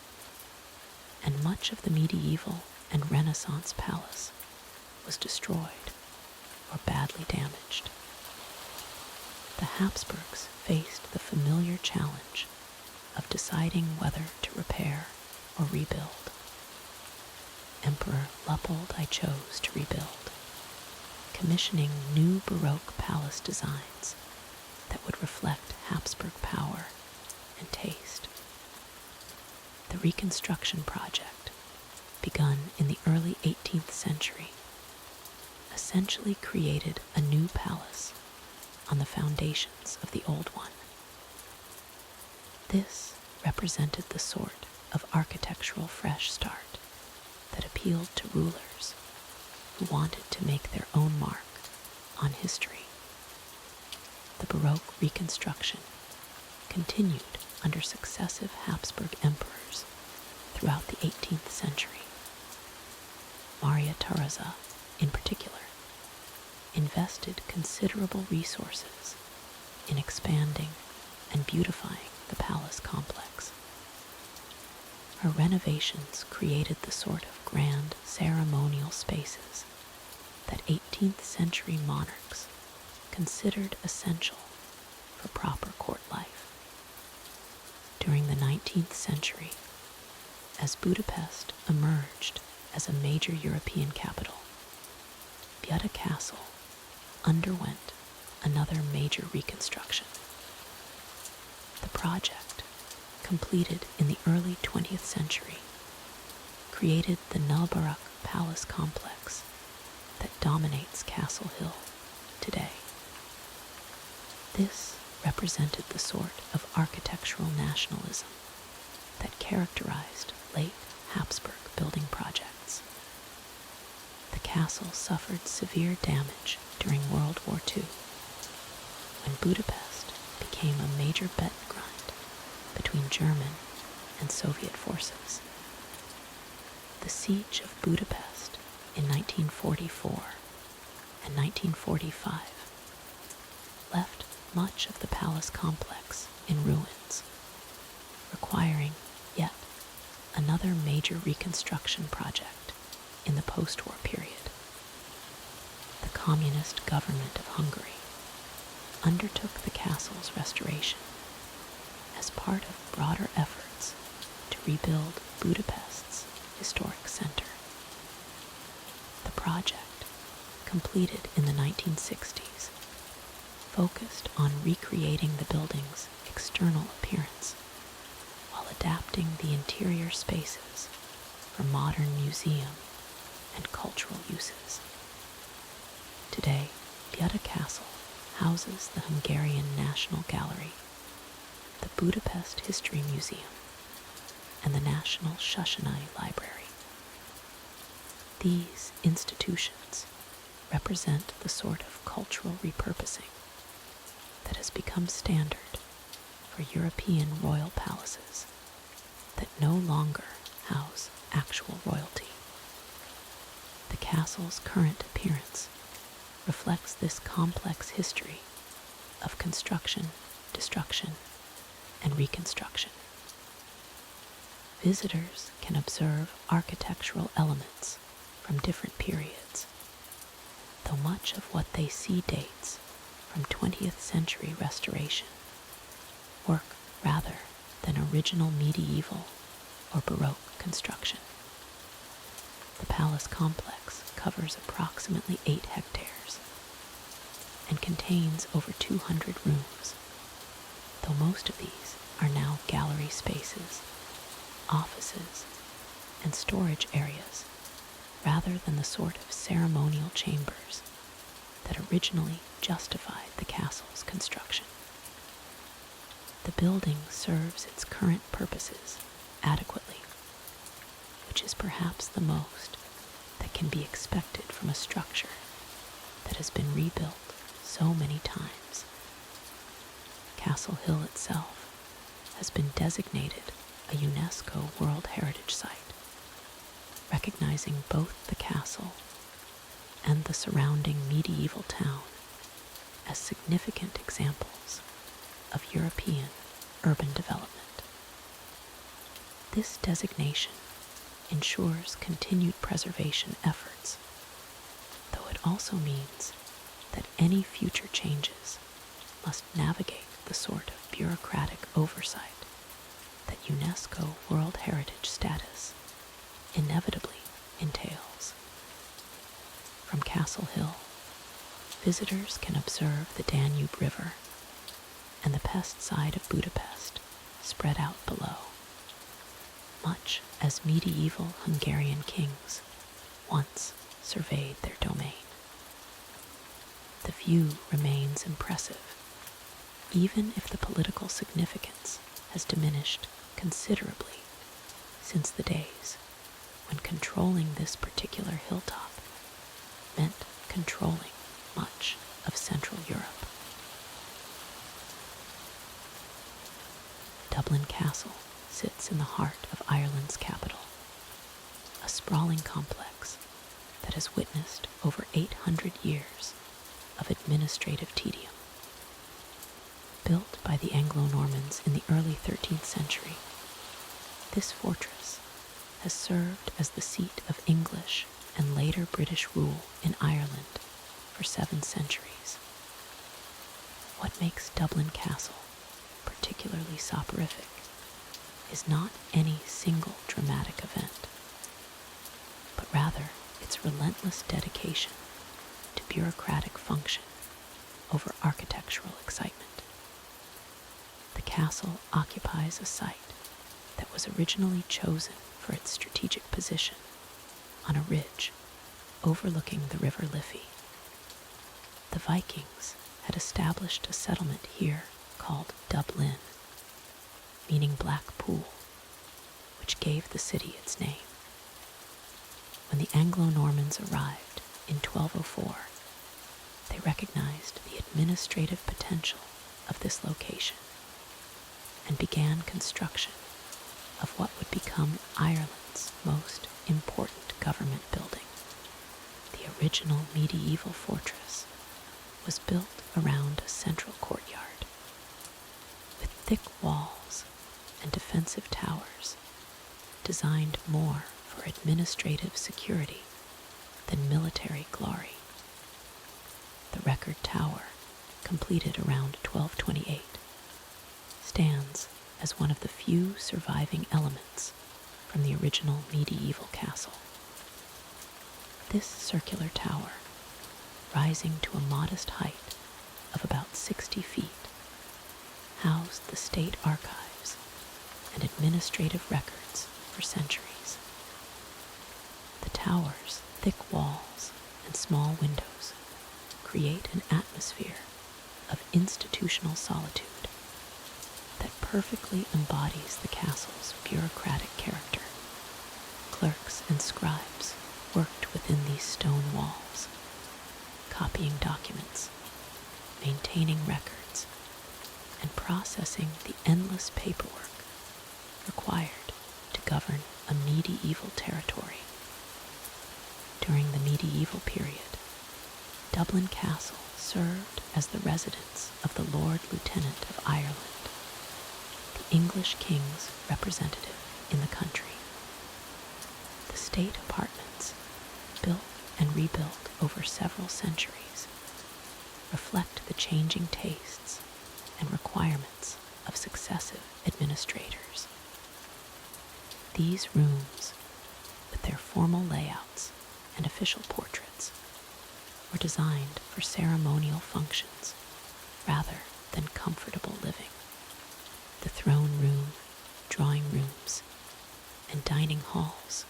and much of the medieval and Renaissance palace was destroyed or badly damaged. The Habsburgs faced the familiar challenge of deciding whether to repair or rebuild. Emperor Leopold I chose to rebuild, commissioning new Baroque palace designs that would reflect Habsburg power and taste. The reconstruction project, begun in the early 18th century, essentially created a new palace on the foundations of the old one. This represented the sort of architectural fresh start that appealed to rulers who wanted to make their own mark on history. The Baroque reconstruction continued under successive Habsburg emperors throughout the 18th century. Maria Theresa, in particular, invested considerable resources in expanding and beautifying the palace complex. Her renovations created the sort of grand ceremonial spaces that 18th century monarchs considered essential for proper court life. During the 19th century, as Budapest emerged as a major European capital, Buda Castle underwent another major reconstruction. The project, completed in the early 20th century, created the Malbork Palace complex that dominates Castle Hill today. This represented the sort of architectural nationalism that characterized late Habsburg building projects. The castle suffered severe damage during World War II, when Budapest became a major battleground between German and Soviet forces. The siege of Budapest in 1944 and 1945 left much of the palace complex in ruins, requiring yet another major reconstruction project in the post-war period. The communist government of Hungary undertook the castle's restoration as part of broader efforts to rebuild Budapest's historic center. The project, completed in the 1960s, focused on recreating the building's external appearance while adapting the interior spaces for modern museum and cultural uses. Today, Buda Castle houses the Hungarian National Gallery, the Budapest History Museum, and the National Széchenyi Library. These institutions represent the sort of cultural repurposing that has become standard for European royal palaces that no longer house actual royalty. The castle's current appearance reflects this complex history of construction, destruction, and reconstruction. Visitors can observe architectural elements from different periods, though much of what they see dates from 20th century restoration, work rather than original medieval or Baroque construction. The palace complex covers approximately 8 hectares and contains over 200 rooms, though most of these are now gallery spaces, offices, and storage areas rather than the sort of ceremonial chambers that originally justified the castle's construction. The building serves its current purposes adequately, which is perhaps the most that can be expected from a structure that has been rebuilt so many times. Castle Hill itself has been designated a UNESCO World Heritage Site, recognizing both the castle and the surrounding medieval town as significant examples of European urban development. This designation ensures continued preservation efforts, though it also means that any future changes must navigate the sort of bureaucratic oversight that UNESCO World Heritage status inevitably entails. From Castle Hill, visitors can observe the Danube River and the pest side of Budapest spread out below, much as medieval Hungarian kings once surveyed their domain. The view remains impressive, even if the political significance has diminished considerably since the days when controlling this particular hilltop meant controlling much of Central Europe. Dublin Castle sits in the heart of Ireland's capital, a sprawling complex that has witnessed over 800 years of administrative tedium. Built by the Anglo-Normans in the early 13th century, this fortress has served as the seat of English and later British rule in Ireland for 7 centuries. What makes Dublin Castle particularly soporific is not any single dramatic event, but rather its relentless dedication to bureaucratic function over architectural excitement. The castle occupies a site that was originally chosen for its strategic position on a ridge overlooking the River Liffey. The Vikings had established a settlement here called Dublin, meaning black pool, which gave the city its name. When the Anglo-Normans arrived in 1204, they recognized the administrative potential of this location and began construction of what would become Ireland's most important government building. The original medieval fortress was built around a central courtyard, with thick walls and defensive towers designed more for administrative security than military glory. The record tower, completed around 1228, stands as one of the few surviving elements from the original medieval castle. This circular tower, rising to a modest height of about 60 feet, housed the state archives and administrative records for centuries. The tower's thick walls and small windows create an atmosphere of institutional solitude that perfectly embodies the castle's bureaucratic character. Clerks and scribes worked within these stone walls, copying documents, maintaining records, and processing the endless paperwork required to govern a medieval territory. During the medieval period, Dublin Castle served as the residence of the Lord Lieutenant of Ireland, the English king's representative in the country. The state apartments, built and rebuilt over several centuries, reflect the changing tastes and requirements of successive administrators. These rooms, with their formal layouts and official portraits, were designed for ceremonial functions rather than comfortable living. The throne room, drawing rooms, and dining halls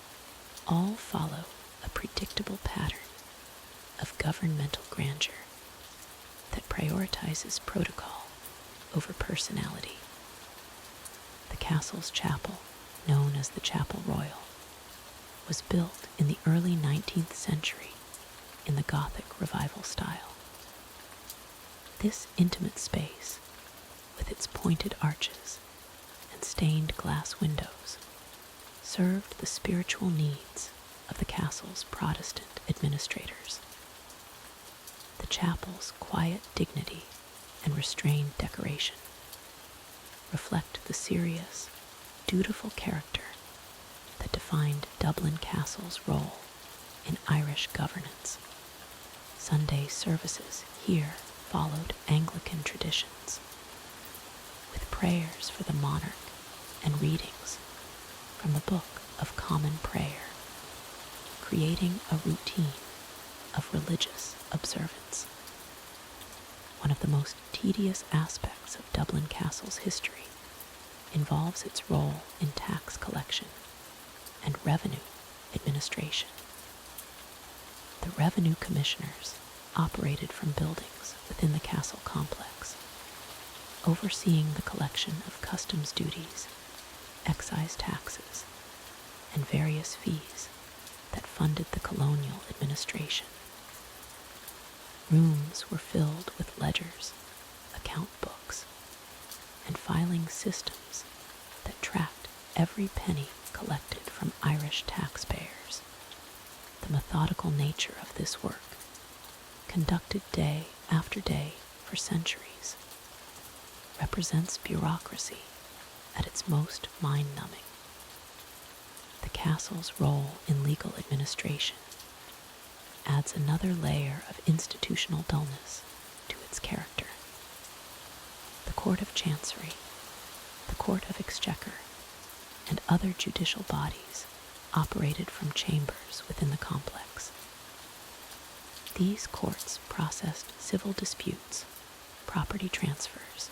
all follow a predictable pattern of governmental grandeur that prioritizes protocol over personality. The castle's chapel, known as the Chapel Royal, was built in the early 19th century in the Gothic Revival style. This intimate space, with its pointed arches and stained glass windows, served the spiritual needs of the castle's Protestant administrators. The chapel's quiet dignity and restrained decoration reflect the serious, dutiful character that defined Dublin Castle's role in Irish governance. Sunday services here followed Anglican traditions, with prayers for the monarch and readings from the Book of Common Prayer, creating a routine of religious observance. One of the most tedious aspects of Dublin Castle's history involves its role in tax collection and revenue administration. The revenue commissioners operated from buildings within the castle complex, overseeing the collection of customs duties, excise taxes, and various fees that funded the colonial administration. Rooms were filled with ledgers, account books, and filing systems that tracked every penny collected from Irish taxpayers. The methodical nature of this work, conducted day after day for centuries, represents bureaucracy at its most mind-numbing. The castle's role in legal administration adds another layer of institutional dullness to its character. The Court of Chancery, the Court of Exchequer, and other judicial bodies operated from chambers within the complex. These courts processed civil disputes, property transfers,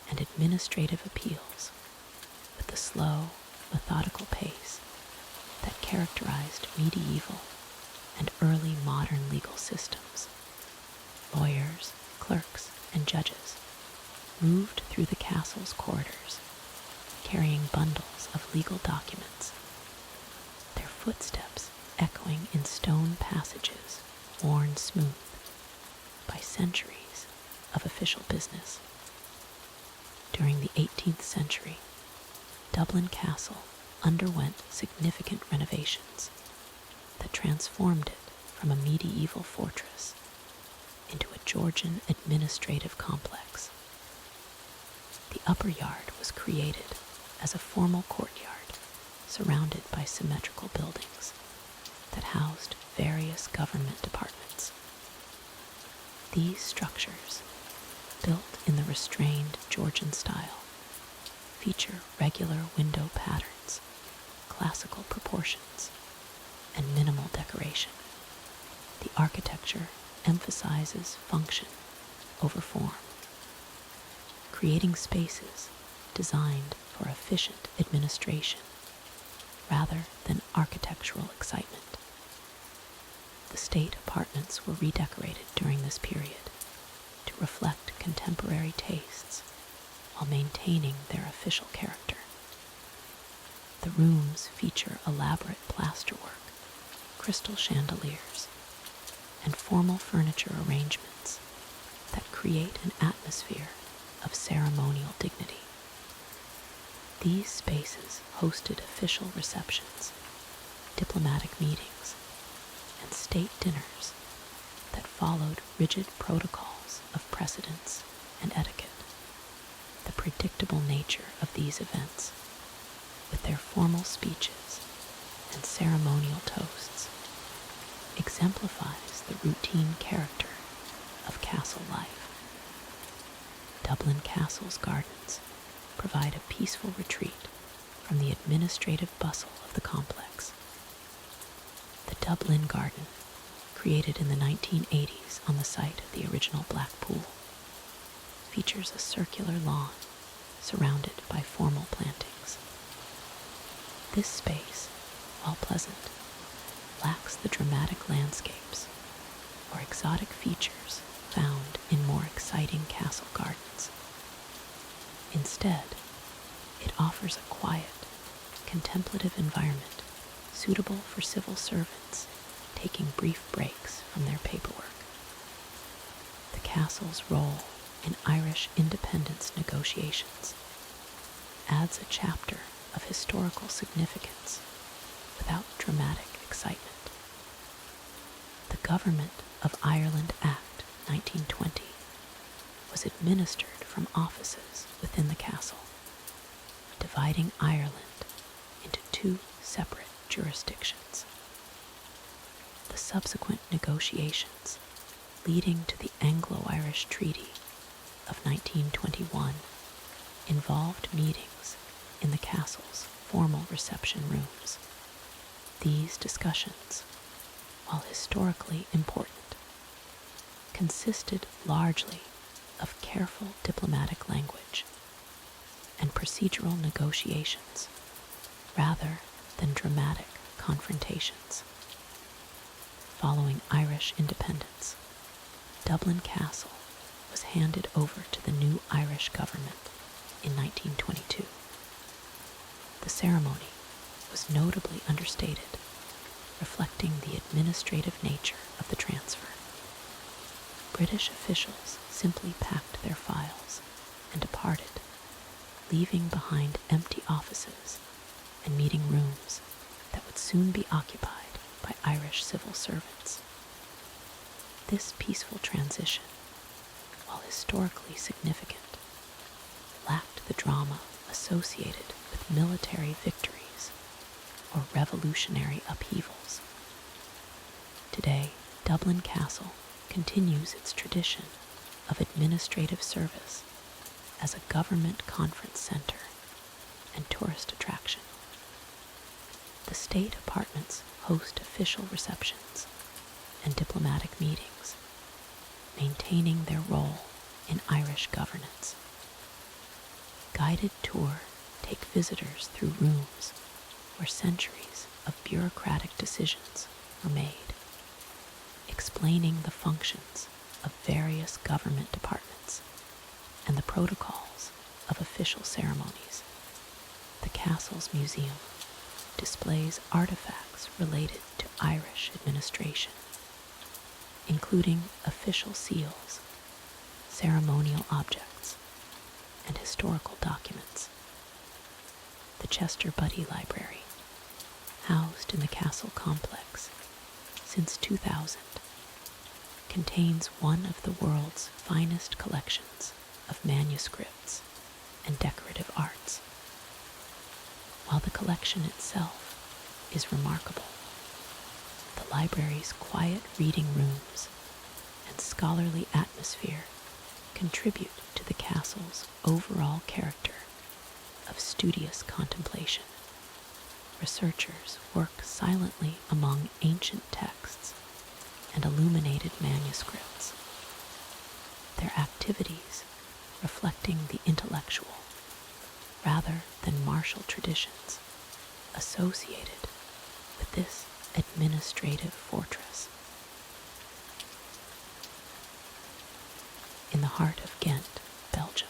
and administrative appeals with the slow, methodical pace that characterized medieval and early modern legal systems. Lawyers, clerks, and judges moved through the castle's corridors, carrying bundles of legal documents, their footsteps echoing in stone passages worn smooth by centuries of official business. During the 18th century, Dublin Castle underwent significant renovations that transformed it from a medieval fortress into a Georgian administrative complex. The upper yard was created as a formal courtyard surrounded by symmetrical buildings that housed various government departments. These structures, built in the restrained Georgian style, feature regular window patterns, classical proportions, and minimal decoration. The architecture emphasizes function over form, creating spaces designed for efficient administration rather than architectural excitement. The state apartments were redecorated during this period to reflect contemporary tastes while maintaining their official character. The rooms feature elaborate plasterwork, crystal chandeliers, and formal furniture arrangements that create an atmosphere of ceremonial dignity. These spaces hosted official receptions, diplomatic meetings, and state dinners that followed rigid protocols of precedence and etiquette. The predictable nature of these events, with their formal speeches and ceremonial toasts, exemplifies the routine character of castle life. Dublin Castle's gardens provide a peaceful retreat from the administrative bustle of the complex. The Dublin Garden, created in the 1980s on the site of the original Black Pool, features a circular lawn surrounded by formal plantings. This space, while pleasant, lacks the dramatic landscapes or exotic features found in more exciting castle gardens. Instead, it offers a quiet, contemplative environment suitable for civil servants taking brief breaks from their paperwork. The castle's role in Irish independence negotiations adds a chapter of historical significance without dramatic excitement. The Government of Ireland Act 1920 was administered from offices within the castle, dividing Ireland into two separate jurisdictions. The subsequent negotiations leading to the Anglo-Irish Treaty of 1921 involved meetings in the castle's formal reception rooms. These discussions, while historically important, consisted largely of careful diplomatic language and procedural negotiations rather than dramatic confrontations. Following Irish independence, Dublin Castle was handed over to the new Irish government in 1922. The ceremony was notably understated, reflecting the administrative nature of the transfer. British officials simply packed their files and departed, leaving behind empty offices and meeting rooms that would soon be occupied by Irish civil servants. This peaceful transition, while historically significant, lacked the drama associated with military victories or revolutionary upheavals. Today, Dublin Castle continues its tradition of administrative service as a government conference center and tourist attraction. The state apartments host official receptions and diplomatic meetings, maintaining their role in Irish governance. Guided tours take visitors through rooms where centuries of bureaucratic decisions were made, explaining the functions of various government departments and the protocols of official ceremonies. The castle's museum displays artifacts related to Irish administration, including official seals, ceremonial objects, and historical documents. The Chester Buddy Library, housed in the castle complex since 2000, contains one of the world's finest collections of manuscripts and decorative arts. While the collection itself is remarkable, the library's quiet reading rooms and scholarly atmosphere contribute to the castle's overall character of studious contemplation. Researchers work silently among ancient texts and illuminated manuscripts, their activities reflecting the intellectual rather than martial traditions associated with this administrative fortress. In the heart of Ghent, Belgium,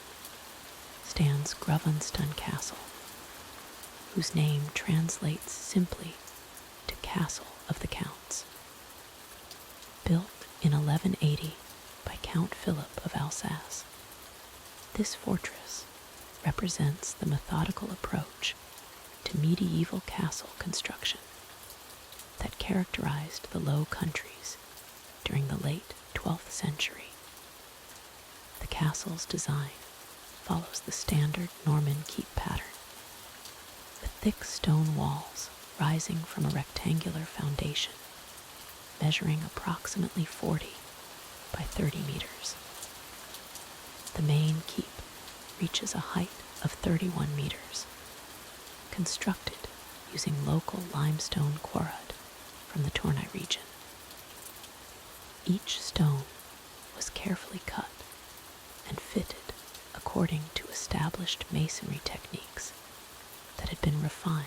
stands Gravensteen Castle, whose name translates simply to Castle of the Counts. Built in 1180 by Count Philip of Alsace, this fortress represents the methodical approach to medieval castle construction that characterized the Low Countries during the late 12th century. The castle's design follows the standard Norman keep pattern, with thick stone walls rising from a rectangular foundation measuring approximately 40 by 30 meters. The main keep reaches a height of 31 meters, constructed using local limestone quarried from the Tournai region. Each stone was carefully cut and fitted according to established masonry techniques that had been refined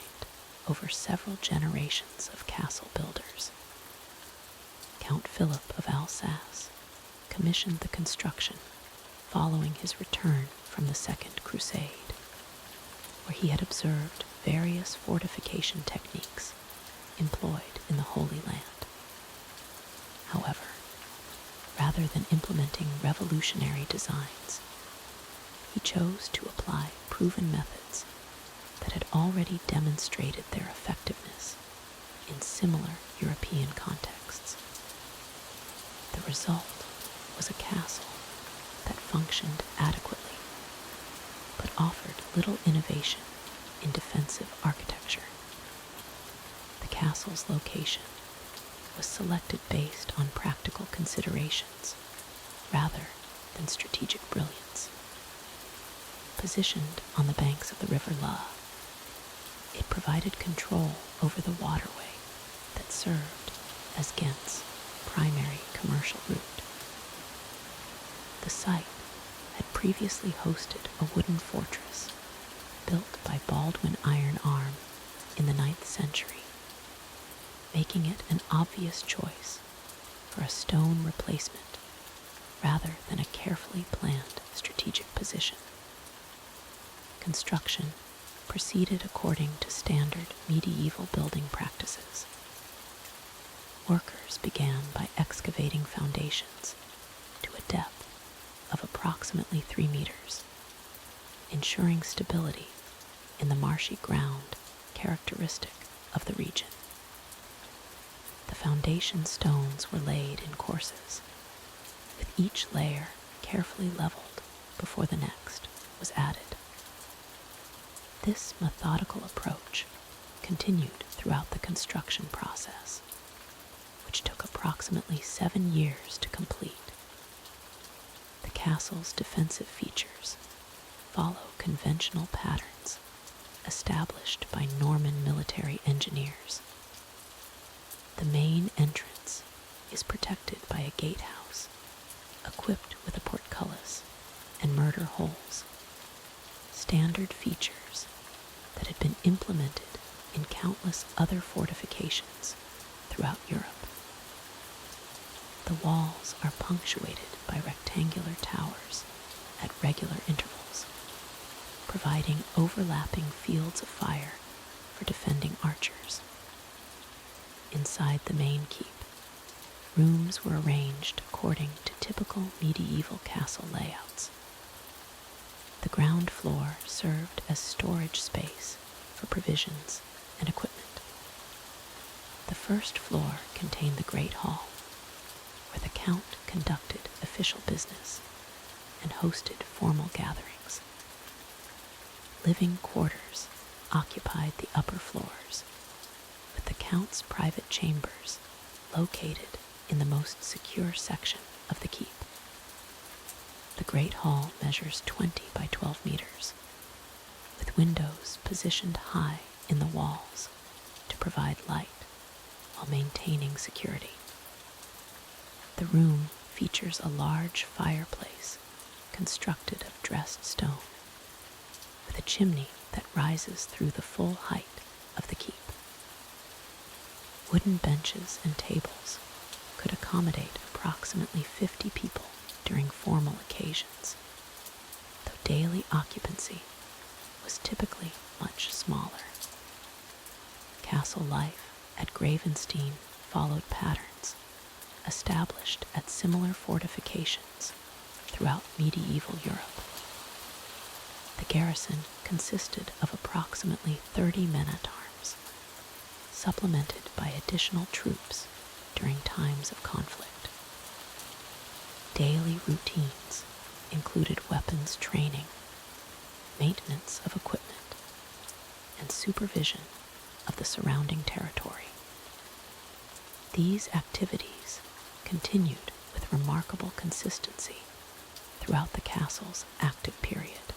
over several generations of castle builders. Count Philip of Alsace commissioned the construction following his return from the Second Crusade, where he had observed various fortification techniques employed in the Holy Land. However, rather than implementing revolutionary designs. He chose to apply proven methods that had already demonstrated their effectiveness in similar European contexts. The result was a castle that functioned adequately, but offered little innovation in defensive architecture. The castle's location was selected based on practical considerations rather than strategic brilliance. Positioned on the banks of the River La, it provided control over the waterway that served as Ghent's primary commercial route. The site had previously hosted a wooden fortress built by Baldwin Iron Arm in the 9th century, making it an obvious choice for a stone replacement rather than a carefully planned strategic position. Construction proceeded according to standard medieval building practices. Workers began by excavating foundations to a depth of approximately 3 meters, ensuring stability in the marshy ground characteristic of the region. The foundation stones were laid in courses, with each layer carefully leveled before the next was added. This methodical approach continued throughout the construction process, which took approximately 7 years to complete. The castle's defensive features follow conventional patterns established by Norman military engineers. The main entrance is protected by a gatehouse equipped with a portcullis and murder holes, standard features that had been implemented in countless other fortifications throughout Europe. The walls are punctuated by rectangular towers at regular intervals, providing overlapping fields of fire for defending archers. Inside the main keep, rooms were arranged according to typical medieval castle layouts. The ground floor served as storage space for provisions and equipment. The first floor contained the Great Hall, where the Count conducted official business and hosted formal gatherings. Living quarters occupied the upper floors, with the Count's private chambers located in the most secure section of the keep. The Great Hall measures 20 by 12 meters, with windows positioned high in the walls to provide light while maintaining security. The room features a large fireplace constructed of dressed stone, with a chimney that rises through the full height of the keep. Wooden benches and tables could accommodate approximately 50 people during formal occasions, though daily occupancy was typically much smaller. Castle life at Gravensteen followed patterns established at similar fortifications throughout medieval Europe. The garrison consisted of approximately 30 men-at-arms, supplemented by additional troops during times of conflict. Daily routines included weapons training, maintenance of equipment, and supervision of the surrounding territory. These activities continued with remarkable consistency throughout the castle's active period.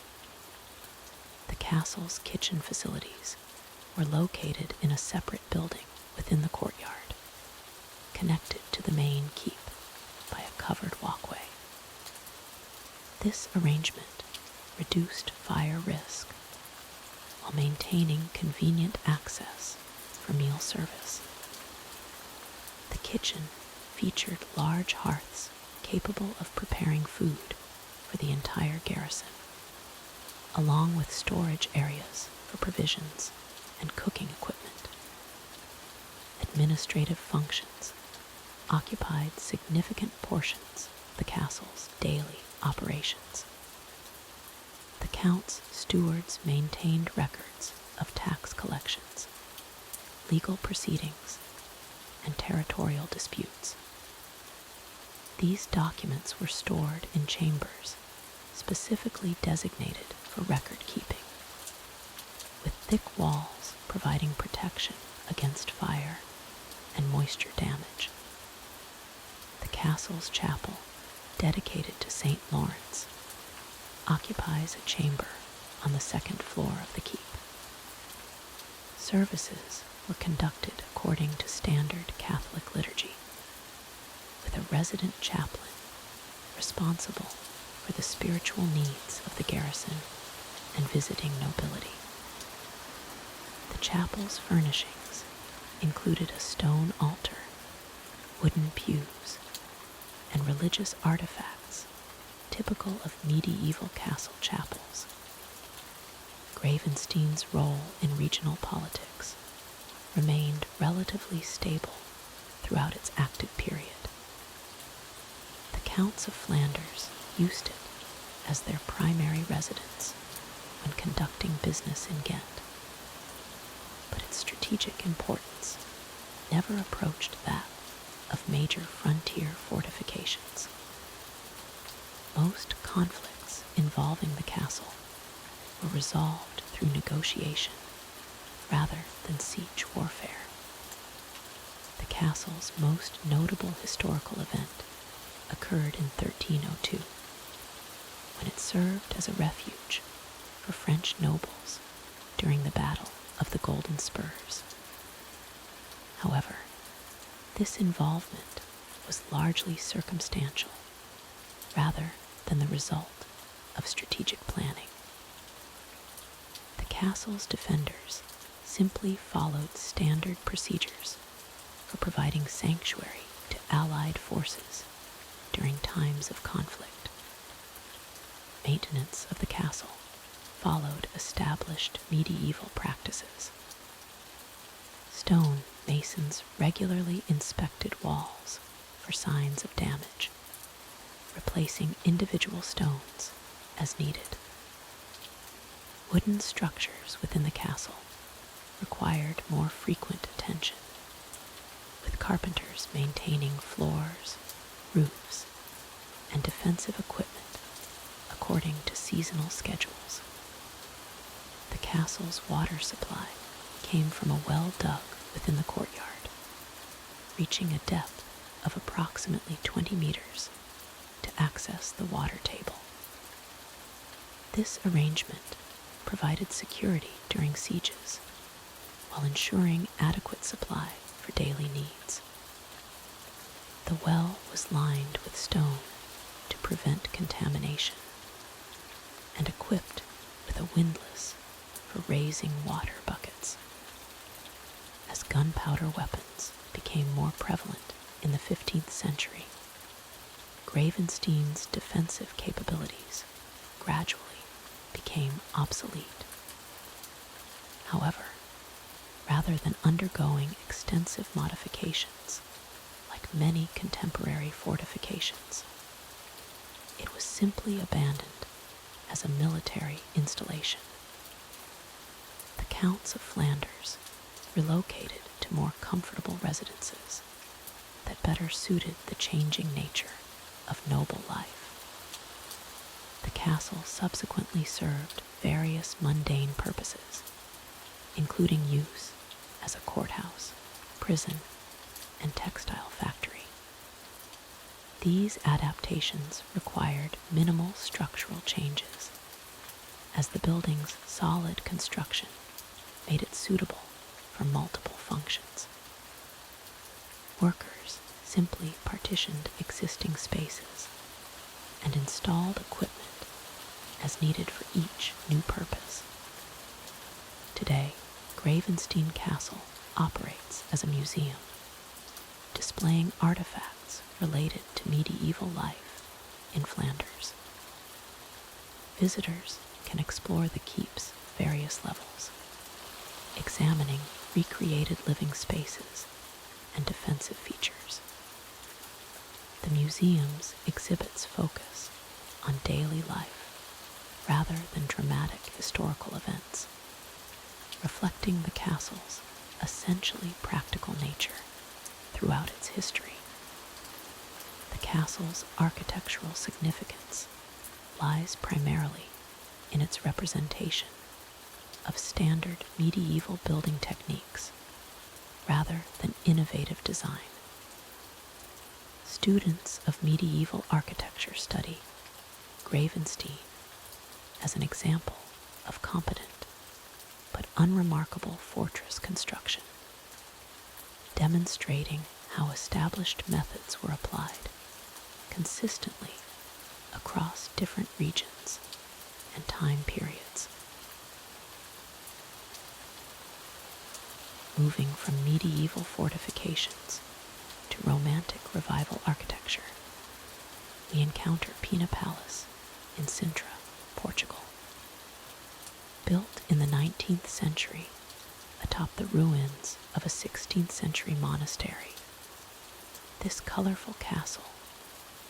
The castle's kitchen facilities were located in a separate building within the courtyard, connected to the main keep by a covered walkway. This arrangement reduced fire risk while maintaining convenient access for meal service. The kitchen featured large hearths capable of preparing food for the entire garrison, along with storage areas for provisions and cooking equipment. Administrative functions occupied significant portions of the castle's daily operations. The count's stewards maintained records of tax collections, legal proceedings, and territorial disputes. These documents were stored in chambers specifically designated for record keeping, with thick walls providing protection against fire and moisture damage. The castle's chapel, dedicated to St. Lawrence, occupies a chamber on the second floor of the keep. Services were conducted according to standard Catholic liturgy, with a resident chaplain responsible for the spiritual needs of the garrison and visiting nobility. The chapel's furnishings included a stone altar, wooden pews, and religious artifacts typical of medieval castle chapels. Gravensstein's role in regional politics remained relatively stable throughout its active period. The Counts of Flanders used it as their primary residence when conducting business in Ghent, but its strategic importance never approached that of major frontier fortifications. Most conflicts involving the castle were resolved through negotiation rather than siege warfare. The castle's most notable historical event occurred in 1302, when it served as a refuge for French nobles during the Battle of the Golden Spurs. However, this involvement was largely circumstantial rather than the result of strategic planning. The castle's defenders simply followed standard procedures for providing sanctuary to Allied forces during times of conflict. Maintenance of the castle followed established medieval practices. Stone masons regularly inspected walls for signs of damage, replacing individual stones as needed. Wooden structures within the castle required more frequent attention, with carpenters maintaining floors, roofs, and defensive equipment according to seasonal schedules. The castle's water supply came from a well dug within the courtyard, reaching a depth of approximately 20 meters to access the water table. This arrangement provided security during sieges while ensuring adequate supply for daily needs. The well was lined with stone to prevent contamination and equipped with a windlass for raising water buckets. As gunpowder weapons became more prevalent in the 15th century, Gravensstein's defensive capabilities gradually became obsolete. However, rather than undergoing extensive modifications like many contemporary fortifications, it was simply abandoned as a military installation. The Counts of Flanders relocated to more comfortable residences that better suited the changing nature of noble life. The castle subsequently served various mundane purposes, including use as a courthouse, prison, and textile factory. These adaptations required minimal structural changes, as the building's solid construction made it suitable for multiple functions. Workers simply partitioned existing spaces and installed equipment as needed for each new purpose. Today, Gravensteen Castle operates as a museum, displaying artifacts related to medieval life in Flanders. Visitors can explore the keep's various levels, examining recreated living spaces and defensive features. The museum's exhibits focus on daily life rather than dramatic historical events, reflecting the castle's essentially practical nature throughout its history. The castle's architectural significance lies primarily in its representation of standard medieval building techniques rather than innovative design. Students of medieval architecture study Gravensteen as an example of competent but unremarkable fortress construction, demonstrating how established methods were applied consistently across different regions and time periods. Moving from medieval fortifications to romantic revival architecture, we encounter Pena Palace in Sintra, Portugal. Built in the 19th century atop the ruins of a 16th century monastery, this colorful castle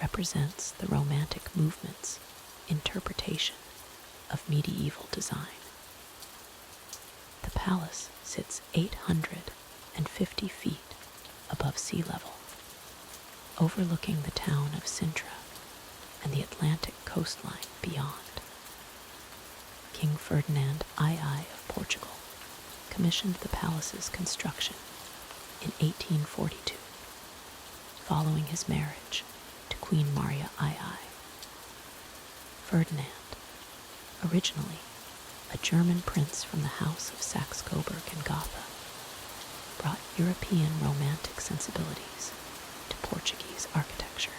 represents the Romantic movement's interpretation of medieval design. The palace sits 850 feet above sea level, overlooking the town of Sintra and the Atlantic coastline beyond. King Ferdinand II of Portugal commissioned the palace's construction in 1842, following his marriage to Queen Maria II. Ferdinand, originally a German prince from the House of Saxe-Coburg and Gotha, brought European romantic sensibilities to Portuguese architecture.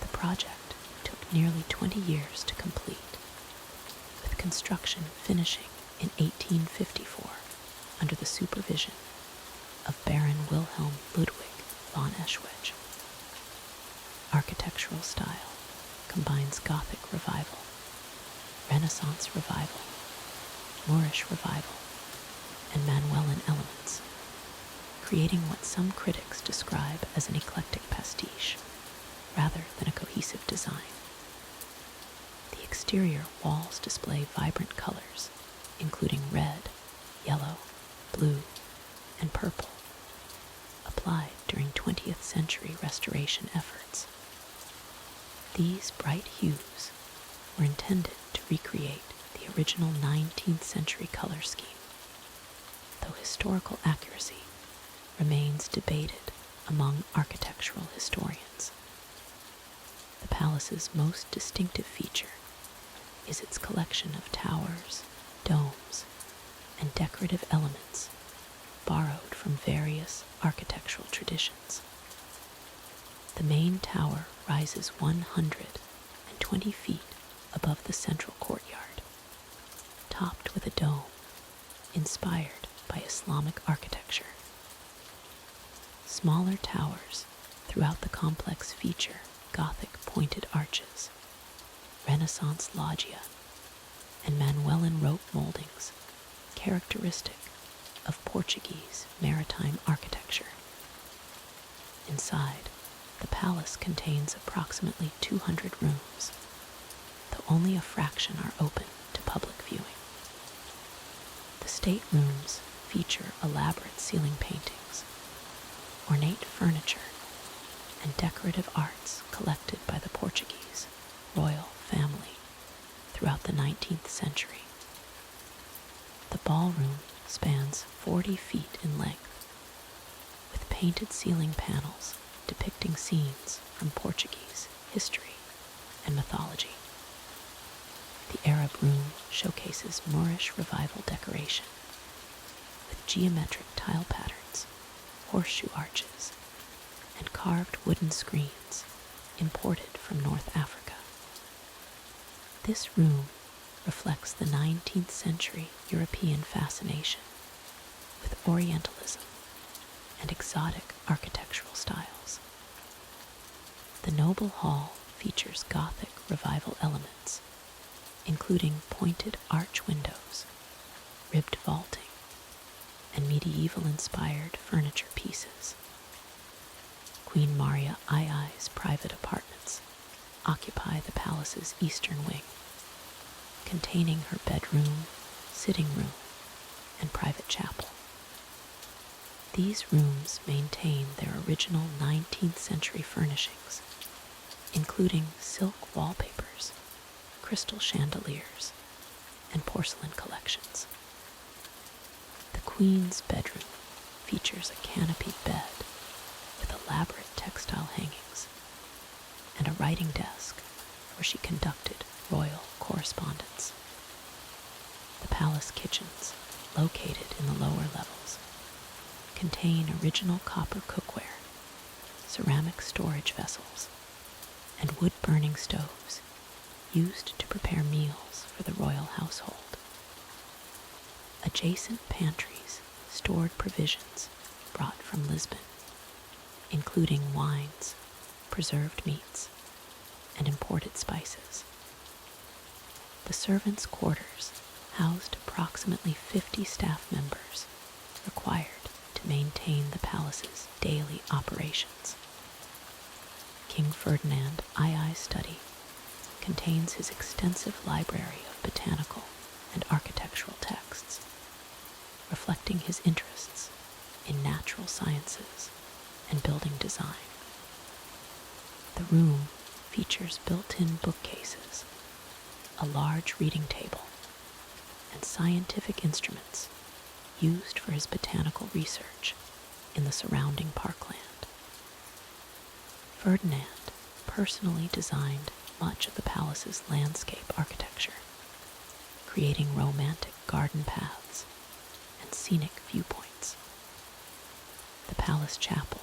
The project took nearly 20 years to complete, with construction finishing in 1854 under the supervision of Baron Wilhelm Ludwig von Eschwege. Architectural style combines Gothic revival, Renaissance revival, Moorish revival, and Manuelan elements, creating what some critics describe as an eclectic pastiche rather than a cohesive design. The exterior walls display vibrant colors, including red, yellow, blue, and purple, applied during 20th century restoration efforts. These bright hues were intended to recreate the original 19th century color scheme, though historical accuracy remains debated among architectural historians. The palace's most distinctive feature is its collection of towers, domes, and decorative elements borrowed from various architectural traditions. The main tower rises 120 feet above the central courtyard, topped with a dome inspired by Islamic architecture. Smaller towers throughout the complex feature Gothic pointed arches, Renaissance loggia, and Manuelan rope moldings characteristic of Portuguese maritime architecture. Inside, the palace contains approximately 200 rooms, though only a fraction are open to public viewing. The staterooms feature elaborate ceiling paintings, ornate furniture, and decorative arts collected by the Portuguese royal family throughout the 19th century. The ballroom spans 40 feet in length, with painted ceiling panels depicting scenes from Portuguese history and mythology. The Arab room showcases Moorish revival decoration, with geometric tile patterns, horseshoe arches, and carved wooden screens imported from North Africa. This room reflects the 19th century European fascination with Orientalism and exotic architectural styles. The noble hall features Gothic revival elements, including pointed arch windows, ribbed vaulting, and medieval-inspired furniture pieces. Queen Maria II's private apartments occupy the palace's eastern wing, containing her bedroom, sitting room, and private chapel. These rooms maintain their original 19th century furnishings, including silk wallpapers, crystal chandeliers, and porcelain collections. The Queen's bedroom features a canopied bed with elaborate textile hangings and a writing desk where she conducted royal correspondence. The palace kitchens, located in the lower levels, contain original copper cookware, ceramic storage vessels, and wood-burning stoves used to prepare meals for the royal household. Adjacent pantries stored provisions brought from Lisbon, including wines, preserved meats, and imported spices. The servants' quarters housed approximately 50 staff members required to maintain the palace's daily operations. King Ferdinand II's study contains his extensive library of botanical and architectural texts, reflecting his interests in natural sciences and building design. The room features built-in bookcases, a large reading table, and scientific instruments used for his botanical research in the surrounding parkland. Ferdinand personally designed much of the palace's landscape architecture, creating romantic garden paths and scenic viewpoints. The palace chapel,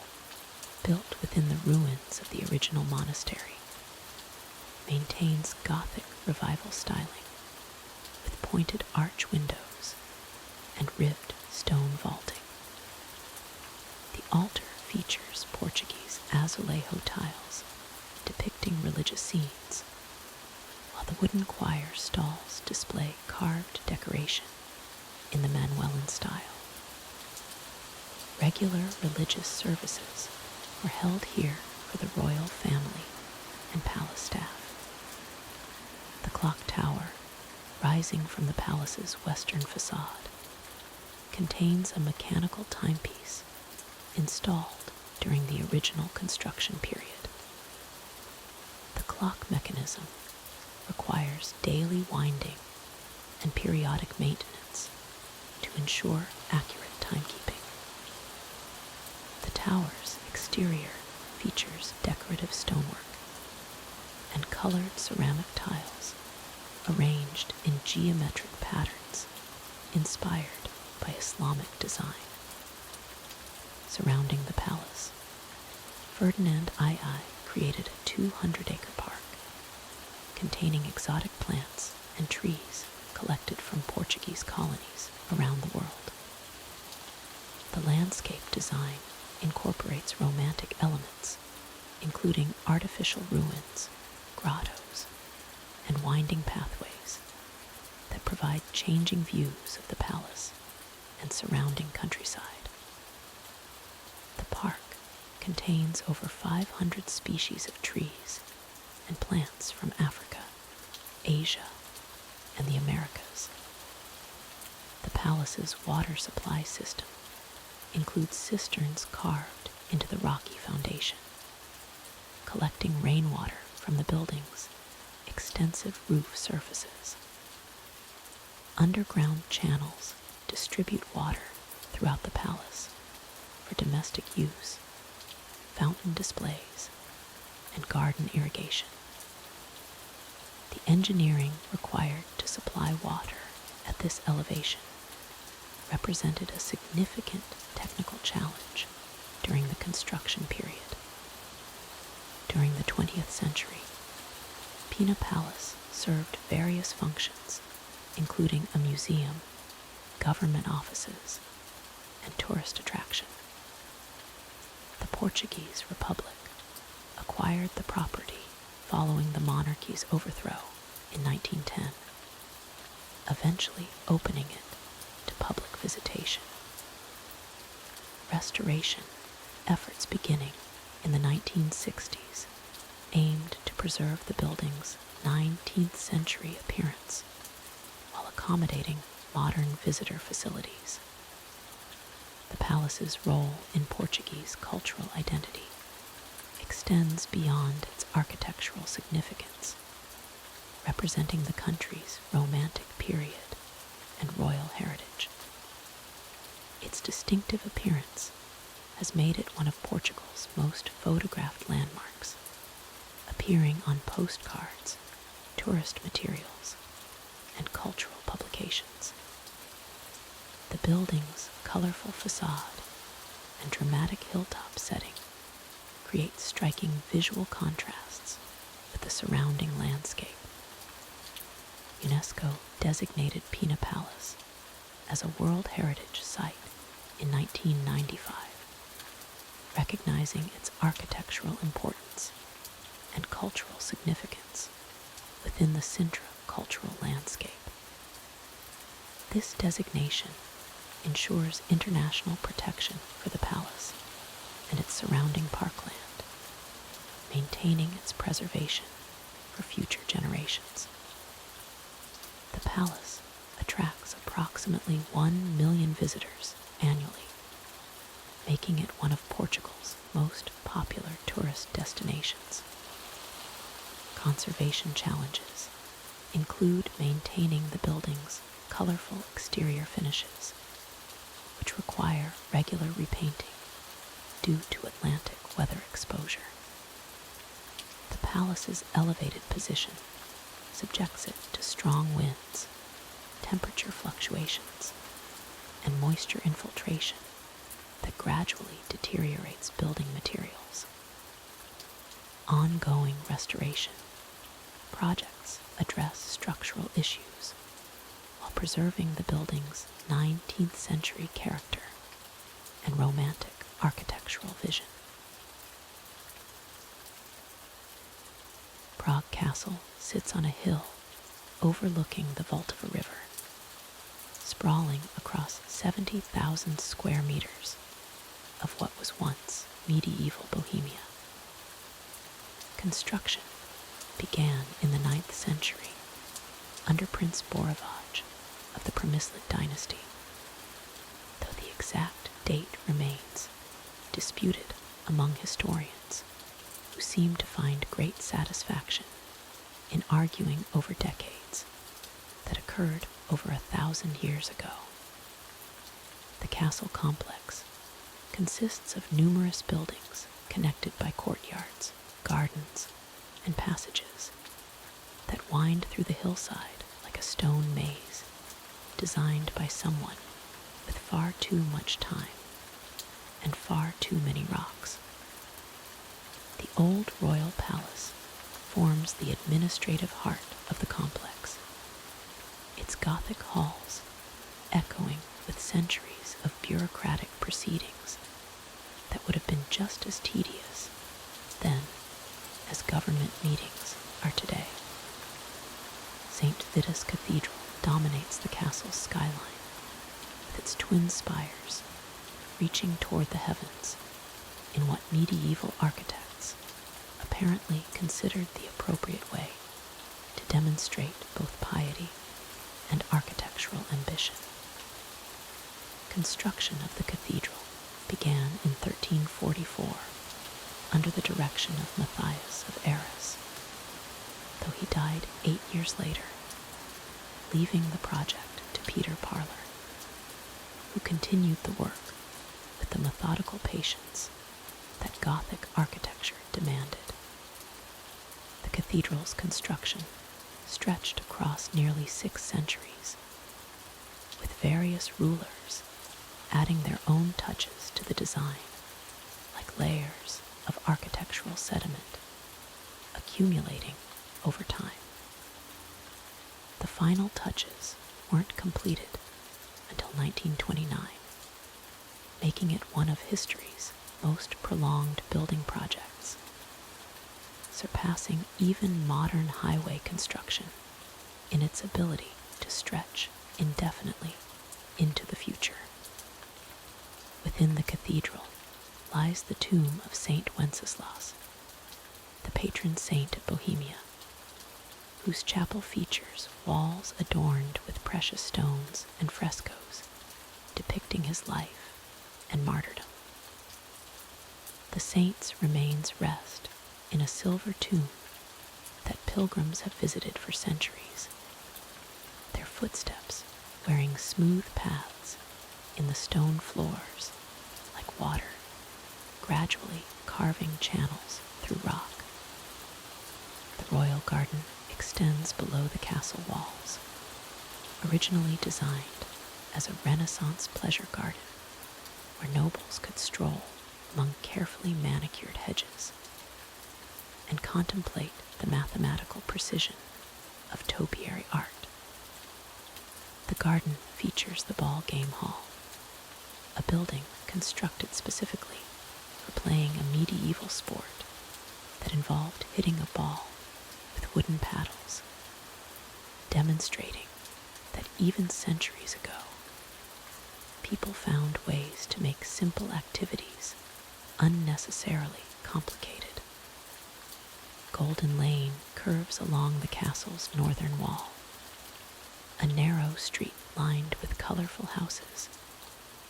built within the ruins of the original monastery, maintains Gothic revival styling with pointed arch windows and ribbed stone vaulting. The altar features Portuguese azulejo tiles depicting religious scenes, while the wooden choir stalls display carved decoration in the Manuelan style. Regular religious services were held here for the royal family and palace staff. The clock tower, rising from the palace's western facade, contains a mechanical timepiece installed during the original construction period. The clock mechanism requires daily winding and periodic maintenance to ensure accurate timekeeping. The tower's exterior features decorative stonework and colored ceramic tiles arranged in geometric patterns inspired by Islamic design. Surrounding the palace, Ferdinand II created a 200-acre park containing exotic plants and trees collected from Portuguese colonies around the world. The landscape design incorporates romantic elements, including artificial ruins, grottos, and winding pathways that provide changing views of the palace and surrounding countryside. The park contains over 500 species of trees and plants from Africa, Asia, and the Americas. The palace's water supply system includes cisterns carved into the rocky foundation, collecting rainwater from the building's extensive roof surfaces. Underground channels distribute water throughout the palace for domestic use, fountain displays, and garden irrigation. The engineering required to supply water at this elevation represented a significant technical challenge during the construction period. During the 20th century, Pena Palace served various functions, including a museum, government offices, and tourist attraction. The Portuguese Republic acquired the property following the monarchy's overthrow in 1910, eventually opening it to public visitation. Restoration efforts beginning in the 1960s aimed to preserve the building's 19th century appearance while accommodating modern visitor facilities. The palace's role in Portuguese cultural identity extends beyond its architectural significance, representing the country's romantic period and royal heritage. Its distinctive appearance has made it one of Portugal's most photographed landmarks, appearing on postcards, tourist materials, and cultural publications. The building's colorful facade and dramatic hilltop setting create striking visual contrasts with the surrounding landscape. UNESCO designated Pena Palace as a World Heritage Site in 1995, recognizing its architectural importance and cultural significance within the Sintra cultural landscape. This designation ensures international protection for the palace and its surrounding parkland, maintaining its preservation for future generations. The palace attracts approximately 1 million visitors annually, making it one of Portugal's most popular tourist destinations. Conservation challenges include maintaining the building's colorful exterior finishes, which require regular repainting due to Atlantic weather exposure. The palace's elevated position subjects it to strong winds, temperature fluctuations, and moisture infiltration that gradually deteriorates building materials. Ongoing restoration projects address structural issues while preserving the building's 19th century character and romantic architectural vision. Prague Castle sits on a hill overlooking the Vltava River, sprawling across 70,000 square meters of what was once medieval Bohemia. Construction began in the 9th century under Prince Bořivoj of the Přemysliv dynasty, though the exact date remains disputed among historians who seem to find great satisfaction in arguing over decades that occurred over 1,000 years ago. The castle complex consists of numerous buildings connected by courtyards, gardens, and passages that wind through the hillside like a stone maze designed by someone with far too much time and far too many rocks. The old royal palace forms the administrative heart of the complex, its Gothic halls echoing with centuries of bureaucratic proceedings that would have been just as tedious then as government meetings are today. St. Vitus Cathedral dominates the castle's skyline, with its twin spires reaching toward the heavens in what medieval architects apparently considered the appropriate way to demonstrate both piety and architectural ambition. Construction of the cathedral began in 1344 under the direction of Matthias of Arras, though he died 8 years later, leaving the project to Peter Parler, who continued the work with the methodical patience that Gothic architecture demanded. The cathedral's construction stretched across nearly 6 centuries, with various rulers adding their own touches to the design, like layers of architectural sediment accumulating over time. The final touches weren't completed until 1929, making it one of history's most prolonged building projects, surpassing even modern highway construction in its ability to stretch indefinitely into the future. Within the cathedral lies the tomb of Saint Wenceslas, the patron saint of Bohemia, whose chapel features walls adorned with precious stones and frescoes depicting his life and martyrdom. The saint's remains rest in a silver tomb that pilgrims have visited for centuries, their footsteps wearing smooth paths in the stone floors like water, gradually carving channels through rock. The royal garden extends below the castle walls, originally designed as a Renaissance pleasure garden where nobles could stroll among carefully manicured hedges and contemplate the mathematical precision of topiary art. The garden features the ball game hall, a building constructed specifically for playing a medieval sport that involved hitting a ball with wooden paddles, demonstrating that even centuries ago, people found ways to make simple activities unnecessarily complicated. Golden Lane curves along the castle's northern wall, a narrow street lined with colorful houses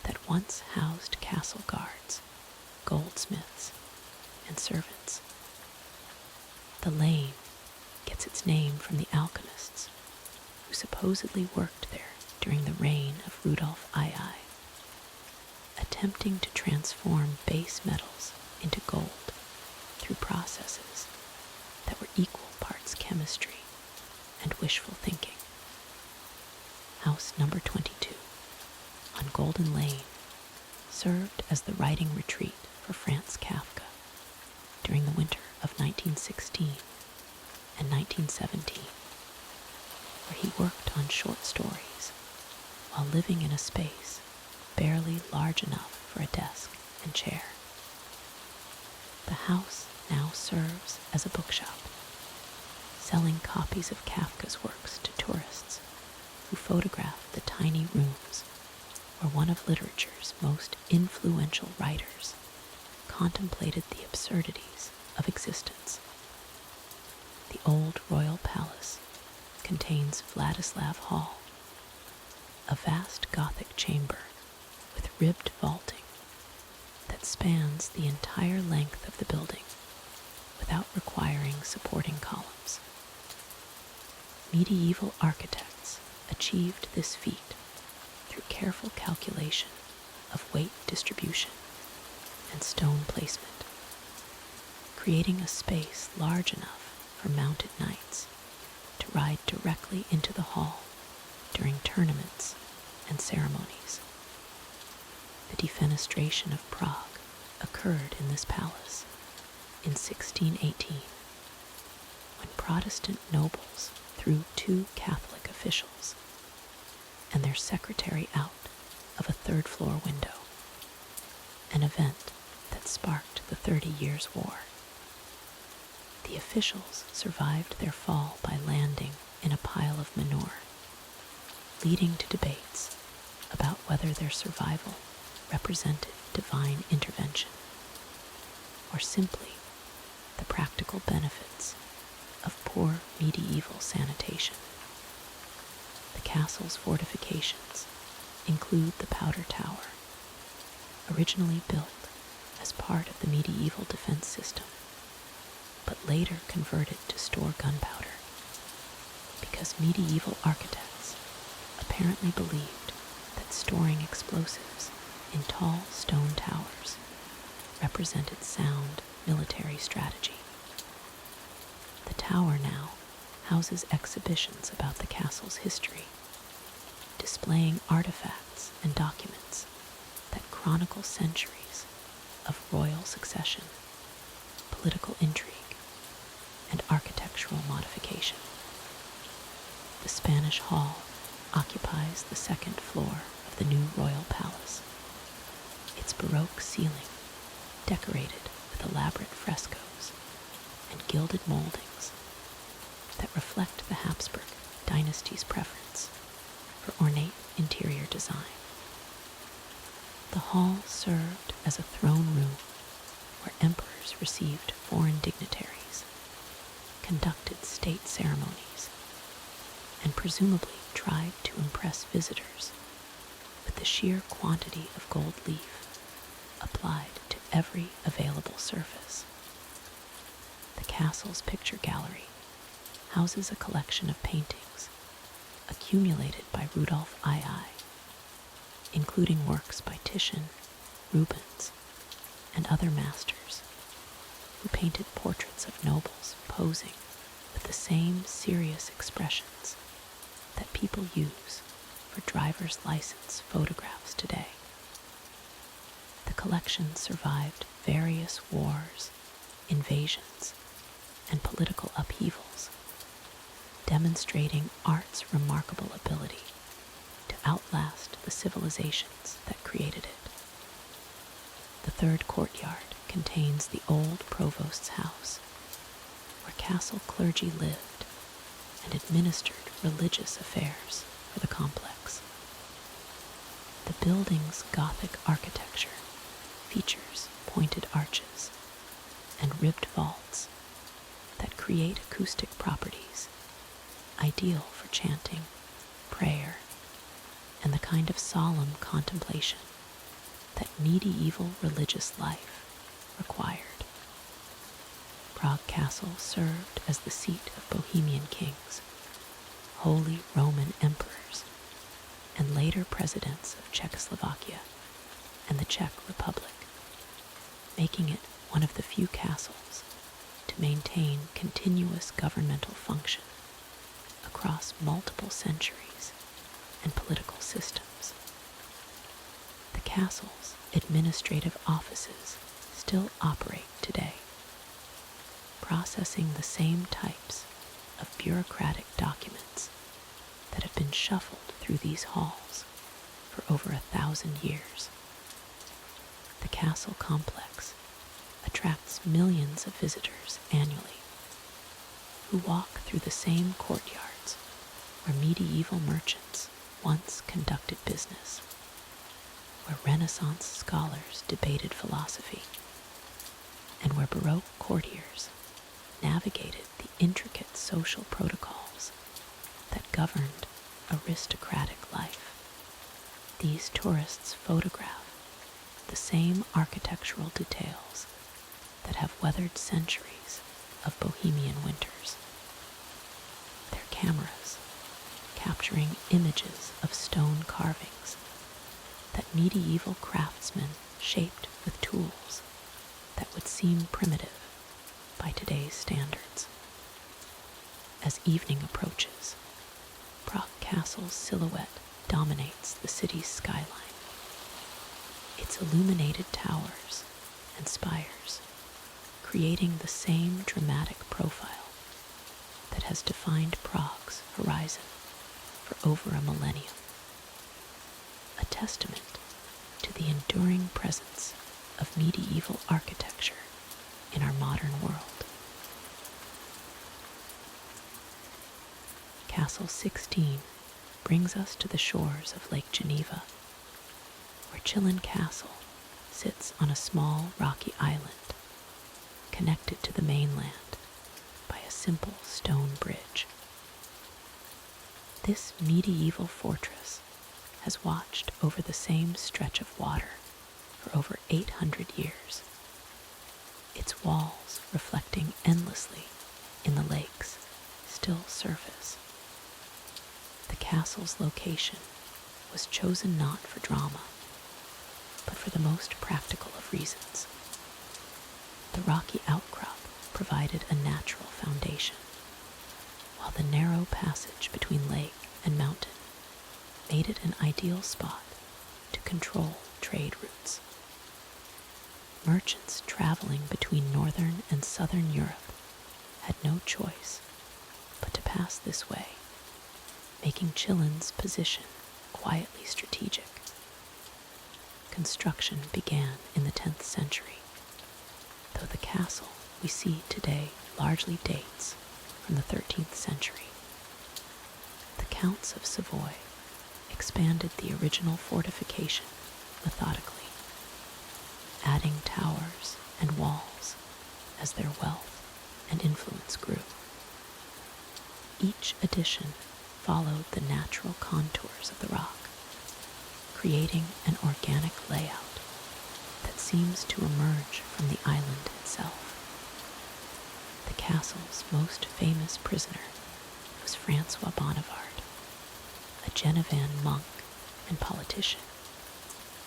that once housed castle guards, goldsmiths, and servants. The lane gets its name from the alchemists who supposedly worked there during the reign of Rudolf II, attempting to transform base metals into gold through processes that were equal parts chemistry and wishful thinking. House number 22 on Golden Lane served as the writing retreat for Franz Kafka during the winter of 1916 and 1917, where he worked on short stories while living in a space barely large enough for a desk and chair. The house now serves as a bookshop, selling copies of Kafka's works to tourists who photograph the tiny rooms where one of literature's most influential writers contemplated the absurdities of existence. The old royal palace contains Vladislav Hall, a vast Gothic chamber with ribbed vaulting that spans the entire length of the building without requiring supporting columns. Medieval architects achieved this feat through careful calculation of weight distribution and stone placement, creating a space large enough for mounted knights to ride directly into the hall during tournaments and ceremonies. The defenestration of Prague occurred in this palace in 1618, when Protestant nobles threw 2 Catholic officials and their secretary out of a third-floor window, an event that sparked the 30 Years' War. The officials survived their fall by landing in a pile of manure, leading to debates about whether their survival represented divine intervention or simply the practical benefits of poor medieval sanitation. The castle's fortifications include the Powder Tower, originally built as part of the medieval defense system, but later converted to store gunpowder because medieval architects apparently believed that storing explosives in tall stone towers represented sound military strategy. The tower now houses exhibitions about the castle's history, displaying artifacts and documents that chronicle centuries of royal succession, political intrigue, and architectural modification. The Spanish Hall occupies the 2nd floor of the new royal palace, its Baroque ceiling decorated with elaborate frescoes and gilded moldings that reflect the Habsburg dynasty's preference for ornate interior design. The hall served as a throne room where emperors received foreign dignitaries, conducted state ceremonies, and presumably tried to impress visitors with the sheer quantity of gold leaf applied to every available surface. The castle's picture gallery houses a collection of paintings accumulated by Rudolf II, including works by Titian, Rubens, and other masters who painted portraits of nobles posing with the same serious expressions that people use for driver's license photographs today. The collection survived various wars, invasions, and political upheavals, demonstrating art's remarkable ability to outlast the civilizations that created it. The third courtyard contains the old provost's house, where castle clergy lived and administered religious affairs for the complex. The building's Gothic architecture features pointed arches and ribbed vaults that create acoustic properties ideal for chanting, prayer, and the kind of solemn contemplation that medieval religious life required. Prague Castle served as the seat of Bohemian kings, Holy Roman emperors, and later presidents of Czechoslovakia and the Czech Republic, making it one of the few castles to maintain continuous governmental function across multiple centuries and political systems. The castle's administrative offices still operate today, processing the same types of bureaucratic documents that have been shuffled through these halls for over 1,000 years. The castle complex attracts millions of visitors annually who walk through the same courtyards where medieval merchants once conducted business, where Renaissance scholars debated philosophy, and where Baroque courtiers navigated the intricate social protocols that governed aristocratic life. These tourists photograph the same architectural details that have weathered centuries of Bohemian winters. Their cameras capturing images of stone carvings that medieval craftsmen shaped with tools that would seem primitive by today's standards. As evening approaches, Prague Castle's silhouette dominates the city's skyline. Its illuminated towers and spires creating the same dramatic profile that has defined Prague's horizon for over a millennium, a testament to the enduring presence of medieval architecture in our modern world. Castle 16 brings us to the shores of Lake Geneva, where Chillon Castle sits on a small rocky island connected to the mainland by a simple stone bridge. This medieval fortress has watched over the same stretch of water for over 800 years, its walls reflecting endlessly in the lake's still surface. The castle's location was chosen not for drama, but for the most practical of reasons. The rocky outcrop provided a natural foundation, while the narrow passage between lake and mountain made it an ideal spot to control trade routes. Merchants traveling between northern and southern Europe had no choice but to pass this way, making Chillon's position quietly strategic. Construction began in the 10th century, though the castle we see today largely dates from the 13th century. The Counts of Savoy expanded the original fortification methodically, adding towers and walls as their wealth and influence grew. Each addition followed the natural contours of the rock, creating an organic layout that seems to emerge from the island itself. The castle's most famous prisoner was Francois Bonnivard, a Genevan monk and politician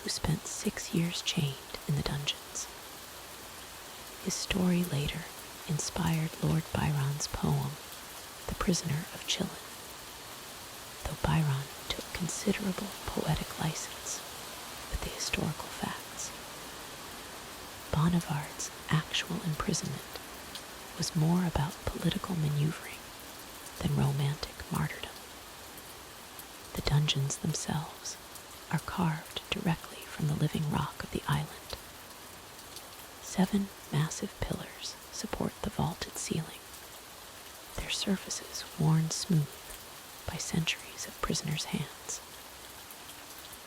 who spent 6 years chained in the dungeons. His story later inspired Lord Byron's poem, The Prisoner of Chillon, though Byron took considerable poetic license with the historical facts. Bonnivard's actual imprisonment was more about political maneuvering than romantic martyrdom. The dungeons themselves are carved directly from the living rock of the island. 7 massive pillars support the vaulted ceiling, their surfaces worn smooth by centuries of prisoners' hands.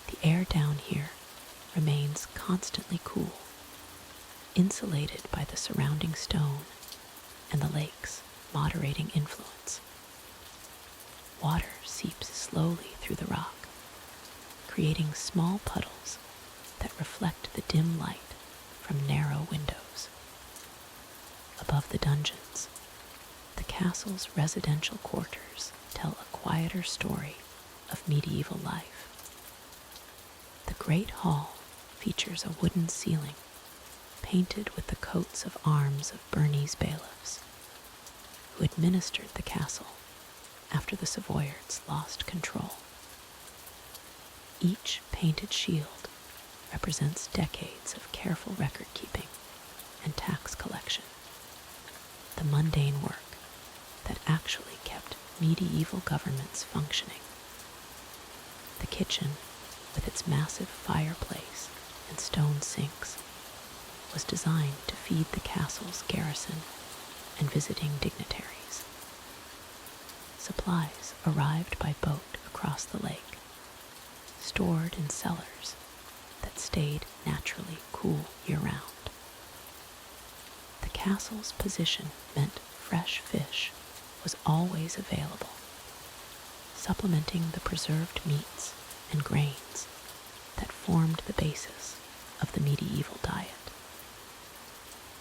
The air down here remains constantly cool, insulated by the surrounding stone and the lake's moderating influence. Water seeps slowly through the rock, creating small puddles that reflect the dim light from narrow windows. Above the dungeons, the castle's residential quarters tell a quieter story of medieval life. The Great Hall features a wooden ceiling painted with the coats of arms of Bernese bailiffs, who administered the castle after the Savoyards lost control. Each painted shield represents decades of careful record-keeping and tax collection, the mundane work that actually kept medieval governments functioning. The kitchen, with its massive fireplace and stone sinks, was designed to feed the castle's garrison and visiting dignitaries. Supplies arrived by boat across the lake, stored in cellars that stayed naturally cool year-round. The castle's position meant fresh fish was always available, supplementing the preserved meats and grains that formed the basis of the medieval diet.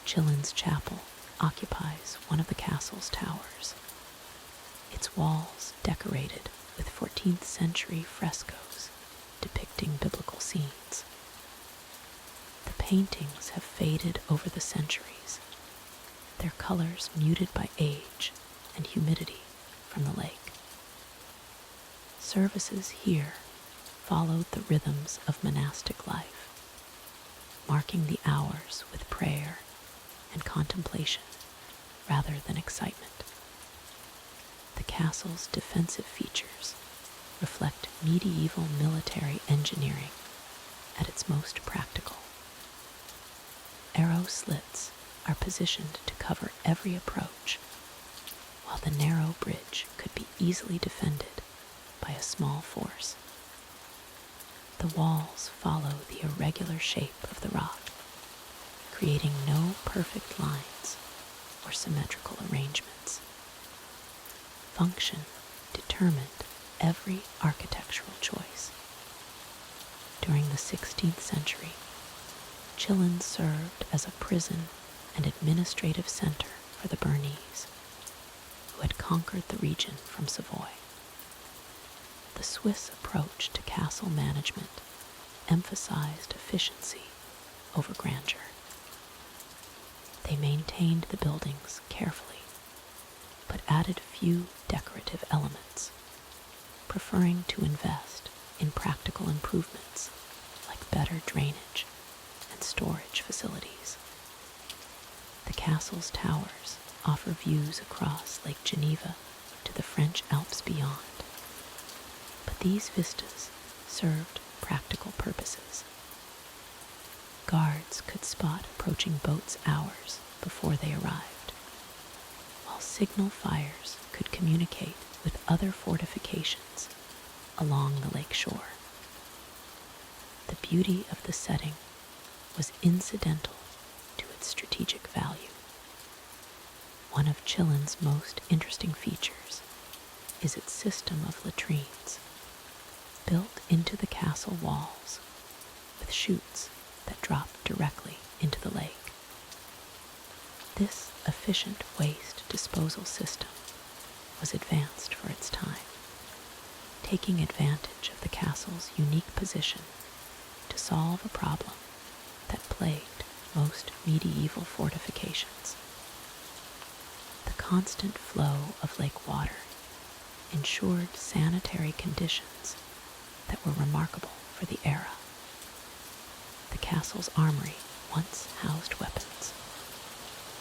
Chillon's chapel occupies one of the castle's towers, its walls decorated with 14th century frescoes depicting biblical scenes. The paintings have faded over the centuries, their colors muted by age and humidity from the lake. Services here followed the rhythms of monastic life, marking the hours with prayer and contemplation rather than excitement. The castle's defensive features reflect medieval military engineering at its most practical. Arrow slits are positioned to cover every approach, while the narrow bridge could be easily defended by a small force. The walls follow the irregular shape of the rock, creating no perfect lines or symmetrical arrangements. Function determined every architectural choice. During the 16th century, Chillon served as a prison and administrative center for the Bernese, who had conquered the region from Savoy. The Swiss approach to castle management emphasized efficiency over grandeur. They maintained the buildings carefully, but added few decorative elements, preferring to invest in practical improvements like better drainage and storage facilities. The castle's towers offer views across Lake Geneva to the French Alps beyond, but these vistas served practical purposes. Guards could spot approaching boats hours before they arrived, while signal fires could communicate with other fortifications along the lake shore. The beauty of the setting was incidental to its strategic value. One of Chillon's most interesting features is its system of latrines, built into the castle walls, with chutes that drop directly into the lake. This efficient waste disposal system was advanced for its time, taking advantage of the castle's unique position to solve a problem that plagued most medieval fortifications. The constant flow of lake water ensured sanitary conditions that were remarkable for the era. The castle's armory once housed weapons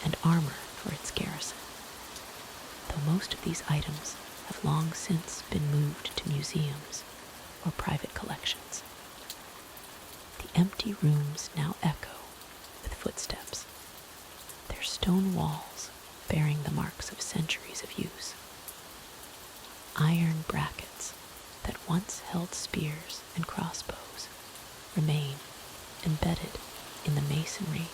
and armor for its garrison, though most of these items have long since been moved to museums or private collections. The empty rooms now echo with footsteps, their stone walls bearing the marks of centuries of use. Iron brackets that once held spears and crossbows remain embedded in the masonry,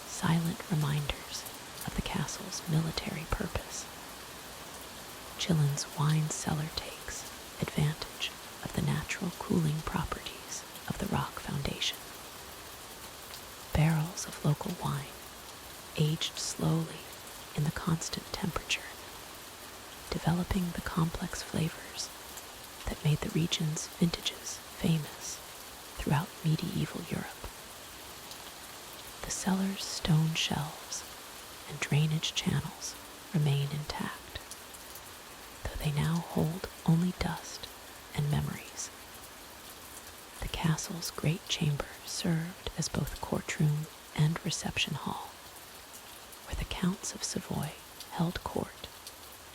silent reminders of the castle's military purpose. Chillon's wine cellar takes advantage of the natural cooling properties of the rock foundation. Barrels of local wine, aged slowly in the constant temperature, developing the complex flavors that made the region's vintages famous throughout medieval Europe. The cellar's stone shelves and drainage channels remain intact, though they now hold only dust and memories. The castle's great chamber served as both courtroom and reception hall, where the counts of Savoy held court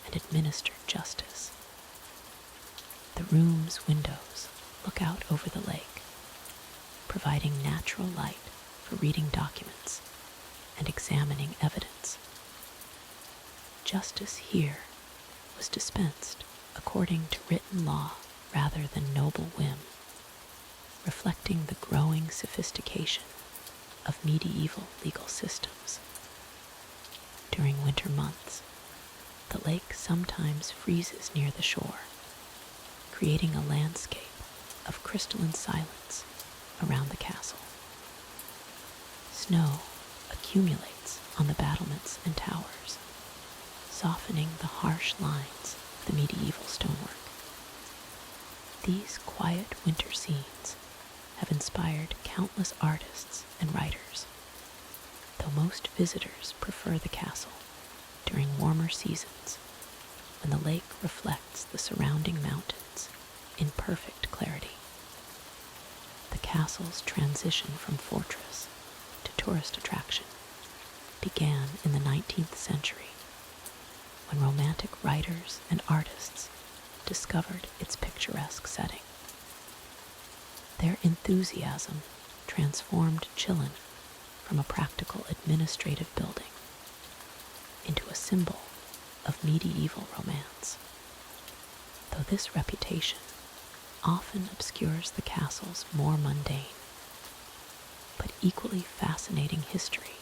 and administered justice. The room's windows look out over the lake, providing natural light for reading documents and examining evidence. Justice here was dispensed according to written law rather than noble whim, reflecting the growing sophistication of medieval legal systems. During winter months, the lake sometimes freezes near the shore, creating a landscape of crystalline silence around the castle. Snow accumulates on the battlements and towers, softening the harsh lines of the medieval stonework. These quiet winter scenes have inspired countless artists and writers, though most visitors prefer the castle during warmer seasons when the lake reflects the surrounding mountains in perfect clarity. The castle's transition from fortress to tourist attraction began in the 19th century, when romantic writers and artists discovered its picturesque setting. Their enthusiasm transformed Chillon from a practical administrative building into a symbol of medieval romance. Though this reputation often obscures the castle's more mundane, but equally fascinating history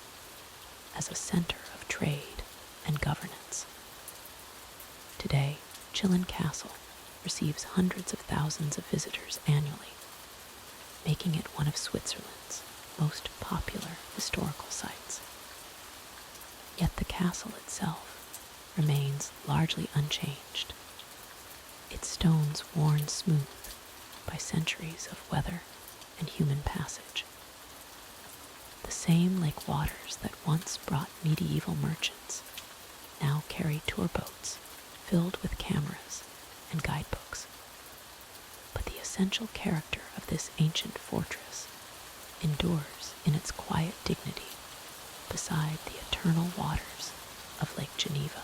as a center of trade and governance. Today, Chillon Castle receives hundreds of thousands of visitors annually, making it one of Switzerland's most popular historical sites. Yet the castle itself remains largely unchanged, its stones worn smooth by centuries of weather and human passage. The same lake waters that once brought medieval merchants now carry tour boats filled with cameras and guidebooks. But the essential character of this ancient fortress endures in its quiet dignity beside the eternal waters of Lake Geneva.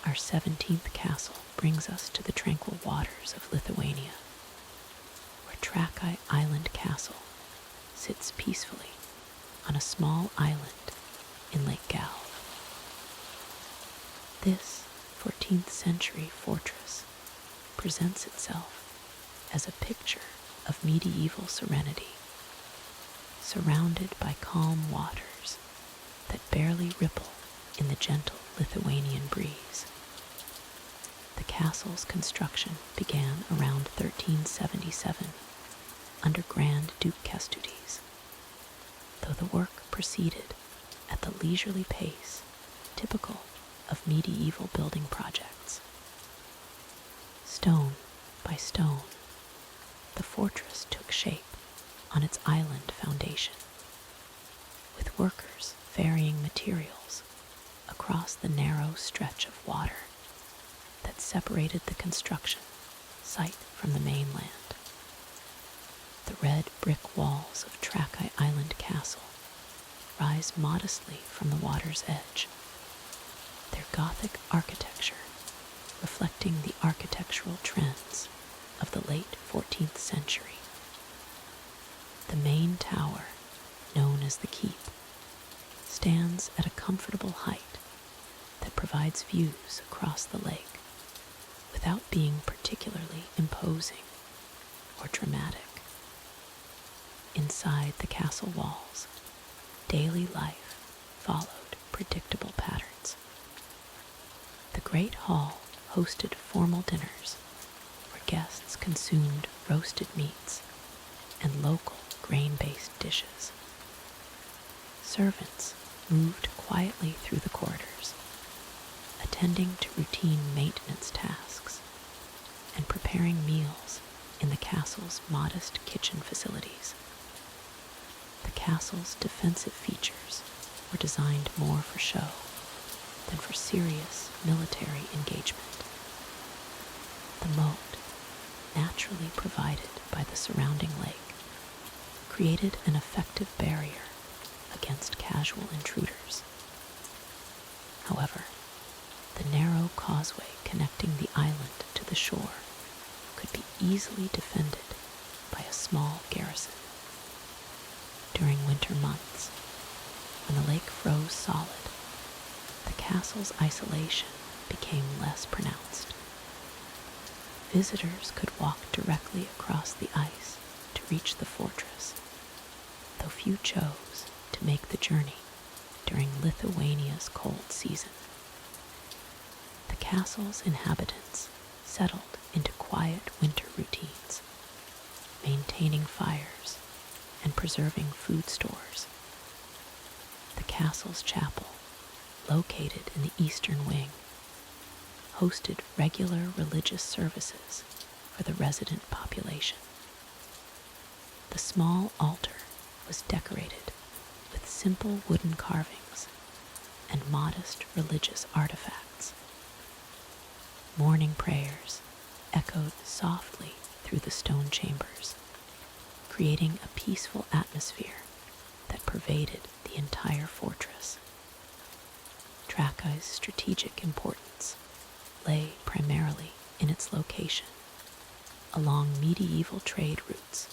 Our 17th castle brings us to the tranquil waters of Lithuania, where Trakai Island Castle sits peacefully on a small island in Lake Galve. This 14th century fortress presents itself as a picture of medieval serenity, surrounded by calm waters that barely ripple in the gentle Lithuanian breeze. The castle's construction began around 1377 under Grand Duke Kęstutis, though the work proceeded at the leisurely pace typical of medieval building projects. Stone by stone, the fortress took shape on its island foundation, with workers ferrying materials across the narrow stretch of water that separated the construction site from the mainland. The red brick walls of Trakai Island Castle rise modestly from the water's edge, their Gothic architecture reflecting the architectural trends of the late 14th century. The main tower, known as the Keep, stands at a comfortable height that provides views across the lake without being particularly imposing or dramatic. Inside the castle walls, daily life followed predictable patterns. The Great Hall hosted formal dinners where guests consumed roasted meats and local grain-based dishes. Servants moved quietly through the corridors, attending to routine maintenance tasks and preparing meals in the castle's modest kitchen facilities. The castle's defensive features were designed more for show than for serious military engagement. The moat, naturally provided by the surrounding lake, created an effective barrier against casual intruders. However, the narrow causeway connecting the island to the shore could be easily defended by a small garrison. During winter months, when the lake froze solid, the castle's isolation became less pronounced. Visitors could walk directly across the ice to reach the fortress, though few chose to make the journey during Lithuania's cold season. The castle's inhabitants settled into quiet winter routines, maintaining fires and preserving food stores. The castle's chapel, located in the eastern wing, hosted regular religious services for the resident population. The small altar was decorated with simple wooden carvings and modest religious artifacts. Morning prayers echoed softly through the stone chambers, creating a peaceful atmosphere that pervaded the entire fortress. Trakai's strategic importance lay primarily in its location along medieval trade routes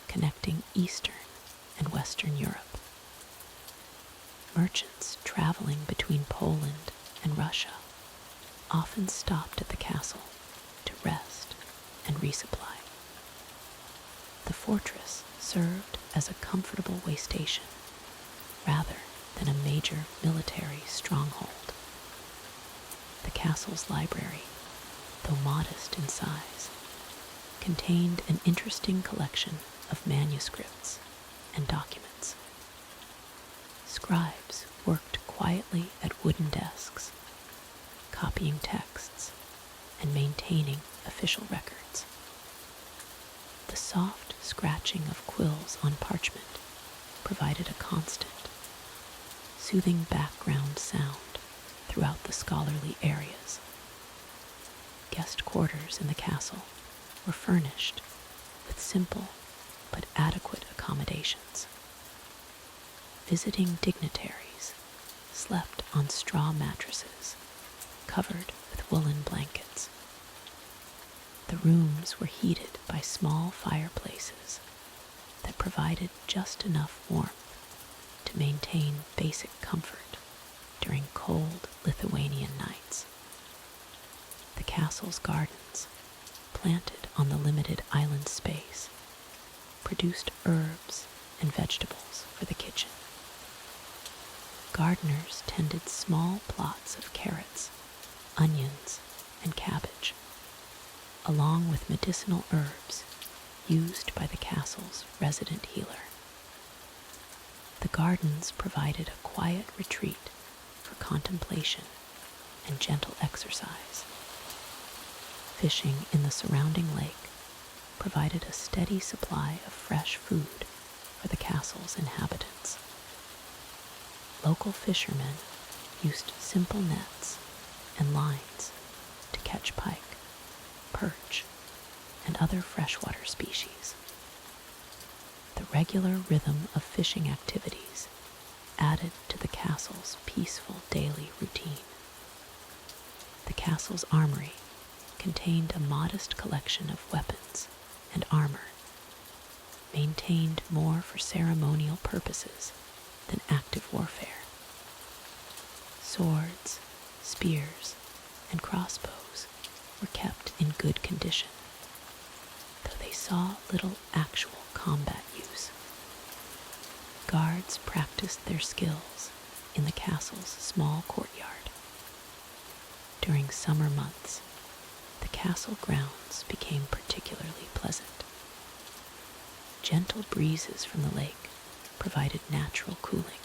connecting Eastern and Western Europe. Merchants traveling between Poland and Russia often stopped at the castle to rest and resupply. The fortress served as a comfortable way station rather than a major military stronghold. The castle's library, though modest in size, contained an interesting collection of manuscripts and documents. Scribes worked quietly at wooden desks, copying texts and maintaining official records. The soft scratching of quills on parchment provided a constant, soothing background sound throughout the scholarly areas. Guest quarters in the castle were furnished with simple but adequate accommodations. Visiting dignitaries slept on straw mattresses covered with woolen blankets. The rooms were heated by small fireplaces that provided just enough warmth to maintain basic comfort during cold Lithuanian nights. The castle's gardens, planted on the limited island space, produced herbs and vegetables for the kitchen. Gardeners tended small plots of carrots, onions, and cabbage, along with medicinal herbs used by the castle's resident healer. The gardens provided a quiet retreat for contemplation and gentle exercise. Fishing in the surrounding lake provided a steady supply of fresh food for the castle's inhabitants. Local fishermen used simple nets and lines to catch pike, perch, and other freshwater species. The regular rhythm of fishing activities added to the castle's peaceful daily routine. The castle's armory contained a modest collection of weapons and armor, maintained more for ceremonial purposes than active warfare. Swords, spears, and crossbows were kept in good condition, though they saw little actual combat use. Guards practiced their skills in the castle's small courtyard. During summer months, the castle grounds became particularly pleasant. Gentle breezes from the lake provided natural cooling,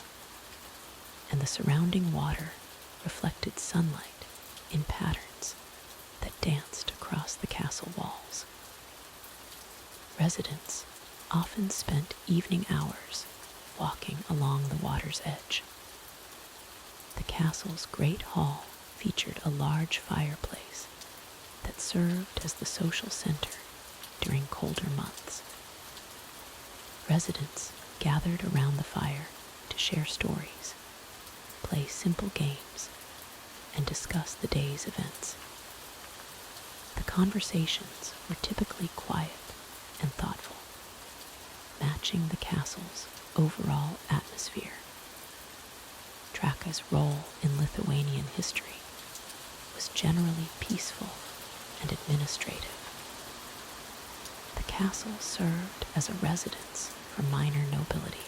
and the surrounding water reflected sunlight in patterns that danced across the castle walls. Residents often spent evening hours walking along the water's edge. The castle's great hall featured a large fireplace that served as the social center during colder months. Residents gathered around the fire to share stories, play simple games, and discuss the day's events. The conversations were typically quiet and thoughtful, matching the castle's overall atmosphere. Trača's role in Lithuanian history was generally peaceful and administrative. The castle served as a residence for minor nobility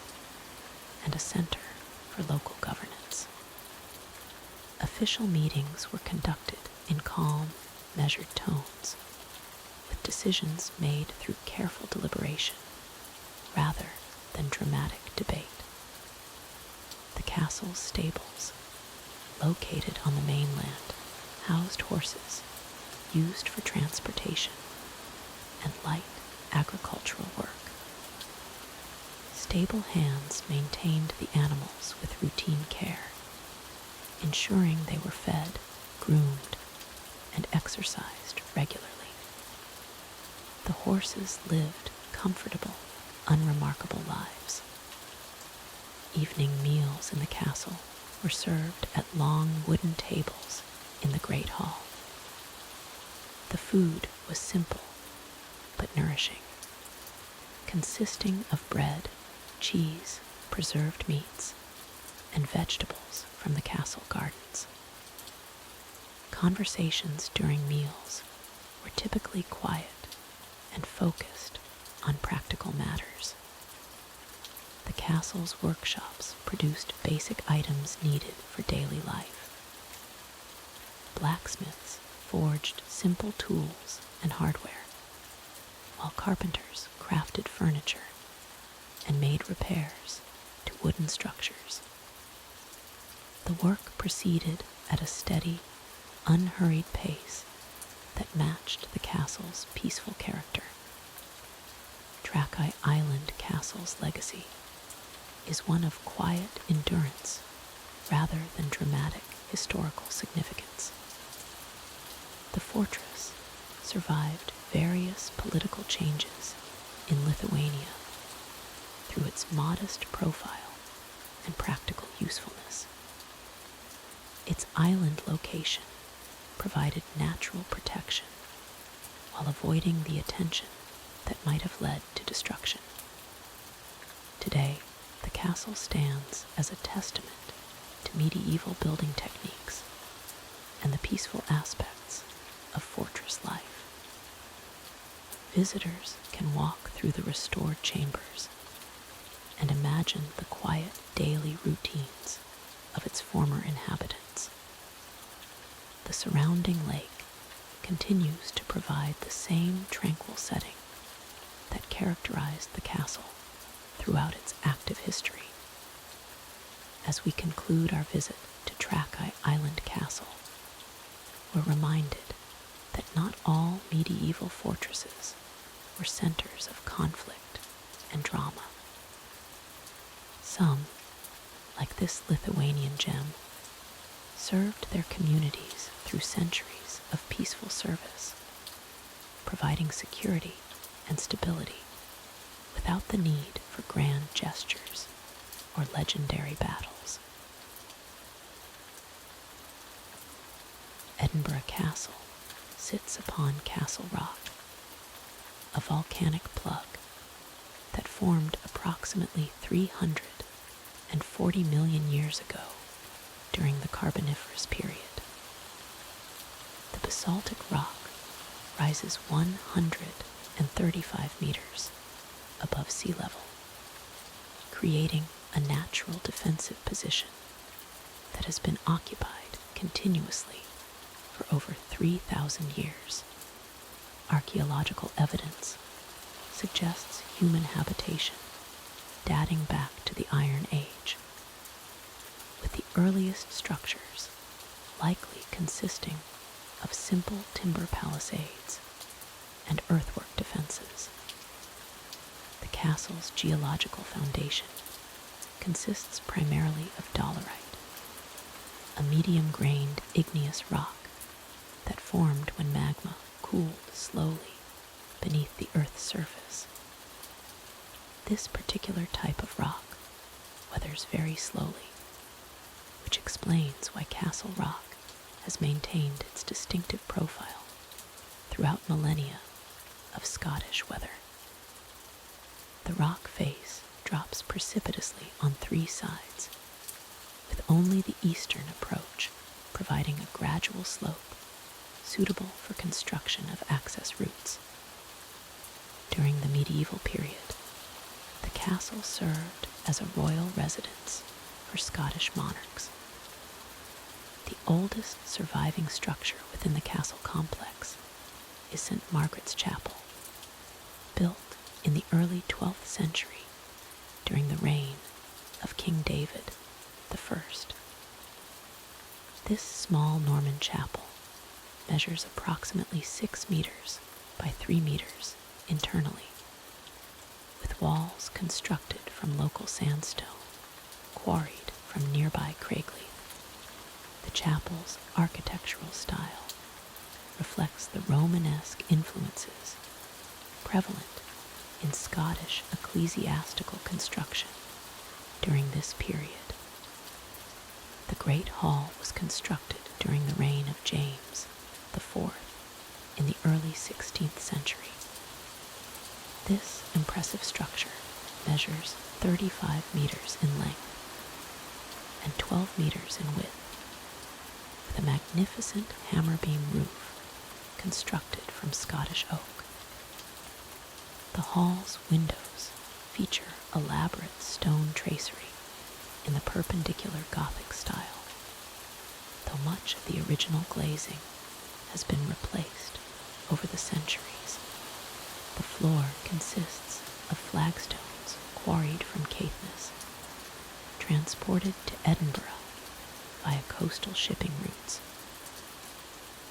and a center for local governance. Official meetings were conducted in calm, measured tones, with decisions made through careful deliberation rather than dramatic debate. The castle's stables, located on the mainland, housed horses used for transportation and light agricultural work. Stable hands maintained the animals with routine care, ensuring they were fed, groomed, and exercised regularly. The horses lived comfortable, unremarkable lives. Evening meals in the castle were served at long wooden tables in the great hall. The food was simple but nourishing, consisting of bread, cheese, preserved meats, and vegetables from the castle gardens. Conversations during meals were typically quiet and focused on practical matters. The castle's workshops produced basic items needed for daily life. Blacksmiths forged simple tools and hardware, while carpenters crafted furniture and made repairs to wooden structures. The work proceeded at a steady, unhurried pace that matched the castle's peaceful character. Trača Island Castle's legacy is one of quiet endurance rather than dramatic historical significance. The fortress survived various political changes in Lithuania through its modest profile and practical usefulness. Its island location provided natural protection while avoiding the attention that might have led to destruction. Today, the castle stands as a testament to medieval building techniques and the peaceful aspects of fortress life. Visitors can walk through the restored chambers and imagined the quiet daily routines of its former inhabitants. The surrounding lake continues to provide the same tranquil setting that characterized the castle throughout its active history. As we conclude our visit to Trakai Island Castle, we're reminded that not all medieval fortresses were centers of conflict and drama. Some, like this Lithuanian gem, served their communities through centuries of peaceful service, providing security and stability without the need for grand gestures or legendary battles. Edinburgh Castle sits upon Castle Rock, a volcanic plug that formed approximately 340 million years ago during the Carboniferous period. The basaltic rock rises 135 meters above sea level, creating a natural defensive position that has been occupied continuously for over 3,000 years. Archaeological evidence suggests human habitation dating back to the Iron Age, with the earliest structures likely consisting of simple timber palisades and earthwork defenses. The castle's geological foundation consists primarily of dolerite, a medium-grained igneous rock that formed when magma cooled slowly beneath the Earth's surface. This particular type of rock weathers very slowly, which explains why Castle Rock has maintained its distinctive profile throughout millennia of Scottish weather. The rock face drops precipitously on 3 sides, with only the eastern approach providing a gradual slope suitable for construction of access routes. During the medieval period, the castle served as a royal residence for Scottish monarchs. The oldest surviving structure within the castle complex is St. Margaret's Chapel, built in the early 12th century during the reign of King David I. This small Norman chapel measures approximately 6 meters by 3 meters internally, with walls constructed from local sandstone quarried from nearby Craigleith. The chapel's architectural style reflects the Romanesque influences prevalent in Scottish ecclesiastical construction during this period. The Great Hall was constructed during the reign of James IV in the early 16th century. This impressive structure measures 35 meters in length and 12 meters in width, with a magnificent hammer beam roof constructed from Scottish oak. The hall's windows feature elaborate stone tracery in the perpendicular Gothic style, though much of the original glazing has been replaced over the centuries. The floor consists of flagstones quarried from Caithness, transported to Edinburgh via coastal shipping routes.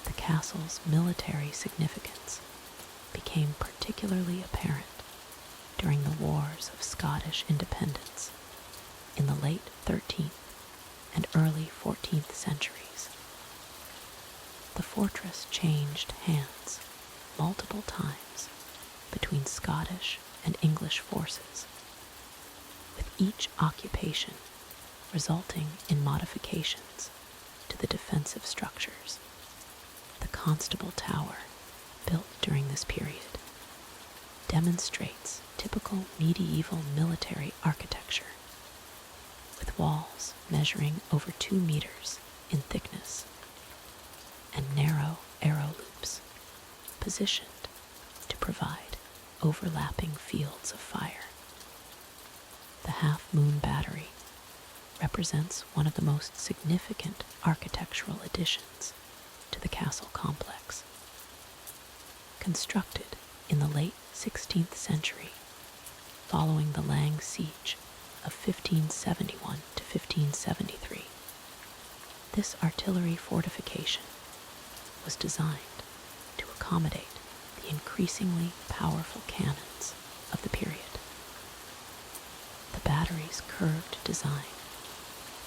The castle's military significance became particularly apparent during the Wars of Scottish Independence in the late 13th and early 14th centuries. The fortress changed hands multiple times between Scottish and English forces, with each occupation resulting in modifications to the defensive structures. The Constable Tower, built during this period, demonstrates typical medieval military architecture, with walls measuring over 2 meters in thickness and narrow arrow loops positioned to provide overlapping fields of fire. The Half Moon Battery represents one of the most significant architectural additions to the castle complex. Constructed in the late 16th century, following the Lang siege of 1571 to 1573, this artillery fortification was designed to accommodate the increasingly powerful cannons of the period. The battery's curved design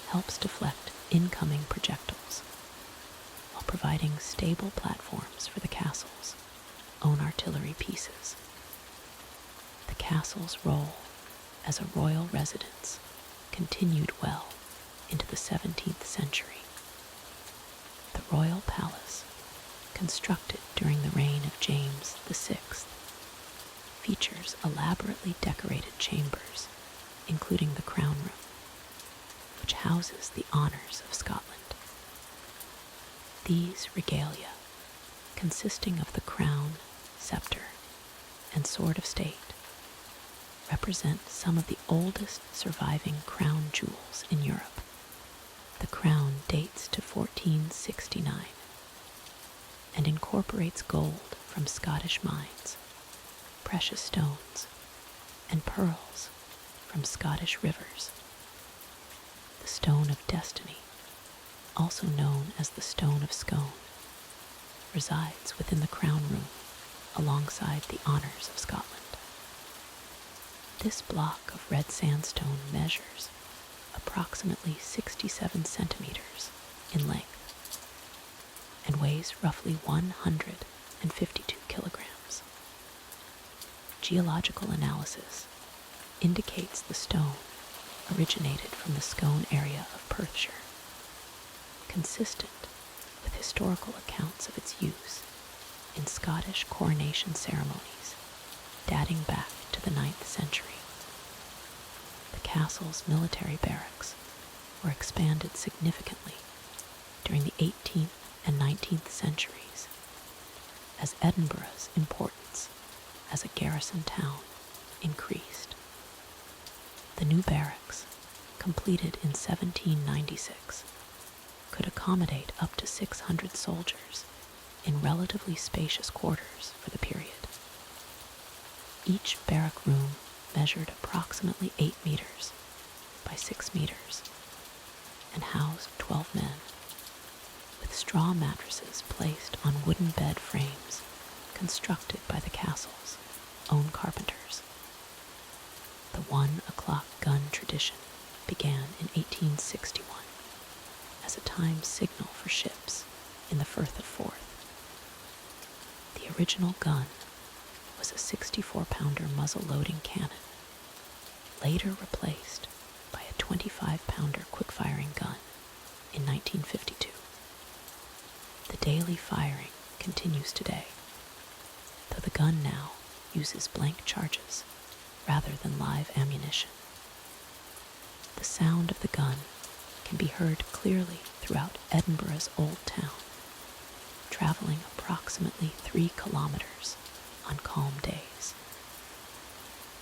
helps deflect incoming projectiles while providing stable platforms for the castle's own artillery pieces. The castle's role as a royal residence continued well into the 17th century. The royal palace, constructed during the reign of James VI, features elaborately decorated chambers, including the crown room, which houses the honours of Scotland. These regalia, consisting of the crown, sceptre, and sword of state, represent some of the oldest surviving crown jewels in Europe. The crown dates to 1469 and incorporates gold from Scottish mines, precious stones, and pearls from Scottish rivers. The Stone of Destiny, also known as the Stone of Scone, resides within the crown room alongside the honours of Scotland. This block of red sandstone measures approximately 67 centimeters in length and weighs roughly 152 kilograms. Geological analysis indicates the stone originated from the Scone area of Perthshire, consistent with historical accounts of its use in Scottish coronation ceremonies dating back to the 9th century. The castle's military barracks were expanded significantly during the 18th and 19th centuries as Edinburgh's importance as a garrison town increased. The new barracks, completed in 1796, could accommodate up to 600 soldiers in relatively spacious quarters for the period. Each barrack room measured approximately 8 meters by 6 meters and housed 12 men, with straw mattresses placed on wooden bed frames constructed by the castle's own carpenters. The 1 o'clock gun tradition began in 1861 as a time signal for ships in the Firth of Forth. The original gun was a 64-pounder muzzle-loading cannon, later replaced by a 25-pounder quick-firing gun in 1952. The daily firing continues today, though the gun now uses blank charges rather than live ammunition. The sound of the gun can be heard clearly throughout Edinburgh's Old Town, traveling approximately 3 kilometers on calm days.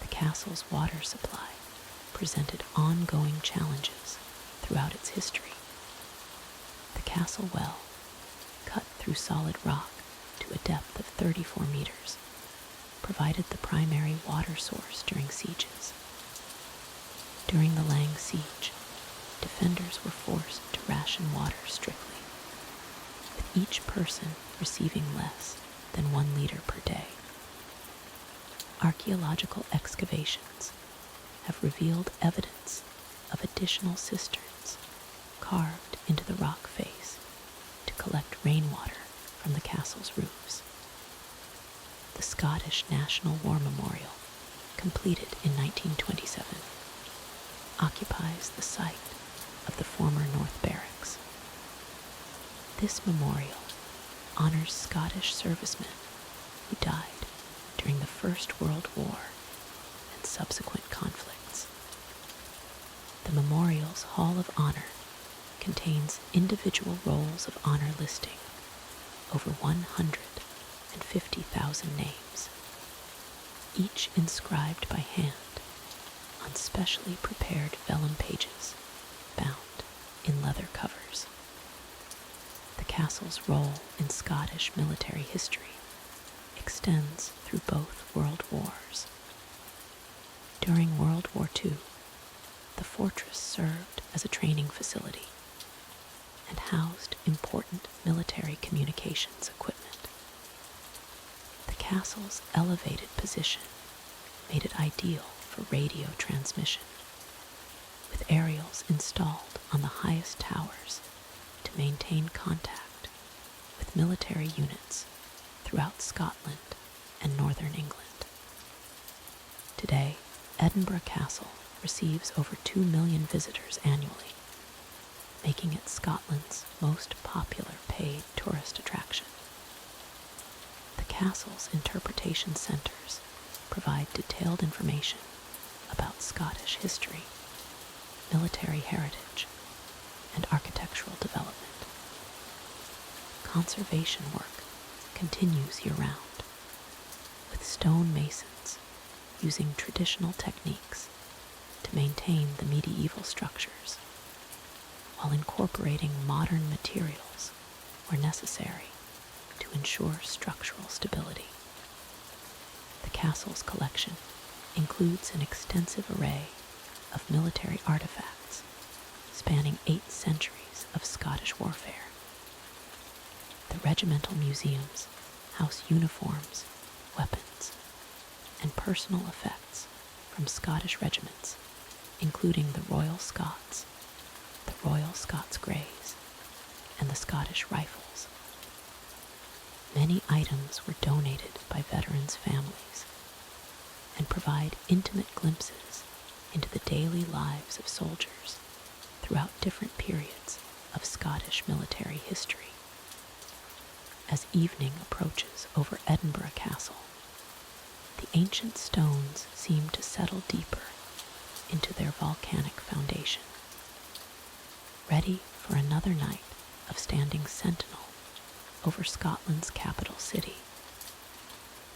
The castle's water supply presented ongoing challenges throughout its history. The castle well, cut through solid rock to a depth of 34 meters, provided the primary water source during sieges. During the Lang siege, defenders were forced to ration water strictly, with each person receiving less than 1 liter per day. Archaeological excavations have revealed evidence of additional cisterns carved into the rock face to collect rainwater from the castle's roofs. The Scottish National War Memorial, completed in 1927, occupies the site of the former North Barracks. This memorial honors Scottish servicemen who died during the First World War and subsequent conflicts. The memorial's Hall of Honor contains individual rolls of honor listing over 150,000 names, each inscribed by hand on specially prepared vellum pages bound in leather covers. The castle's role in Scottish military history extends through both world wars. During World War II, the fortress served as a training facility and housed important military communications equipment. The castle's elevated position made it ideal for radio transmission, with aerials installed on the highest towers to maintain contact with military units throughout Scotland and northern England. Today, Edinburgh Castle receives over 2 million visitors annually, making it Scotland's most popular paid tourist attraction. The castle's interpretation centres provide detailed information about Scottish history, military heritage, and architectural development. Conservation work continues year-round, with stone masons using traditional techniques to maintain the medieval structures, while incorporating modern materials where necessary to ensure structural stability. The castle's collection includes an extensive array of military artifacts spanning 8 centuries of Scottish warfare. The regimental museums house uniforms, weapons, and personal effects from Scottish regiments, including the Royal Scots, the Royal Scots Greys, and the Scottish Rifles. Many items were donated by veterans' families and provide intimate glimpses into the daily lives of soldiers throughout different periods of Scottish military history. As evening approaches over Edinburgh Castle, the ancient stones seem to settle deeper into their volcanic foundation, ready for another night of standing sentinel over Scotland's capital city,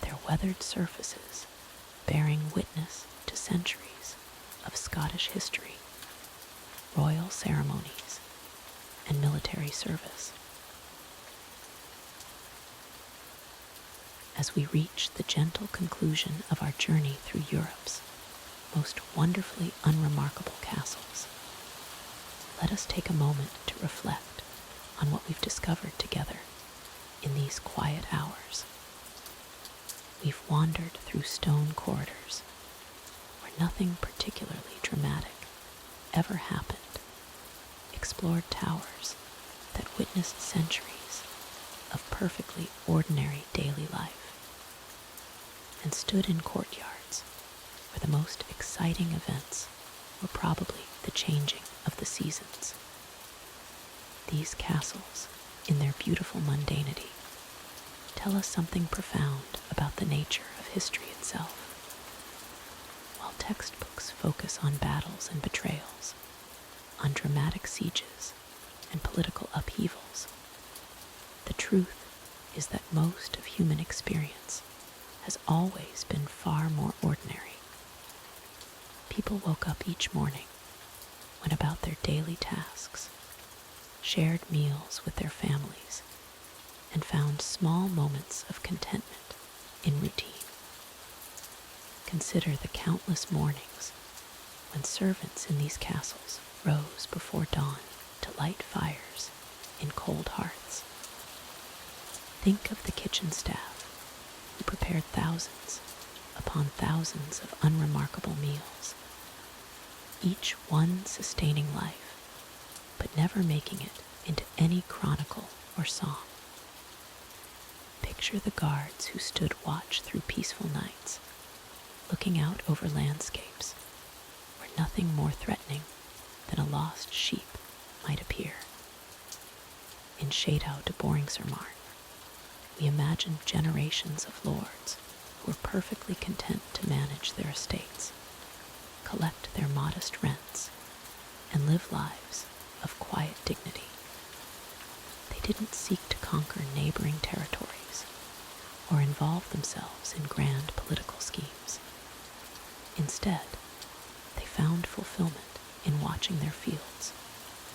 their weathered surfaces bearing witness to centuries of Scottish history, royal ceremonies, and military service. As we reach the gentle conclusion of our journey through Europe's most wonderfully unremarkable castles, let us take a moment to reflect on what we've discovered together in these quiet hours. We've wandered through stone corridors where nothing particularly dramatic ever happened, explored towers that witnessed centuries of perfectly ordinary daily life, and stood in courtyards where the most exciting events were probably the changing of the seasons. These castles, in their beautiful mundanity, tell us something profound about the nature of history itself. While textbooks focus on battles and betrayals, on dramatic sieges and political upheavals, the truth is that most of human experience has always been far more ordinary. People woke up each morning, went about their daily tasks, shared meals with their families, and found small moments of contentment in routine. Consider the countless mornings when servants in these castles rose before dawn to light fires in cold hearths. Think of the kitchen staff who prepared thousands upon thousands of unremarkable meals, each one sustaining life, but never making it into any chronicle or song. Picture the guards who stood watch through peaceful nights, looking out over landscapes where nothing more threatening than a lost sheep might appear. In Château de Boringsermarn, we imagine generations of lords who were perfectly content to manage their estates, collect their modest rents, and live lives of quiet dignity. They didn't seek to conquer neighboring territories or involve themselves in grand political schemes. Instead, They found fulfillment in watching their fields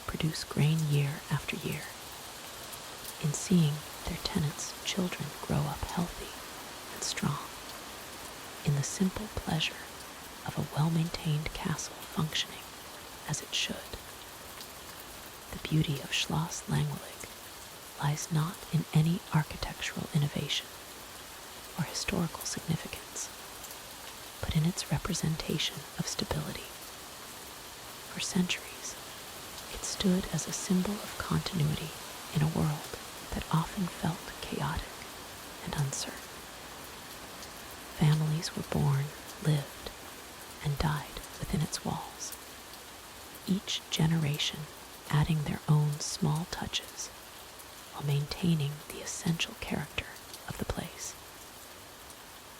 produce grain year after year, in seeing their tenants' children grow up healthy and strong, in the simple pleasure of a well-maintained castle functioning as it should. The beauty of Schloss Langweilig lies not in any architectural innovation or historical significance, but in its representation of stability. For centuries, it stood as a symbol of continuity in a world that often felt chaotic and uncertain. Families were born, lived, and died within its walls, each generation adding their own small touches while maintaining the essential character of the place.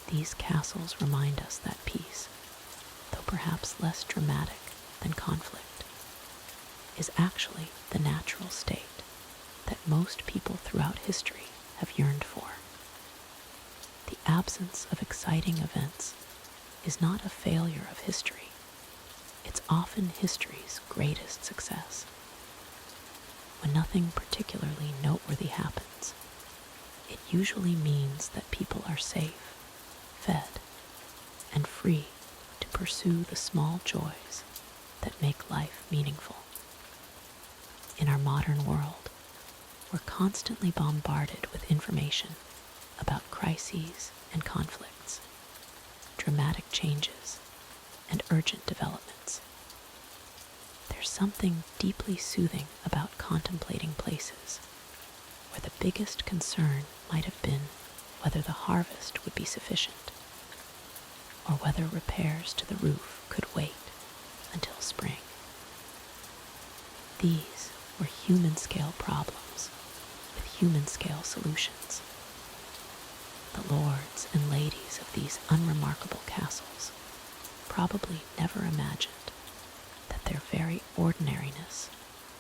These castles remind us that peace, though perhaps less dramatic than conflict, is actually the natural state that most people throughout history have yearned for. The absence of exciting events is not a failure of history. It's often history's greatest success. When nothing particularly noteworthy happens, it usually means that people are safe, fed, and free to pursue the small joys that make life meaningful. In our modern world, we're constantly bombarded with information about crises and conflicts, dramatic changes, and urgent developments. There's something deeply soothing about contemplating places where the biggest concern might have been whether the harvest would be sufficient, or whether repairs to the roof could wait until spring. These were human-scale problems with human-scale solutions. The lords and ladies of these unremarkable castles probably never imagined that their very ordinariness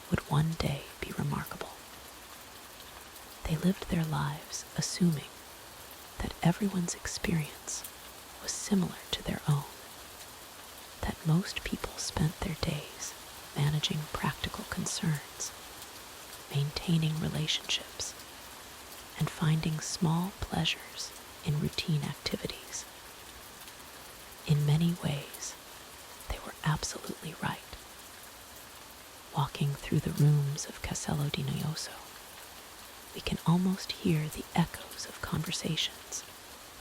would one day be remarkable. They lived their lives assuming that everyone's experience was similar to their own, that most people spent their days managing practical concerns, maintaining relationships, and finding small pleasures in routine activities. In many ways, they were absolutely right. Walking through the rooms of Castello di Noioso, we can almost hear the echoes of conversations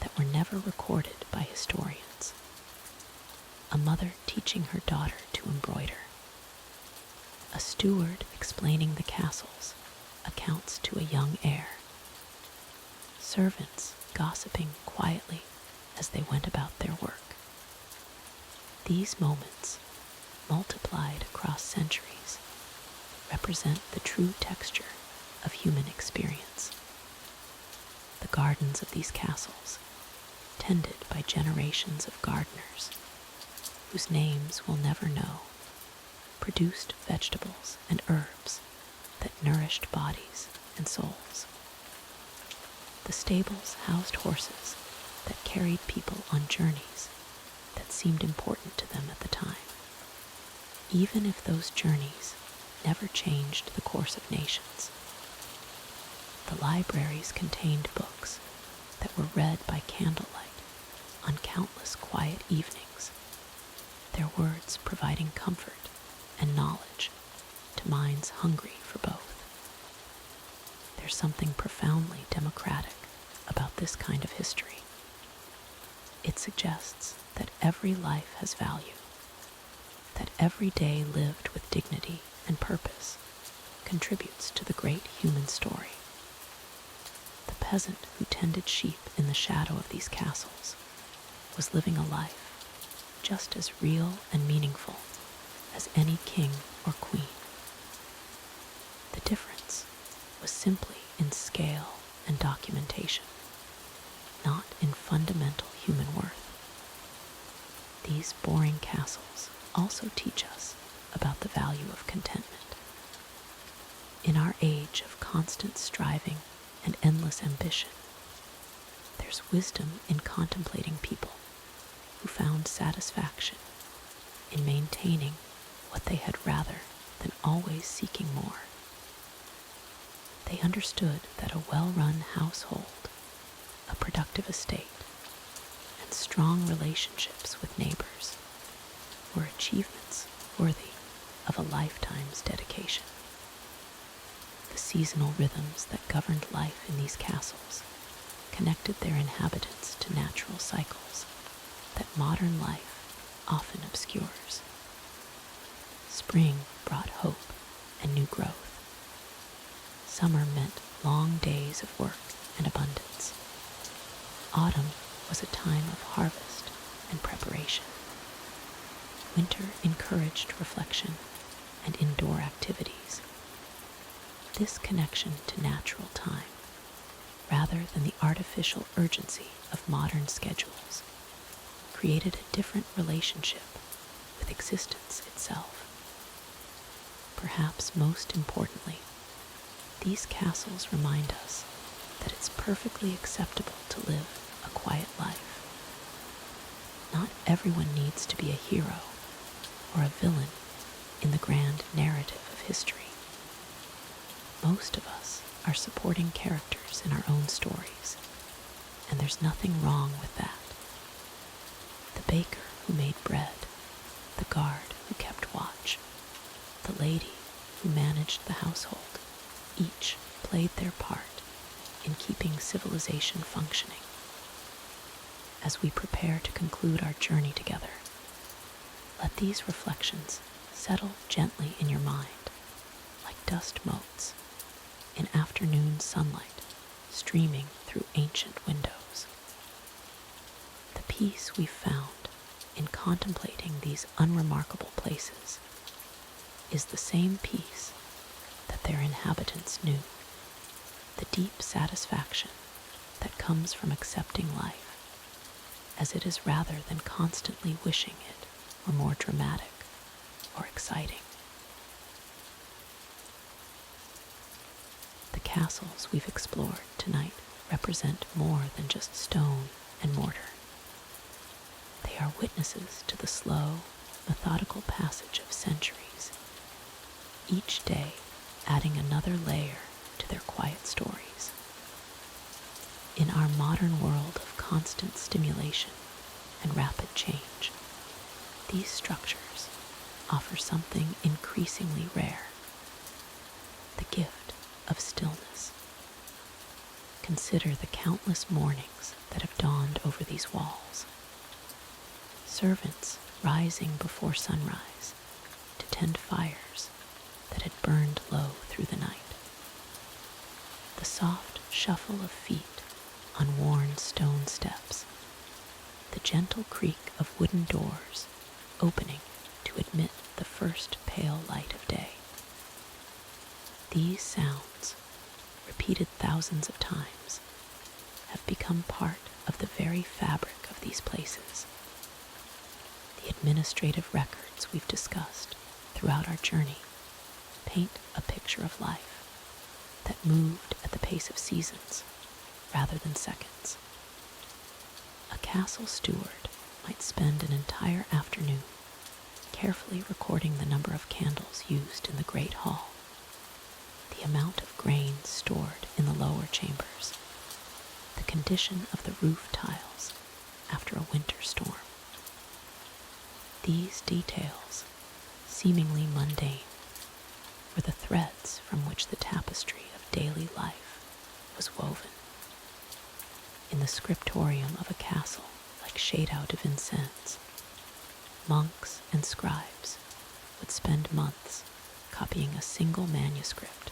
that were never recorded by historians. A mother teaching her daughter to embroider, a steward explaining the castle's accounts to a young heir, servants gossiping quietly as they went about their work. These moments, multiplied across centuries, represent the true texture of human experience. The gardens of these castles, tended by generations of gardeners, whose names we'll never know, produced vegetables and herbs that nourished bodies and souls. The stables housed horses that carried people on journeys that seemed important to them at the time, even if those journeys never changed the course of nations. The libraries contained books that were read by candlelight on countless quiet evenings, their words providing comfort and knowledge to minds hungry for both. There's something profoundly democratic about this kind of history. It suggests that every life has value, that every day lived with dignity and purpose contributes to the great human story. The peasant who tended sheep in the shadow of these castles was living a life just as real and meaningful as any king or queen. The difference was simply in scale and documentation, not in fundamental human worth. These boring castles also teach us about the value of contentment. In our age of constant striving and endless ambition, there's wisdom in contemplating people who found satisfaction in maintaining what they had rather than always seeking more. They understood that a well-run household, a productive estate, and strong relationships with neighbors were achievements worthy of a lifetime's dedication. The seasonal rhythms that governed life in these castles connected their inhabitants to natural cycles that modern life often obscures. Spring brought hope and new growth. Summer meant long days of work and abundance. Autumn was a time of harvest and preparation. Winter encouraged reflection and indoor activities. This connection to natural time, rather than the artificial urgency of modern schedules, created a different relationship with existence itself. Perhaps most importantly, these castles remind us that it's perfectly acceptable to live a quiet life. Not everyone needs to be a hero or a villain in the grand narrative of history. Most of us are supporting characters in our own stories, and there's nothing wrong with that. The baker who made bread, the guard who kept watch, the lady who managed the household, each played their part in keeping civilization functioning. As we prepare to conclude our journey together, let these reflections settle gently in your mind like dust motes in afternoon sunlight streaming through ancient windows. The peace we've found in contemplating these unremarkable places is the same peace that their inhabitants knew, the deep satisfaction that comes from accepting life as it is rather than constantly wishing it were more dramatic or exciting. The castles we've explored tonight represent more than just stone and mortar. They are witnesses to the slow, methodical passage of centuries, each day adding another layer to their quiet stories. In our modern world of constant stimulation and rapid change, these structures offer something increasingly rare, the gift of stillness. Consider the countless mornings that have dawned over these walls. Servants rising before sunrise to tend fires that had burned low through the night. The soft shuffle of feet on worn stone steps, the gentle creak of wooden doors opening to admit the first pale light of day. These sounds, repeated thousands of times, have become part of the very fabric of these places. The administrative records we've discussed throughout our journey paint a picture of life that moved at the pace of seasons rather than seconds. A castle steward might spend an entire afternoon carefully recording the number of candles used in the great hall, the amount of grain stored in the lower chambers, the condition of the roof tiles after a winter storm. These details, seemingly mundane, were the threads from which the tapestry of daily life was woven. In the scriptorium of a castle like Château de Vincennes, monks and scribes would spend months copying a single manuscript,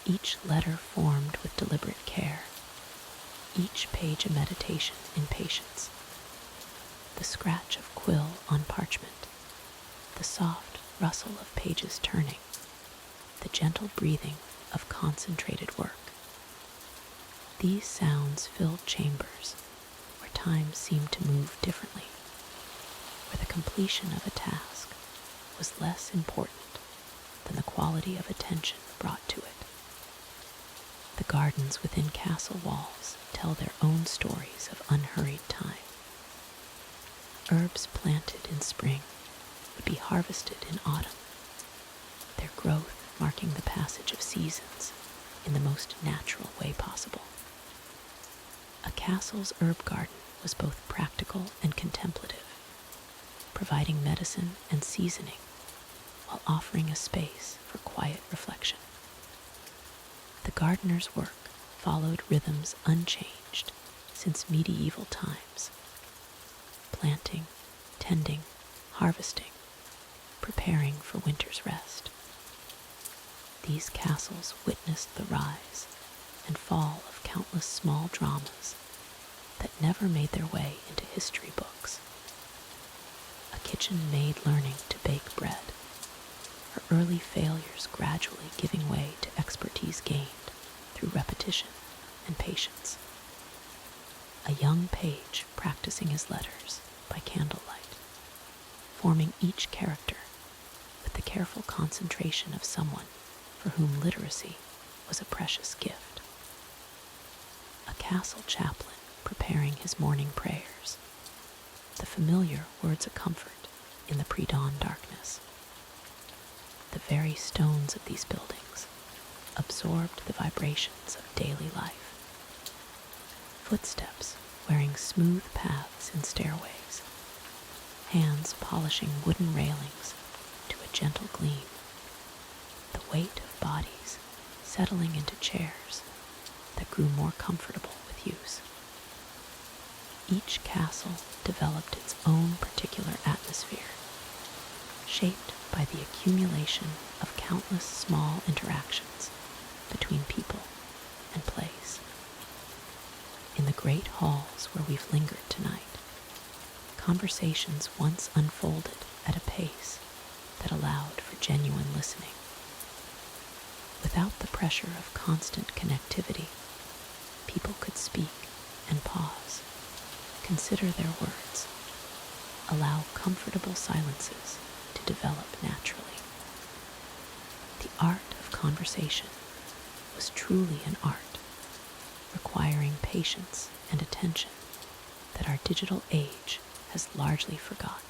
each letter formed with deliberate care, each page a meditation in patience. The scratch of quill on parchment, the soft rustle of pages turning, the gentle breathing of concentrated work. These sounds filled chambers where time seemed to move differently, where the completion of a task was less important than the quality of attention brought to it. The gardens within castle walls tell their own stories of unhurried time. Herbs planted in spring would be harvested in autumn, their growth marking the passage of seasons in the most natural way possible. A castle's herb garden was both practical and contemplative, providing medicine and seasoning while offering a space for quiet reflection. The gardener's work followed rhythms unchanged since medieval times: planting, tending, harvesting, preparing for winter's rest. These castles witnessed the rise and fall of countless small dramas that never made their way into history books. A kitchen maid learning to bake bread, her early failures gradually giving way to expertise gained through repetition and patience. A young page practicing his letters by candlelight, forming each character with the careful concentration of someone for whom literacy was a precious gift. A castle chaplain preparing his morning prayers, the familiar words of comfort in the pre-dawn darkness. The very stones of these buildings absorbed the vibrations of daily life. Footsteps wearing smooth paths in stairways, hands polishing wooden railings to a gentle gleam, the weight of bodies settling into chairs that grew more comfortable with use. Each castle developed its own particular atmosphere, shaped by the accumulation of countless small interactions between people and place. In the great halls where we've lingered tonight, conversations once unfolded at a pace that allowed for genuine listening. Without the pressure of constant connectivity, people could speak and pause, consider their words, allow comfortable silences to develop naturally. The art of conversation was truly an art, requiring patience and attention that our digital age has largely forgotten.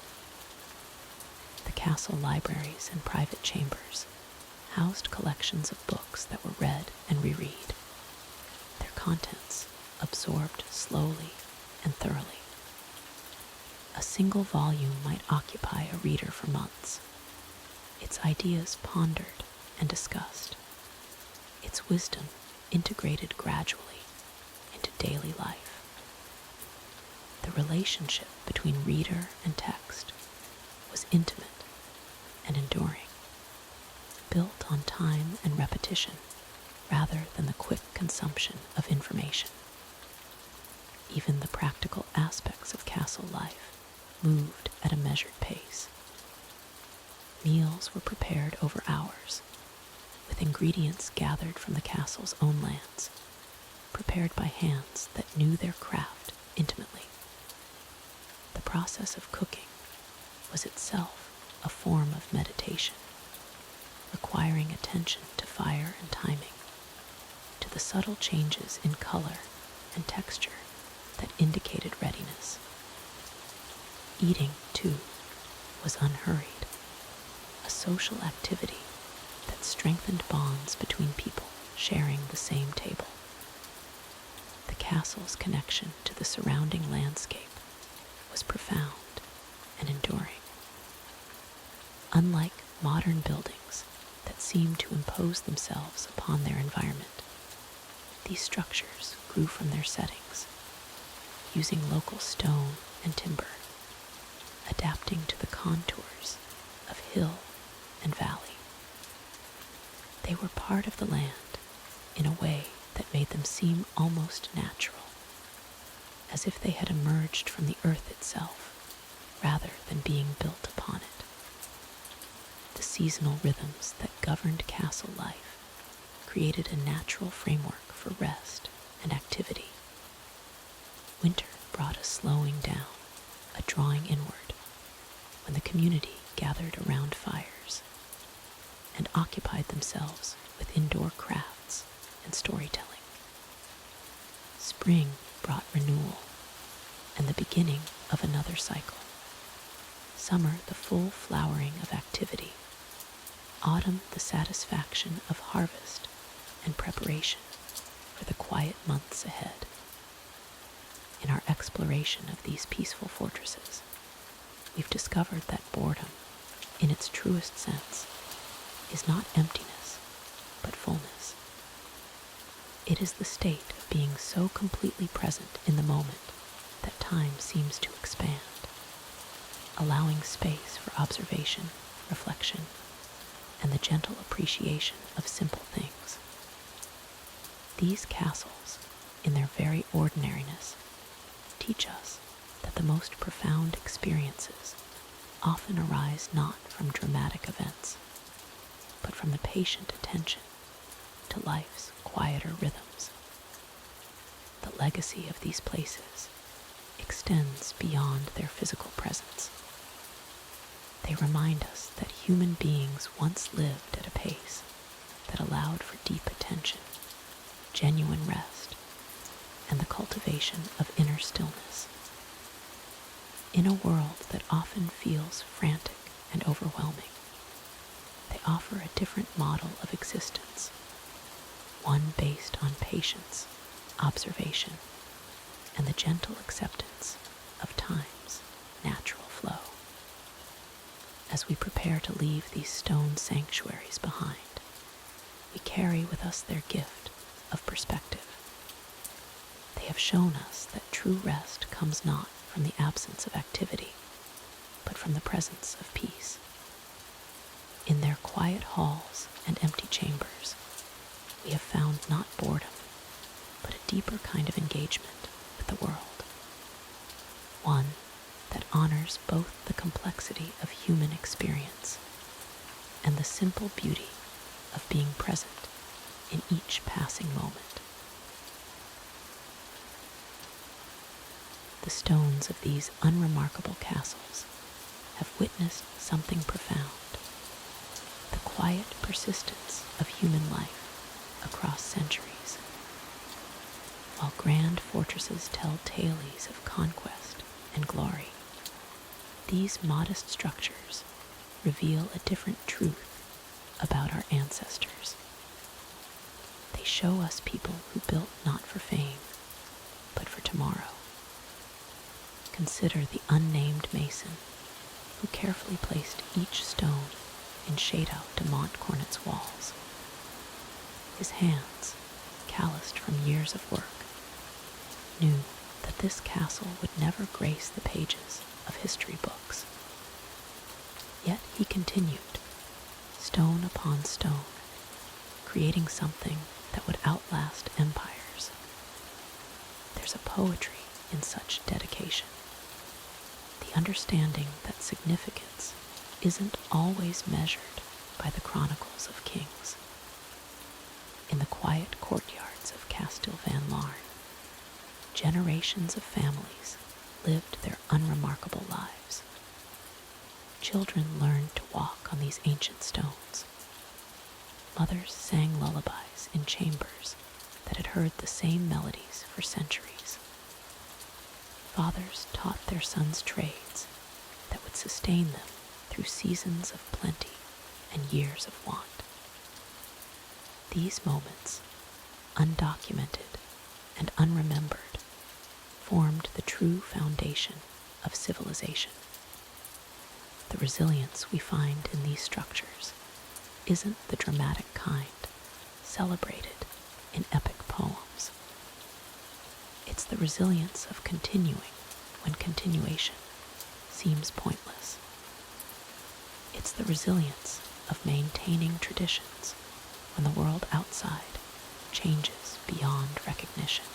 The castle libraries and private chambers housed collections of books that were read and reread, their contents absorbed slowly and thoroughly. A single volume might occupy a reader for months, its ideas pondered and discussed, its wisdom integrated gradually into daily life. The relationship between reader and text was intimate and enduring, built on time and repetition rather than the quick consumption of information. Even the practical aspects of castle life moved at a measured pace. Meals were prepared over hours, with ingredients gathered from the castle's own lands, prepared by hands that knew their craft intimately. The process of cooking was itself a form of meditation, requiring attention to fire and timing, to the subtle changes in color and texture that indicated readiness. Eating, too, was unhurried, a social activity that strengthened bonds between people sharing the same table. The castle's connection to the surrounding landscape was profound and enduring. Unlike modern buildings that seem to impose themselves upon their environment, these structures grew from their settings, using local stone and timber, adapting to the contours of hill and valley. They were part of the land in a way that made them seem almost natural, as if they had emerged from the earth itself rather than being built upon it. The seasonal rhythms that governed castle life created a natural framework for rest and activity. Winter brought a slowing down, a drawing inward, when the community gathered around fires and occupied themselves with indoor crafts and storytelling. Spring brought renewal and the beginning of another cycle, summer the full flowering of activity, autumn the satisfaction of harvest and preparation for the quiet months ahead. In our exploration of these peaceful fortresses, we've discovered that boredom, in its truest sense, is not emptiness, but fullness. It is the state of being so completely present in the moment that time seems to expand, allowing space for observation, reflection, and the gentle appreciation of simple things. These castles, in their very ordinariness, teach us that the most profound experiences often arise not from dramatic events, but from the patient attention to life's quieter rhythms. The legacy of these places extends beyond their physical presence. They remind us that human beings once lived at a pace that allowed for deep attention, genuine rest, and the cultivation of inner stillness. In a world that often feels frantic and overwhelming, they offer a different model of existence, one based on patience, observation, and the gentle acceptance of time's natural flow. As we prepare to leave these stone sanctuaries behind, we carry with us their gift of perspective. They have shown us that true rest comes not from the absence of activity, but from the presence of peace. In their quiet halls and empty chambers, we have found not boredom, but a deeper kind of engagement with the world. One that honors both the complexity of human experience and the simple beauty of being present in each passing moment. The stones of these unremarkable castles have witnessed something profound, the quiet persistence of human life across centuries. While grand fortresses tell tales of conquest and glory, these modest structures reveal a different truth about our ancestors. They show us people who built not for fame, but for tomorrow. Consider the unnamed mason who carefully placed each stone in Château de Montcornet's walls. His hands, calloused from years of work, knew that this castle would never grace the pages of history books. Yet he continued, stone upon stone, creating something that would outlast empires. There's a poetry in such dedication. The understanding that significance isn't always measured by the chronicles of kings. In the quiet courtyards of Castel van Larn, generations of families lived their unremarkable lives. Children learned to walk on these ancient stones. Mothers sang lullabies in chambers that had heard the same melodies for centuries. Fathers taught their sons trades that would sustain them through seasons of plenty and years of want. These moments, undocumented and unremembered, formed the true foundation of civilization. The resilience we find in these structures isn't the dramatic kind celebrated in epic poems. It's the resilience of continuing when continuation seems pointless. It's the resilience of maintaining traditions when the world outside changes beyond recognition.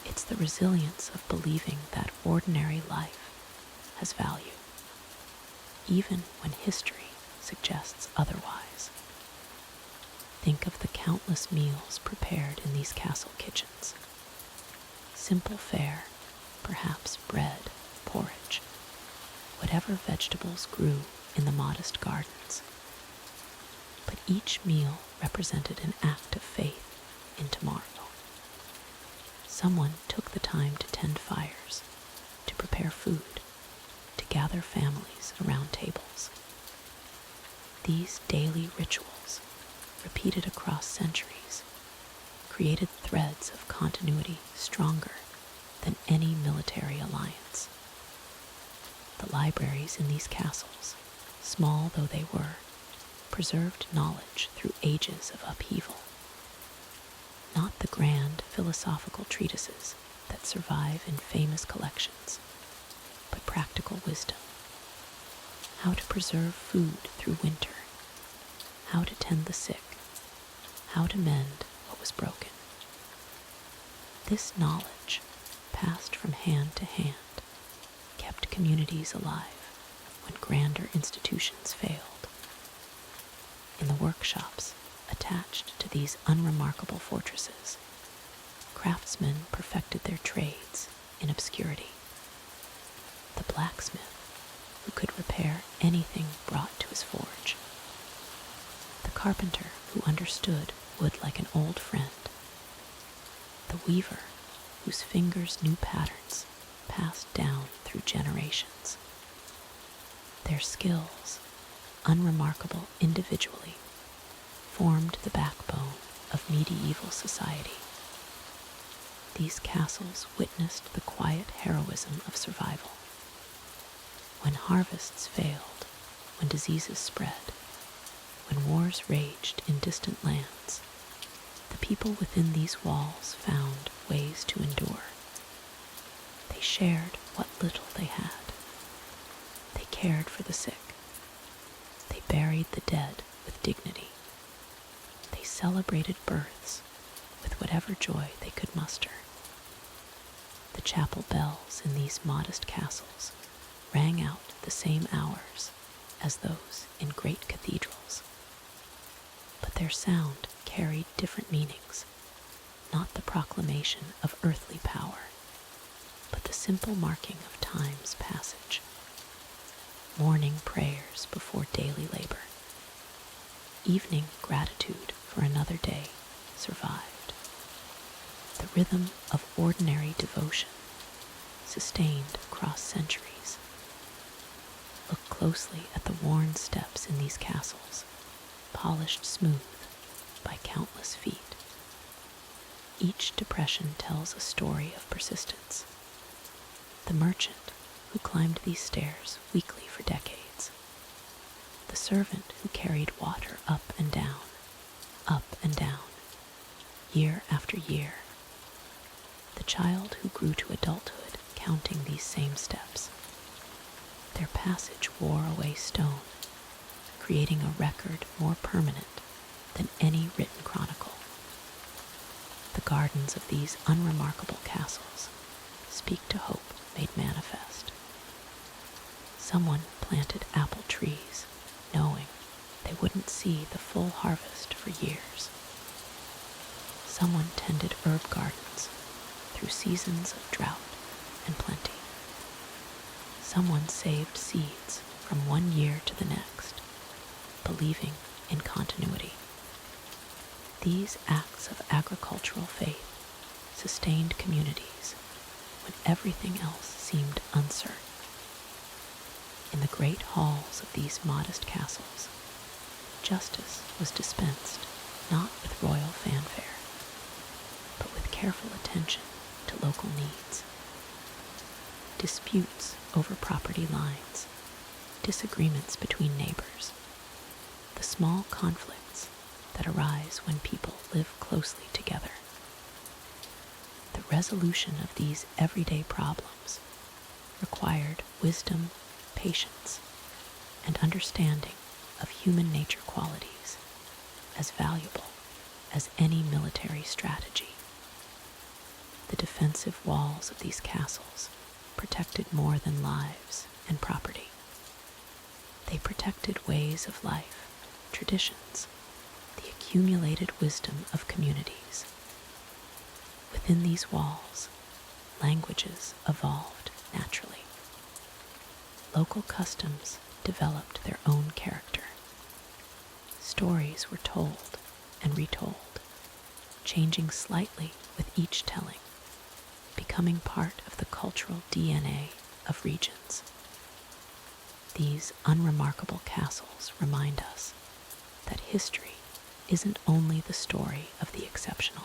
It's the resilience of believing that ordinary life has value, even when history suggests otherwise. Think of the countless meals prepared in these castle kitchens. Simple fare, perhaps bread, porridge, whatever vegetables grew in the modest gardens. But each meal represented an act of faith in tomorrow. Someone took the time to tend fires, to prepare food, to gather families around tables. These daily rituals, repeated across centuries, created threads of continuity stronger than any military alliance. The libraries in these castles, small though they were, preserved knowledge through ages of upheaval. Not the grand philosophical treatises that survive in famous collections, but practical wisdom. How to preserve food through winter, how to tend the sick, how to mend what was broken. This knowledge, passed from hand to hand, kept communities alive when grander institutions failed. In the workshops attached to these unremarkable fortresses, craftsmen perfected their trades in obscurity. The blacksmith, who could repair anything brought to his forge. The carpenter, who understood wood like an old friend. The weaver, whose fingers knew patterns passed down through generations. Their skills, unremarkable individually, formed the backbone of medieval society. These castles witnessed the quiet heroism of survival. When harvests failed, when diseases spread, when wars raged in distant lands, the people within these walls found ways to endure. They shared what little they had. They cared for the sick. They buried the dead with dignity. They celebrated births with whatever joy they could muster. The chapel bells in these modest castles rang out the same hours as those in great cathedrals. But their sound carried different meanings, not the proclamation of earthly power, but the simple marking of time's passage. Morning prayers before daily labor. Evening gratitude for another day survived. The rhythm of ordinary devotion, sustained across centuries. Look closely at the worn steps in these castles, polished smooth by countless feet. Each depression tells a story of persistence. The merchant who climbed these stairs weekly for decades. The servant who carried water up and down, year after year. The child who grew to adulthood counting these same steps. Their passage wore away stone, creating a record more permanent than any written chronicle. The gardens of these unremarkable castles speak to hope made manifest. Someone planted apple trees, knowing they wouldn't see the full harvest for years. Someone tended herb gardens through seasons of drought and plenty. Someone saved seeds from one year to the next, believing in continuity. These acts of agricultural faith sustained communities when everything else seemed uncertain. In the great halls of these modest castles, justice was dispensed not with royal fanfare, but with careful attention to local needs. Disputes over property lines, disagreements between neighbors, the small conflicts that arise when people live closely together. The resolution of these everyday problems required wisdom, patience, and understanding of human nature qualities as valuable as any military strategy. The defensive walls of these castles protected more than lives and property. They protected ways of life, traditions, the accumulated wisdom of communities. Within these walls, languages evolved naturally. Local customs developed their own character. Stories were told and retold, changing slightly with each telling, becoming part of the cultural DNA of regions. These unremarkable castles remind us that history isn't only the story of the exceptional.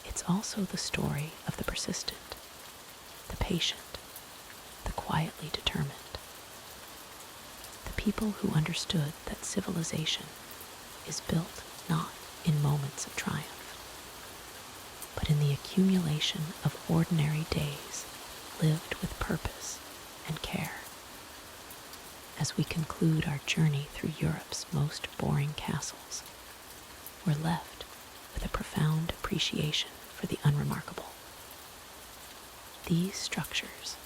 It's also the story of the persistent, the patient, the quietly determined. The people who understood that civilization is built not in moments of triumph, but in the accumulation of ordinary days lived with purpose and care. As we conclude our journey through Europe's most boring castles, we're left with a profound appreciation for the unremarkable. These structures,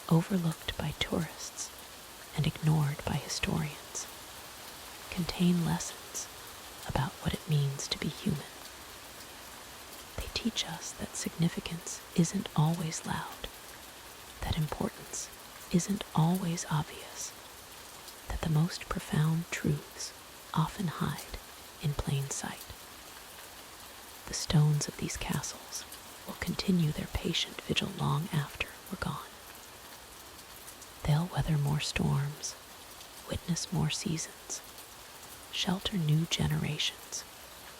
overlooked by tourists and ignored by historians, contain lessons about what it means to be human. They teach us that significance isn't always loud, that importance isn't always obvious, that the most profound truths often hide in plain sight. The stones of these castles will continue their patient vigil long after we're gone. They'll weather more storms, witness more seasons, shelter new generations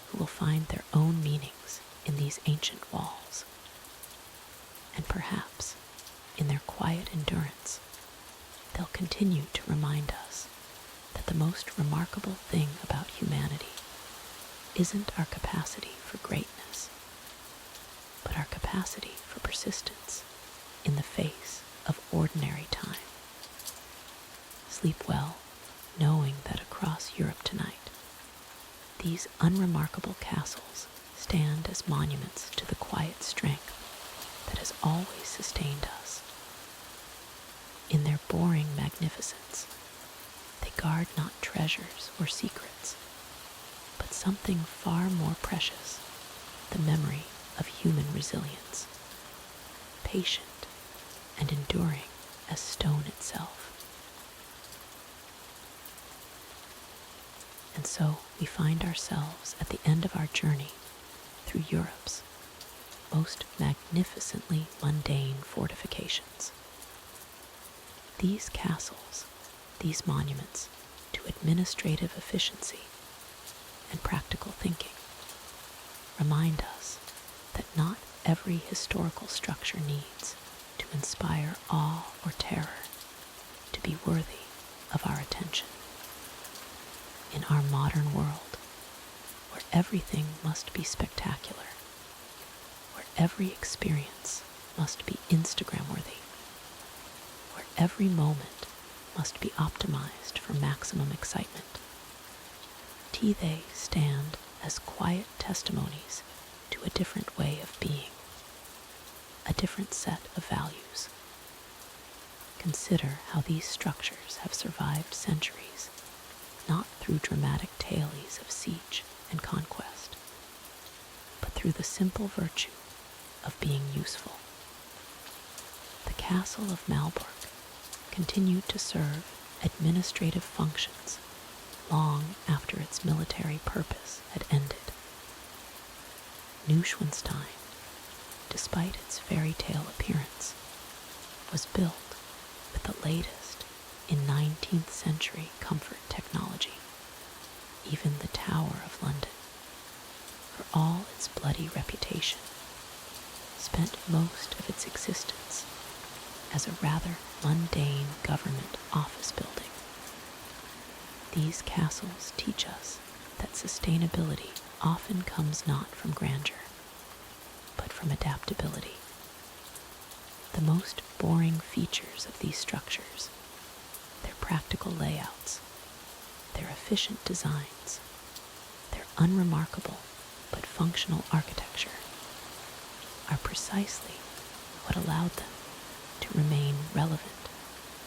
who will find their own meanings in these ancient walls. And perhaps, in their quiet endurance, they'll continue to remind us that the most remarkable thing about humanity isn't our capacity for greatness, but our capacity for persistence in the face of ordinary time. Sleep well, knowing that across Europe tonight, these unremarkable castles stand as monuments to the quiet strength that has always sustained us. In their boring magnificence, they guard not treasures or secrets, but something far more precious, the memory of human resilience, patient and enduring as stone itself. And so we find ourselves at the end of our journey through Europe's most magnificently mundane fortifications. These castles, these monuments to administrative efficiency and practical thinking, remind us that not every historical structure needs to inspire awe or terror to be worthy of our attention. In our modern world, where everything must be spectacular, where every experience must be Instagram-worthy, where every moment must be optimized for maximum excitement, they stand as quiet testimonies to a different way of being, a different set of values. Consider how these structures have survived centuries, not through dramatic tales of siege and conquest, but through the simple virtue of being useful. The castle of Malbork continued to serve administrative functions long after its military purpose had ended. Neuschwanstein, despite its fairy tale appearance, was built with the latest in 19th century comfort technology. Even the Tower of London, for all its bloody reputation, spent most of its existence as a rather mundane government office building. These castles teach us that sustainability often comes not from grandeur, but from adaptability. The most boring features of these structures, their practical layouts, their efficient designs, their unremarkable but functional architecture, are precisely what allowed them to remain relevant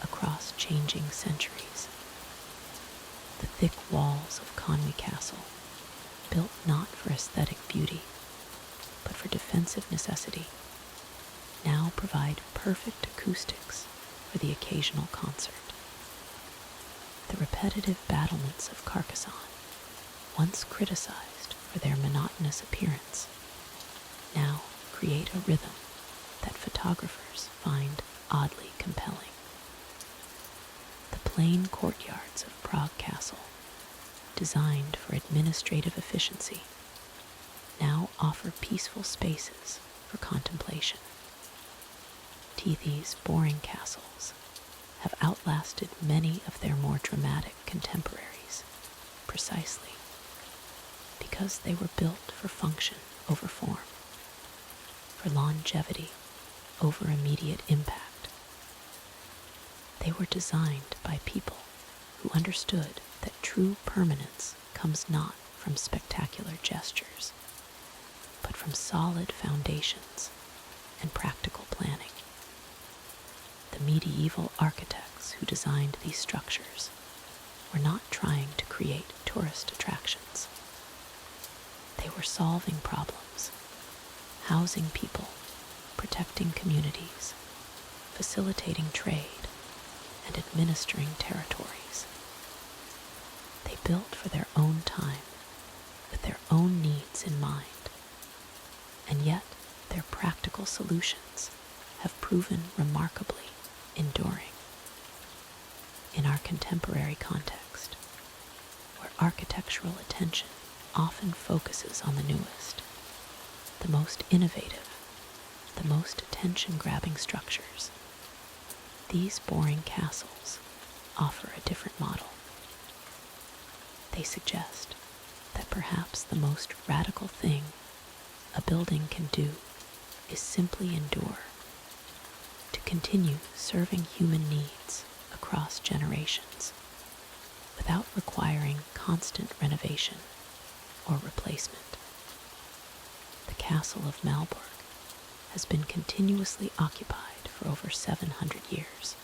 across changing centuries. The thick walls of Conwy Castle, built not for aesthetic beauty, but for defensive necessity, now provide perfect acoustics for the occasional concert. The repetitive battlements of Carcassonne, once criticized for their monotonous appearance, now create a rhythm that photographers find oddly compelling. plain courtyards of Prague Castle, designed for administrative efficiency, now offer peaceful spaces for contemplation. These boring castles have outlasted many of their more dramatic contemporaries, precisely because they were built for function over form, for longevity over immediate impact. They were designed by people who understood that true permanence comes not from spectacular gestures, but from solid foundations and practical planning. The medieval architects who designed these structures were not trying to create tourist attractions. They were solving problems, housing people, protecting communities, facilitating trade, and administering territories. They built for their own time, with their own needs in mind, and yet their practical solutions have proven remarkably enduring. In our contemporary context, where architectural attention often focuses on the newest, the most innovative, the most attention-grabbing structures, these boring castles offer a different model. They suggest that perhaps the most radical thing a building can do is simply endure, to continue serving human needs across generations without requiring constant renovation or replacement. The castle of Malbork has been continuously occupied for over 700 years.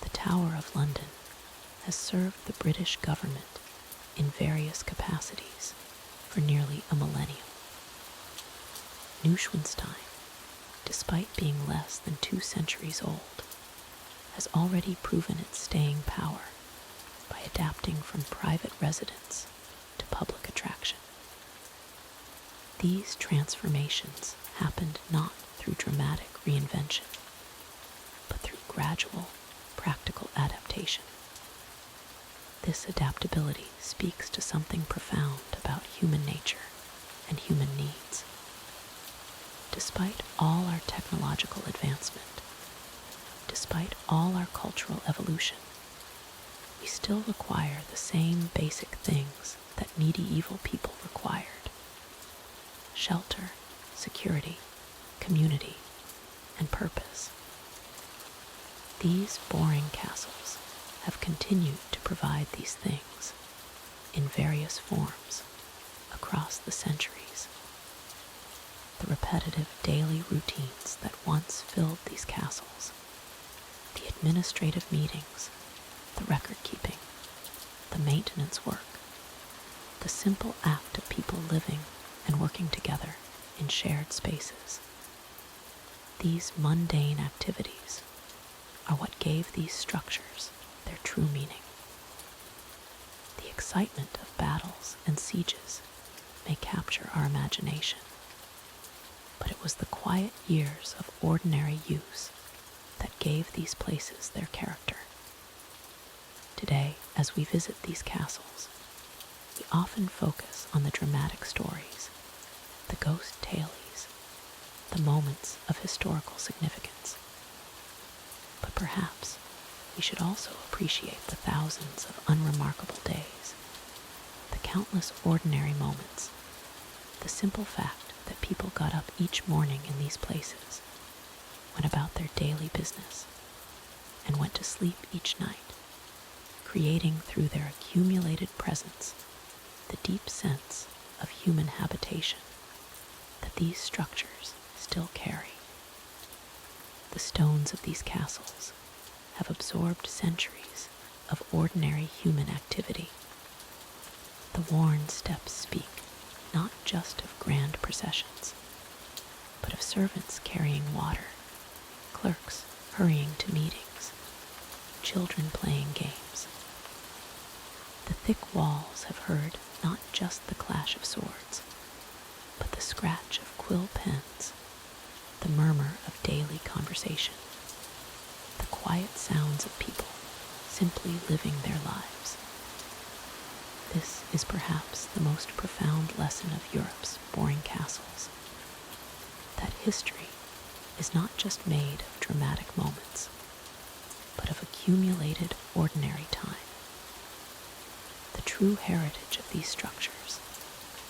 The Tower of London has served the British government in various capacities for nearly a millennium. Neuschwanstein, despite being less than 2 centuries old, has already proven its staying power by adapting from private residence to public attraction. These transformations happened not through dramatic reinvention, but through gradual, practical adaptation. This adaptability speaks to something profound about human nature and human needs. Despite all our technological advancement, despite all our cultural evolution, we still require the same basic things that medieval people required: shelter, security, community, and purpose. These boring castles have continued to provide these things in various forms across the centuries. The repetitive daily routines that once filled these castles, the administrative meetings, the record keeping, the maintenance work, the simple act of people living and working together in shared spaces. These mundane activities are what gave these structures their true meaning. The excitement of battles and sieges may capture our imagination, but it was the quiet years of ordinary use that gave these places their character. Today, as we visit these castles, we often focus on the dramatic stories, the ghost tales, the moments of historical significance. But perhaps we should also appreciate the thousands of unremarkable days, the countless ordinary moments, the simple fact that people got up each morning in these places, went about their daily business, and went to sleep each night, creating through their accumulated presence the deep sense of human habitation that these structures still carry. The stones of these castles have absorbed centuries of ordinary human activity. The worn steps speak not just of grand processions, but of servants carrying water, clerks hurrying to meetings, children playing games. The thick walls have heard not just the clash of swords, but the scratch of quill pens, the murmur of daily conversation, the quiet sounds of people simply living their lives. This is perhaps the most profound lesson of Europe's boring castles, that history is not just made of dramatic moments, but of accumulated ordinary time. The true heritage of these structures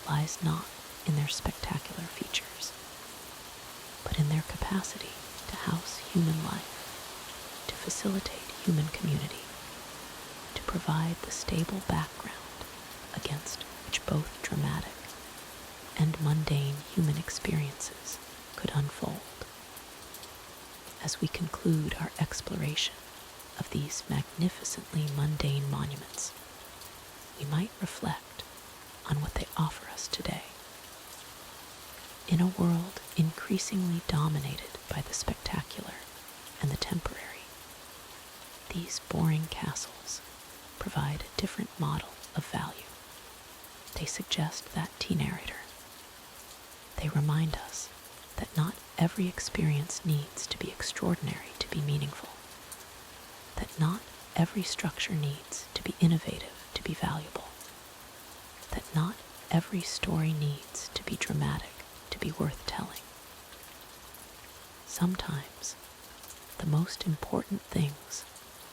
lies not in their spectacular features, but in their capacity to house human life, to facilitate human community, to provide the stable background against which both dramatic and mundane human experiences could unfold. As we conclude our exploration of these magnificently mundane monuments, we might reflect on what they offer us today. In a world increasingly dominated by the spectacular and the temporary, these boring castles provide a different model of value. They suggest that narrator. They remind us that not every experience needs to be extraordinary to be meaningful, that not every structure needs to be innovative to be valuable, that not every story needs to be dramatic to be worth telling. Sometimes the most important things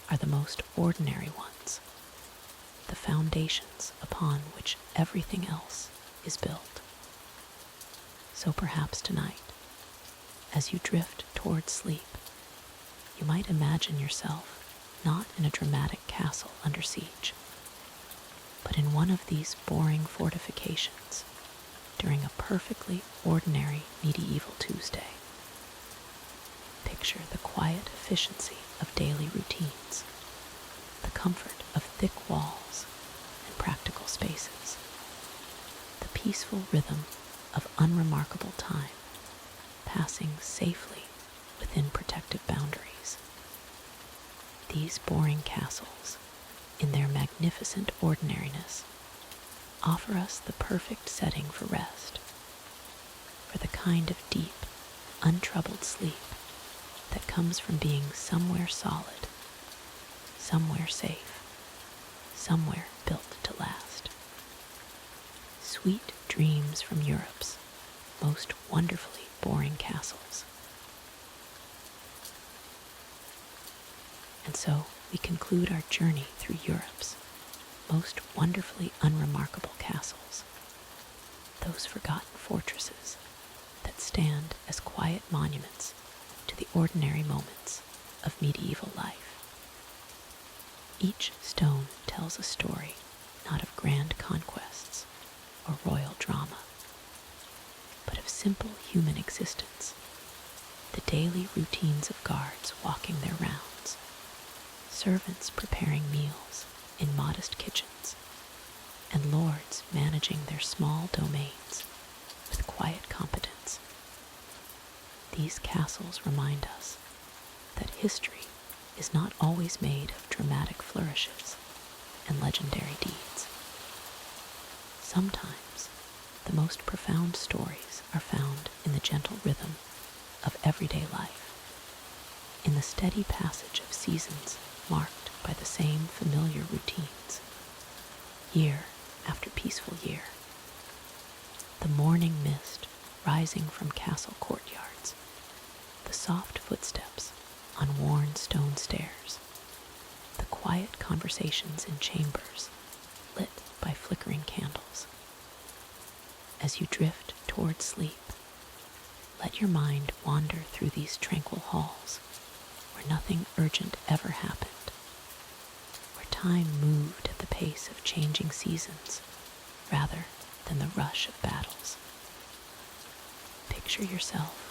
are the most ordinary ones, the foundations upon which everything else is built. So perhaps tonight, as you drift toward sleep, you might imagine yourself not in a dramatic castle under siege, but in one of these boring fortifications during a perfectly ordinary medieval Tuesday. Picture the quiet efficiency of daily routines, the comfort of thick walls and practical spaces, the peaceful rhythm of unremarkable time passing safely within protective boundaries. These boring castles, in their magnificent ordinariness, offer us the perfect setting for rest, for the kind of deep, untroubled sleep that comes from being somewhere solid, somewhere safe, somewhere built to last. Sweet dreams from Europe's most wonderfully boring castles. And so we conclude our journey through Europe's most wonderfully unremarkable castles, those forgotten fortresses that stand as quiet monuments to the ordinary moments of medieval life. Each stone tells a story not of grand conquests or royal drama, but of simple human existence, the daily routines of guards walking their rounds, servants preparing meals in modest kitchens, and lords managing their small domains with quiet competence. These castles remind us that history is not always made of dramatic flourishes and legendary deeds. Sometimes the most profound stories are found in the gentle rhythm of everyday life, in the steady passage of seasons marked by the same familiar routines, year after peaceful year. The morning mist rising from castle courtyards, the soft footsteps on worn stone stairs, the quiet conversations in chambers lit by flickering candles. As you drift toward sleep, let your mind wander through these tranquil halls where nothing urgent ever happened, where time moved at the pace of changing seasons rather than the rush of battles. Picture yourself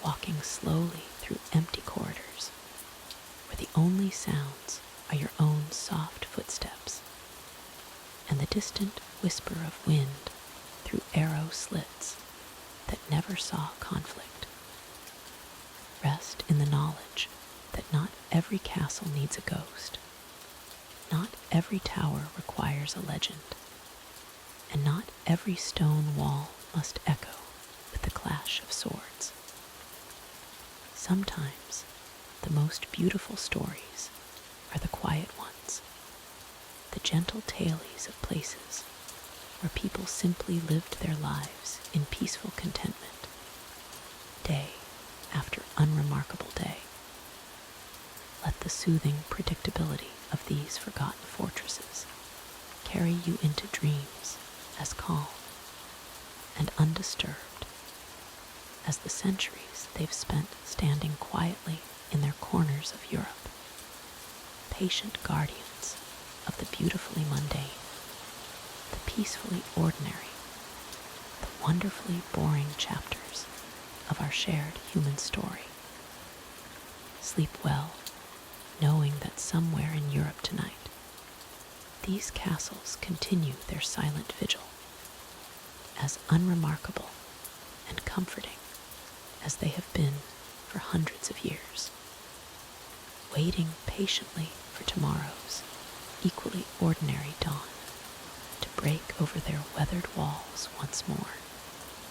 walking slowly through empty corridors where the only sounds are your own soft footsteps and the distant whisper of wind through arrow slits that never saw conflict. Rest in the knowledge that not every castle needs a ghost, not every tower requires a legend, and not every stone wall must echo with the clash of swords. Sometimes the most beautiful stories are the quiet ones, the gentle tales of places where people simply lived their lives in peaceful contentment, day after unremarkable day. Let the soothing predictability of these forgotten fortresses carry you into dreams as calm and undisturbed as the centuries they've spent standing quietly in their corners of Europe, patient guardians of the beautifully mundane, the peacefully ordinary, the wonderfully boring chapters of our shared human story. Sleep well, knowing that somewhere in Europe tonight, these castles continue their silent vigil, as unremarkable and comforting as they have been for hundreds of years, waiting patiently for tomorrow's equally ordinary dawn to break over their weathered walls once more.